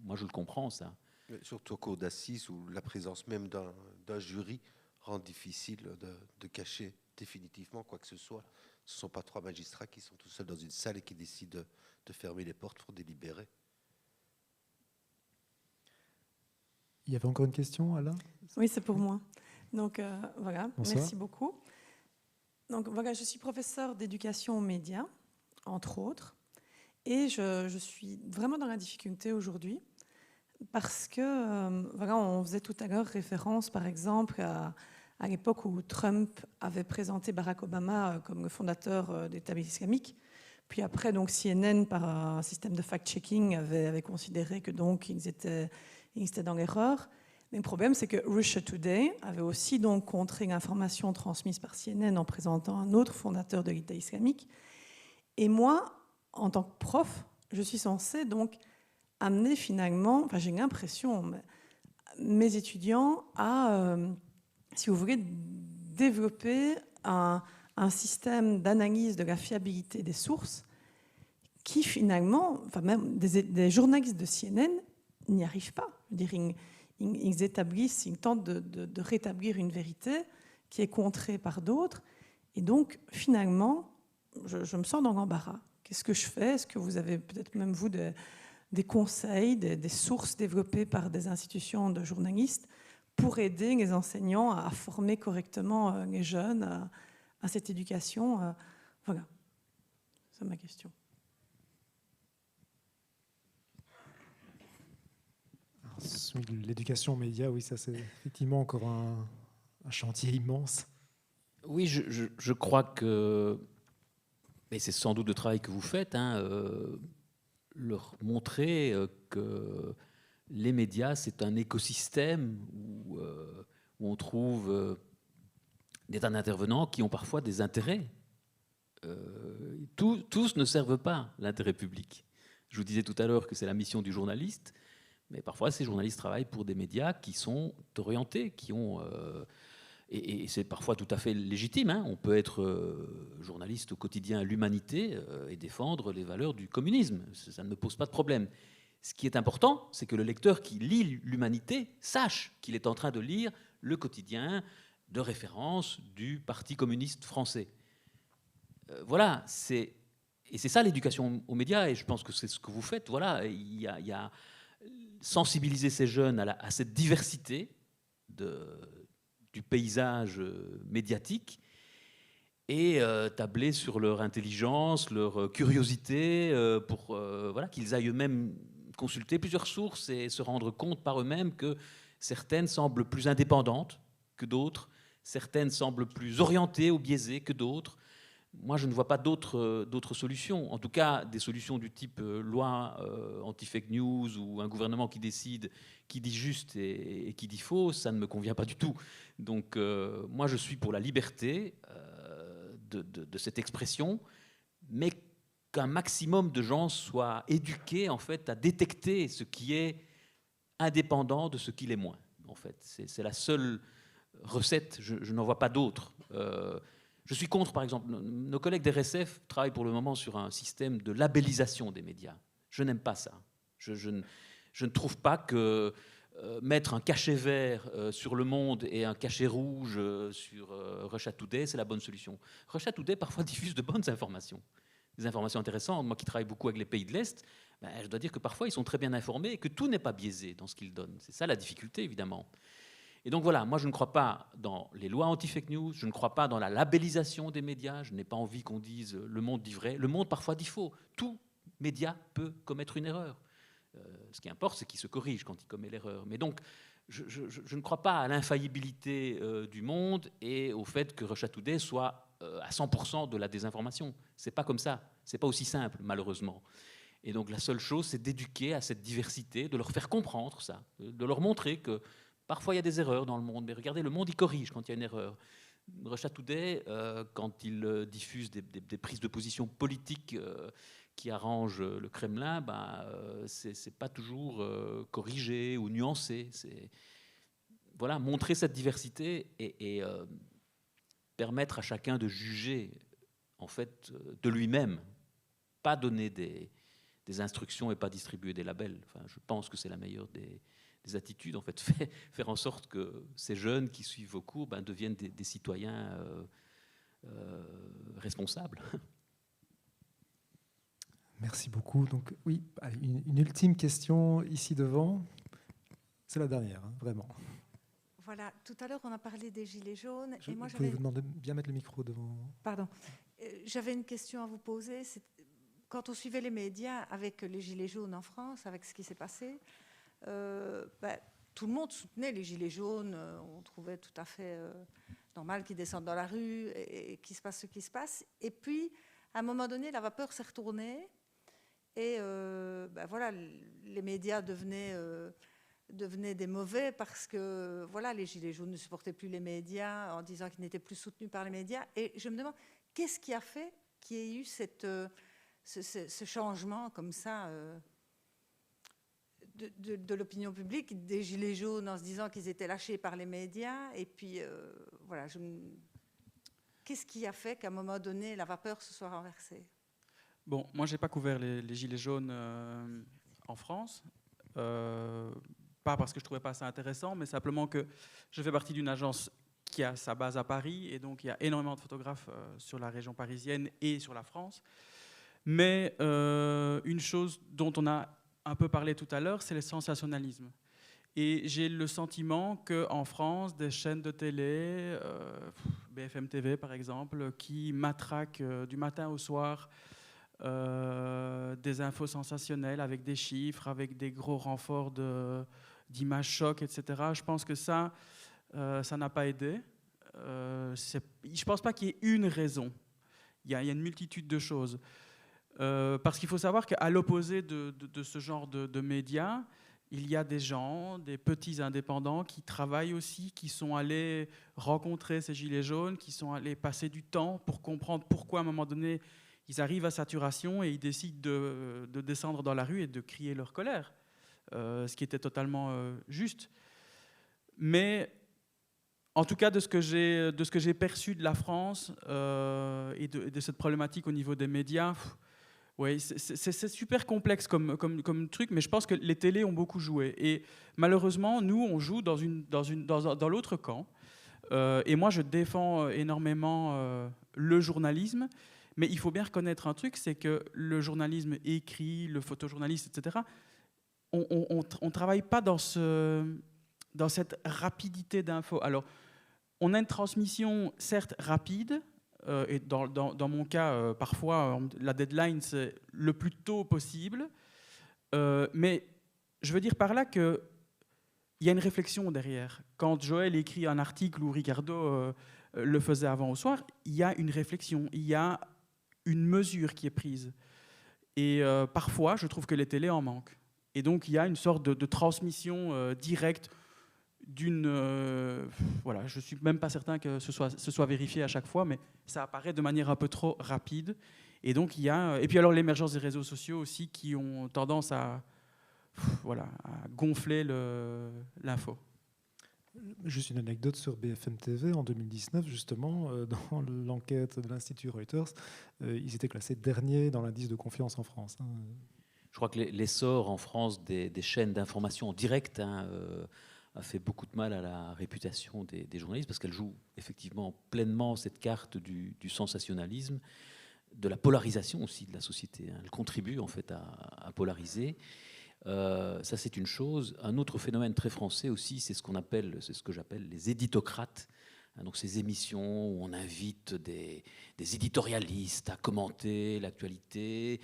moi, je le comprends, ça. Mais surtout au cours d'assises où la présence même d'un jury rend difficile de cacher définitivement quoi que ce soit. Ce ne sont pas 3 magistrats qui sont tout seuls dans une salle et qui décident de fermer les portes pour délibérer. Il y avait encore une question, Alain ? Oui, c'est pour moi. Donc voilà, bonsoir. Merci beaucoup. Donc voilà, je suis professeure d'éducation aux médias, entre autres, et je suis vraiment dans la difficulté aujourd'hui parce que voilà, on faisait tout à l'heure référence, par exemple, à l'époque où Trump avait présenté Barack Obama comme le fondateur d'État islamique. Puis après, donc CNN, par un système de fact-checking, avait considéré que donc ils étaient dans l'erreur. Mais le problème, c'est que Russia Today avait aussi donc contré l'information transmise par CNN en présentant un autre fondateur de l'État islamique. Et moi, en tant que prof, je suis censée donc amener finalement, enfin j'ai l'impression, mes étudiants à, si vous voulez, développer un système d'analyse de la fiabilité des sources qui finalement, enfin même des journalistes de CNN n'y arrivent pas. Je veux dire, ils tentent de rétablir une vérité qui est contrée par d'autres. Et donc, finalement, je me sens dans l'embarras. Qu'est-ce que je fais ? Est-ce que vous avez peut-être même, vous, des conseils, des sources développées par des institutions de journalistes pour aider les enseignants à former correctement les jeunes à cette éducation ? Voilà, c'est ma question. L'éducation aux médias, oui, ça c'est effectivement encore un chantier immense. Oui, je crois que, et c'est sans doute le travail que vous faites, leur montrer que les médias, c'est un écosystème où on trouve des tas d'intervenants qui ont parfois des intérêts. Tous ne servent pas l'intérêt public. Je vous disais tout à l'heure que c'est la mission du journaliste, mais parfois ces journalistes travaillent pour des médias qui sont orientés, qui ont... et c'est parfois tout à fait légitime. On peut être journaliste au quotidien à l'Humanité et défendre les valeurs du communisme. Ça ne me pose pas de problème. Ce qui est important, c'est que le lecteur qui lit l'Humanité sache qu'il est en train de lire le quotidien de référence du Parti communiste français. Voilà, et c'est ça l'éducation aux médias, et je pense que c'est ce que vous faites. Voilà, il y a sensibiliser ces jeunes à cette diversité du paysage médiatique et tabler sur leur intelligence, leur curiosité pour voilà, qu'ils aillent eux-mêmes consulter plusieurs sources et se rendre compte par eux-mêmes que certaines semblent plus indépendantes que d'autres, certaines semblent plus orientées ou biaisées que d'autres. moi, je ne vois pas d'autres solutions. En tout cas, des solutions du type loi anti-fake news ou un gouvernement qui décide, qui dit juste et qui dit faux, ça ne me convient pas du tout. Donc, moi, je suis pour la liberté de cette expression, mais qu'un maximum de gens soient éduqués en fait, à détecter ce qui est indépendant de ce qui l'est moins. En fait, c'est la seule recette, je n'en vois pas d'autre. Je suis contre, par exemple, nos collègues d'RSF travaillent pour le moment sur un système de labellisation des médias. Je n'aime pas ça. Je ne trouve pas que mettre un cachet vert sur Le Monde et un cachet rouge sur Russia Today, c'est la bonne solution. Russia Today, parfois, diffuse de bonnes informations, des informations intéressantes. Moi qui travaille beaucoup avec les pays de l'Est, ben, je dois dire que parfois, ils sont très bien informés et que tout n'est pas biaisé dans ce qu'ils donnent. C'est ça la difficulté, évidemment. Et donc voilà, moi je ne crois pas dans les lois anti-fake news, je ne crois pas dans la labellisation des médias, je n'ai pas envie qu'on dise Le Monde dit vrai, Le Monde parfois dit faux. Tout média peut commettre une erreur. Ce qui importe, c'est qu'il se corrige quand il commet l'erreur. Mais donc, je ne crois pas à l'infaillibilité du Monde et au fait que Russia Today soit à 100% de la désinformation. C'est pas comme ça, c'est pas aussi simple, malheureusement. Et donc la seule chose, c'est d'éduquer à cette diversité, de leur faire comprendre ça, de leur montrer que parfois, il y a des erreurs dans le Monde, mais regardez, le Monde, il corrige quand il y a une erreur. Russia Today, quand il diffuse des prises de position politiques qui arrangent le Kremlin, c'est pas toujours corrigé ou nuancé. Voilà, montrer cette diversité et permettre à chacun de juger, en fait, de lui-même. Pas donner des instructions et pas distribuer des labels. Enfin, je pense que c'est la meilleure des attitudes, en fait, faire en sorte que ces jeunes qui suivent vos cours deviennent des citoyens responsables. Merci beaucoup. Donc oui, une ultime question ici devant. C'est la dernière, hein, vraiment. Voilà, tout à l'heure on a parlé des gilets jaunes. Et moi, vous demander de bien mettre le micro devant. Pardon. J'avais une question à vous poser. Quand on suivait les médias avec les gilets jaunes en France, avec ce qui s'est passé, tout le monde soutenait les gilets jaunes. On trouvait tout à fait normal qu'ils descendent dans la rue et qu'il se passe ce qui se passe. Et puis, à un moment donné, la vapeur s'est retournée et voilà, les médias devenaient des mauvais parce que voilà, les gilets jaunes ne supportaient plus les médias en disant qu'ils n'étaient plus soutenus par les médias. Et je me demande, qu'est-ce qui a fait qu'il y ait eu ce changement comme ça de l'opinion publique, des gilets jaunes en se disant qu'ils étaient lâchés par les médias. Et puis, voilà, qu'est-ce qui a fait qu'à un moment donné, la vapeur se soit renversée? Bon, moi, je n'ai pas couvert les gilets jaunes en France. Pas parce que je ne trouvais pas ça intéressant, mais simplement que je fais partie d'une agence qui a sa base à Paris. Et donc, il y a énormément de photographes sur la région parisienne et sur la France. Mais une chose dont on a un peu parlé tout à l'heure, c'est le sensationnalisme. Et j'ai le sentiment qu'en France, des chaînes de télé, BFM TV par exemple, qui matraquent du matin au soir des infos sensationnelles avec des chiffres, avec des gros renforts d'images chocs, etc. Je pense que ça n'a pas aidé. Je ne pense pas qu'il y ait une raison. Il y a une multitude de choses. Parce qu'il faut savoir qu'à l'opposé de ce genre de médias, il y a des gens, des petits indépendants qui travaillent aussi, qui sont allés rencontrer ces gilets jaunes, qui sont allés passer du temps pour comprendre pourquoi à un moment donné ils arrivent à saturation et ils décident de descendre dans la rue et de crier leur colère, ce qui était totalement juste. Mais en tout cas, de ce que j'ai perçu de la France et de cette problématique au niveau des médias, oui, c'est super complexe comme truc, mais je pense que les télés ont beaucoup joué. Et malheureusement, nous, on joue dans l'autre camp. Et moi, je défends énormément le journalisme, mais il faut bien reconnaître un truc, c'est que le journalisme écrit, le photojournaliste, etc., on ne travaille pas dans cette rapidité d'infos. Alors, on a une transmission, certes, rapide, et dans mon cas, parfois, la deadline, c'est le plus tôt possible. Mais je veux dire par là qu'il y a une réflexion derrière. Quand Joël écrit un article ou Ricardo le faisait avant au soir, il y a une réflexion, il y a une mesure qui est prise. Et parfois, je trouve que les télés en manquent. Et donc, il y a une sorte de transmission directe d'une... voilà, je ne suis même pas certain que ce soit vérifié à chaque fois, mais ça apparaît de manière un peu trop rapide. Et donc, il y a... Et puis alors, l'émergence des réseaux sociaux aussi qui ont tendance à gonfler l'info. Juste une anecdote sur BFM TV en 2019, justement, dans l'enquête de l'Institut Reuters, ils étaient classés derniers dans l'indice de confiance en France. Je crois que l'essor en France des chaînes d'information en direct a fait beaucoup de mal à la réputation des journalistes, parce qu'elles jouent effectivement pleinement cette carte du sensationnalisme, de la polarisation aussi de la société. Elles contribuent en fait à polariser. Ça, c'est une chose. Un autre phénomène très français aussi, c'est ce que j'appelle les éditocrates. Donc ces émissions où on invite des éditorialistes à commenter l'actualité,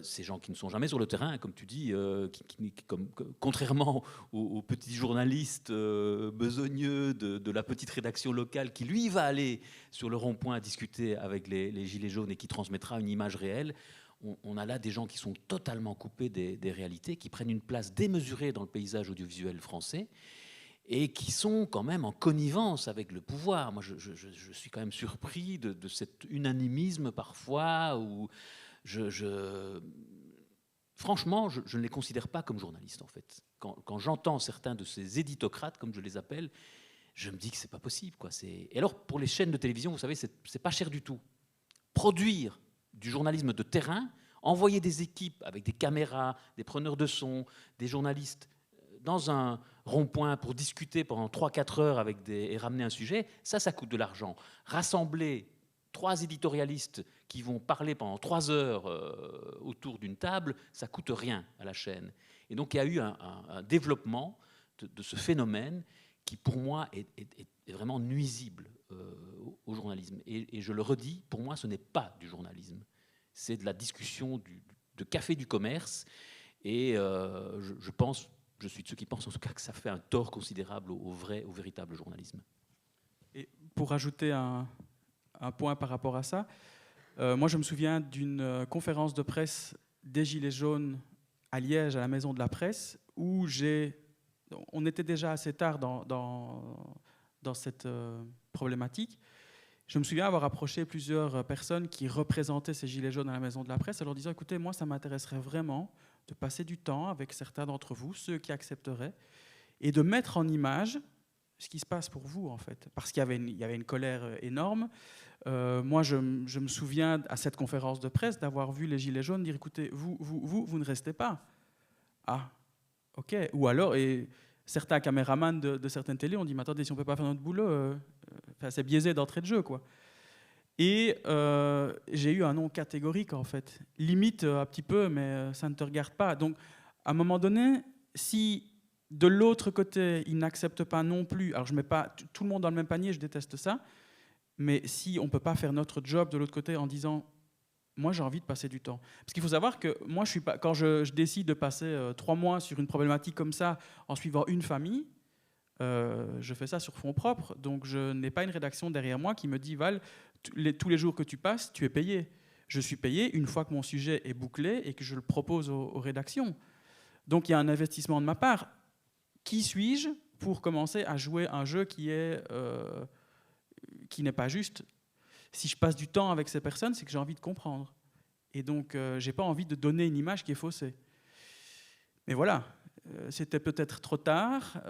ces gens qui ne sont jamais sur le terrain, comme tu dis, contrairement aux petits journalistes besogneux de la petite rédaction locale qui, lui, va aller sur le rond-point discuter avec les gilets jaunes et qui transmettra une image réelle. On a là des gens qui sont totalement coupés des réalités, qui prennent une place démesurée dans le paysage audiovisuel français et qui sont quand même en connivence avec le pouvoir. Moi, je suis quand même surpris de cet unanimisme parfois où franchement, je ne les considère pas comme journalistes, en fait. Quand j'entends certains de ces éditocrates, comme je les appelle, je me dis que c'est pas possible, quoi. Et alors, pour les chaînes de télévision, vous savez, c'est pas cher du tout. Produire du journalisme de terrain, envoyer des équipes avec des caméras, des preneurs de son, des journalistes dans un rond-point pour discuter pendant 3-4 heures et ramener un sujet, ça coûte de l'argent. Rassembler 3 éditorialistes qui vont parler pendant 3 heures autour d'une table, ça coûte rien à la chaîne. Et donc il y a eu un développement de ce phénomène qui, pour moi, est vraiment nuisible au journalisme. Et je le redis, pour moi, ce n'est pas du journalisme. C'est de la discussion de café du commerce. Et je suis de ceux qui pensent en tout cas que ça fait un tort considérable au véritable journalisme. Et pour ajouter un point par rapport à ça, moi je me souviens d'une conférence de presse des Gilets jaunes à Liège, à la Maison de la Presse, où on était déjà assez tard dans cette problématique. Je me souviens avoir approché plusieurs personnes qui représentaient ces Gilets jaunes à la Maison de la Presse, en leur disant, écoutez, moi ça m'intéresserait vraiment de passer du temps avec certains d'entre vous, ceux qui accepteraient, et de mettre en image ce qui se passe pour vous, en fait. Parce qu'il y avait une colère énorme. Moi, je me souviens, à cette conférence de presse, d'avoir vu les Gilets jaunes dire, écoutez, vous ne restez pas. Ah, ok. Ou alors, et certains caméramans de certaines télés ont dit, mais attendez, si on ne peut pas faire notre boulot, c'est biaisé d'entrée de jeu, quoi. Et j'ai eu un non catégorique, en fait. Limite, un petit peu, mais ça ne te regarde pas. Donc, à un moment donné, si de l'autre côté, ils n'acceptent pas non plus, alors je ne mets pas tout le monde dans le même panier, je déteste ça, mais si on ne peut pas faire notre job de l'autre côté en disant, moi j'ai envie de passer du temps. Parce qu'il faut savoir que moi, quand je décide de passer 3 mois sur une problématique comme ça, en suivant une famille, je fais ça sur fonds propres, donc je n'ai pas une rédaction derrière moi qui me dit, Val, tous les jours que tu passes, tu es payé. Je suis payé une fois que mon sujet est bouclé et que je le propose aux rédactions. Donc il y a un investissement de ma part. Qui suis-je pour commencer à jouer un jeu qui n'est pas juste? Si je passe du temps avec ces personnes, c'est que j'ai envie de comprendre. Et donc, je n'ai pas envie de donner une image qui est faussée. Mais voilà, c'était peut-être trop tard.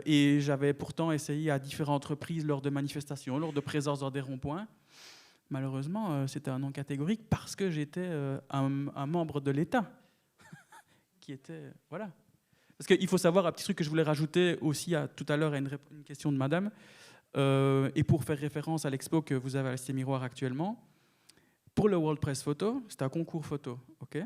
Et j'avais pourtant essayé à différentes reprises lors de manifestations, lors de présence dans des ronds-points. Malheureusement, c'était un non catégorique parce que j'étais un membre de l'État. qui était... Voilà. Parce qu'il faut savoir, un petit truc que je voulais rajouter aussi tout à l'heure à une question de madame, et pour faire référence à l'expo que vous avez à la Cité Miroir actuellement, pour le World Press Photo, c'est un concours photo. Okay,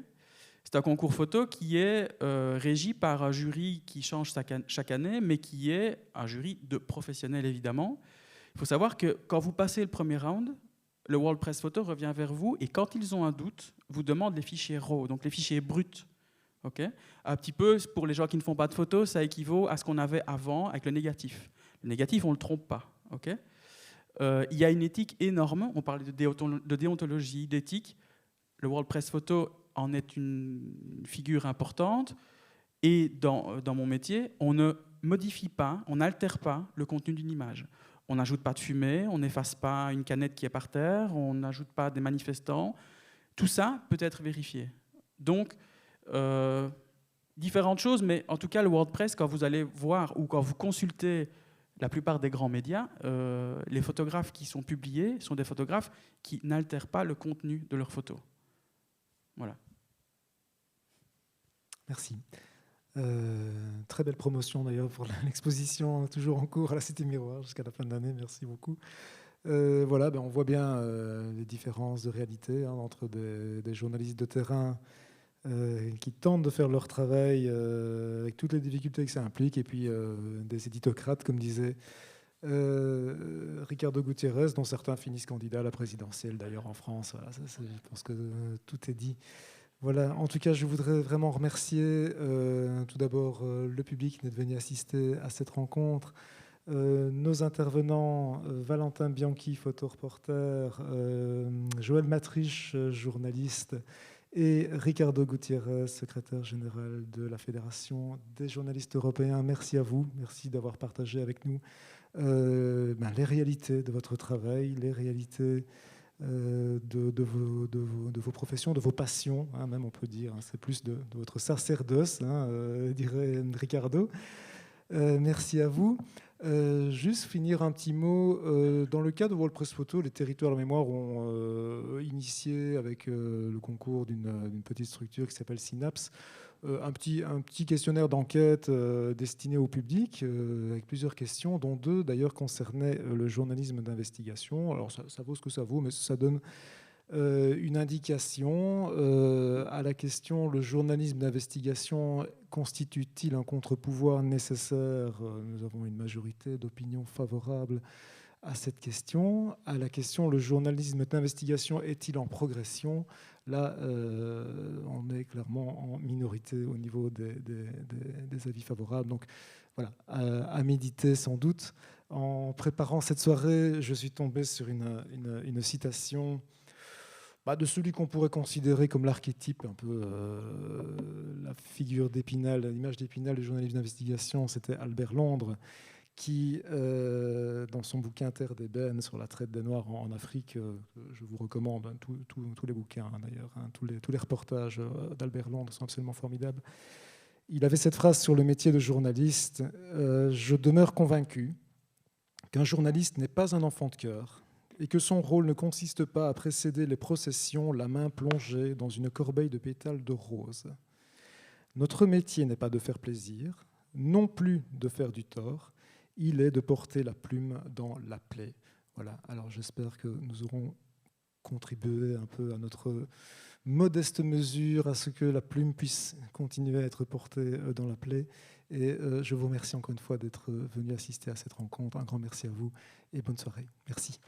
c'est un concours photo qui est régi par un jury qui change chaque année, mais qui est un jury de professionnels, évidemment. Il faut savoir que quand vous passez le premier round, le World Press Photo revient vers vous, et quand ils ont un doute, vous demandent les fichiers RAW, donc les fichiers bruts. Okay. Un petit peu, pour les gens qui ne font pas de photos, ça équivaut à ce qu'on avait avant avec le négatif. Le négatif, on ne le trompe pas. Okay. Il y a une éthique énorme. On parlait de déontologie, d'éthique. Le World Press Photo en est une figure importante. Et dans mon métier, on ne modifie pas, on n'altère pas le contenu d'une image. On n'ajoute pas de fumée, on n'efface pas une canette qui est par terre, on n'ajoute pas des manifestants. Tout ça peut être vérifié. Donc, différentes choses, mais en tout cas, le WordPress, quand vous allez voir ou quand vous consultez la plupart des grands médias, les photographes qui sont publiés sont des photographes qui n'altèrent pas le contenu de leurs photos. Voilà. Merci. Très belle promotion d'ailleurs pour l'exposition toujours en cours à la Cité Miroir jusqu'à la fin de l'année. Merci beaucoup. Voilà, on voit bien les différences de réalité entre des journalistes de terrain qui tentent de faire leur travail avec toutes les difficultés que ça implique, et puis des éditocrates, comme disait Ricardo Gutiérrez, dont certains finissent candidats à la présidentielle d'ailleurs en France. Voilà, je pense que tout est dit. Voilà, en tout cas, je voudrais vraiment remercier tout d'abord le public qui est venu assister à cette rencontre, nos intervenants, Valentin Bianchi, photoreporter, Joël Matriche, journaliste, et Ricardo Gutiérrez, secrétaire général de la Fédération des journalistes européens. Merci à vous, merci d'avoir partagé avec nous les réalités de votre travail, les réalités de vos professions, de vos passions, même on peut dire, c'est plus de votre sacerdoce, dirait Ricardo. Merci à vous. Juste finir un petit mot. Dans le cas de World Press Photo, les territoires de mémoire ont initié, avec le concours d'une petite structure qui s'appelle Synapse, un petit questionnaire d'enquête destiné au public, avec plusieurs questions, dont 2 d'ailleurs concernaient le journalisme d'investigation. Alors ça vaut ce que ça vaut, mais ça donne une indication à la question: le journalisme d'investigation constitue-t-il un contre-pouvoir nécessaire? Nous avons une majorité d'opinions favorables à cette question. À la question: le journalisme d'investigation est-il en progression? Là, on est clairement en minorité au niveau des avis favorables. Donc voilà, à méditer sans doute. En préparant cette soirée, je suis tombé sur une citation de celui qu'on pourrait considérer comme l'archétype, un peu la figure d'Épinal, l'image d'Épinal du journalisme d'investigation. C'était Albert Londres, qui, dans son bouquin Terre d'ébène sur la traite des Noirs en Afrique, je vous recommande tous les bouquins d'ailleurs, tous les reportages d'Albert Londres sont absolument formidables. Il avait cette phrase sur le métier de journaliste: je demeure convaincu qu'un journaliste n'est pas un enfant de chœur, et que son rôle ne consiste pas à précéder les processions, la main plongée dans une corbeille de pétales de rose. Notre métier n'est pas de faire plaisir, non plus de faire du tort, il est de porter la plume dans la plaie. Voilà, alors j'espère que nous aurons contribué un peu à notre modeste mesure à ce que la plume puisse continuer à être portée dans la plaie. Et je vous remercie encore une fois d'être venu assister à cette rencontre. Un grand merci à vous et bonne soirée. Merci.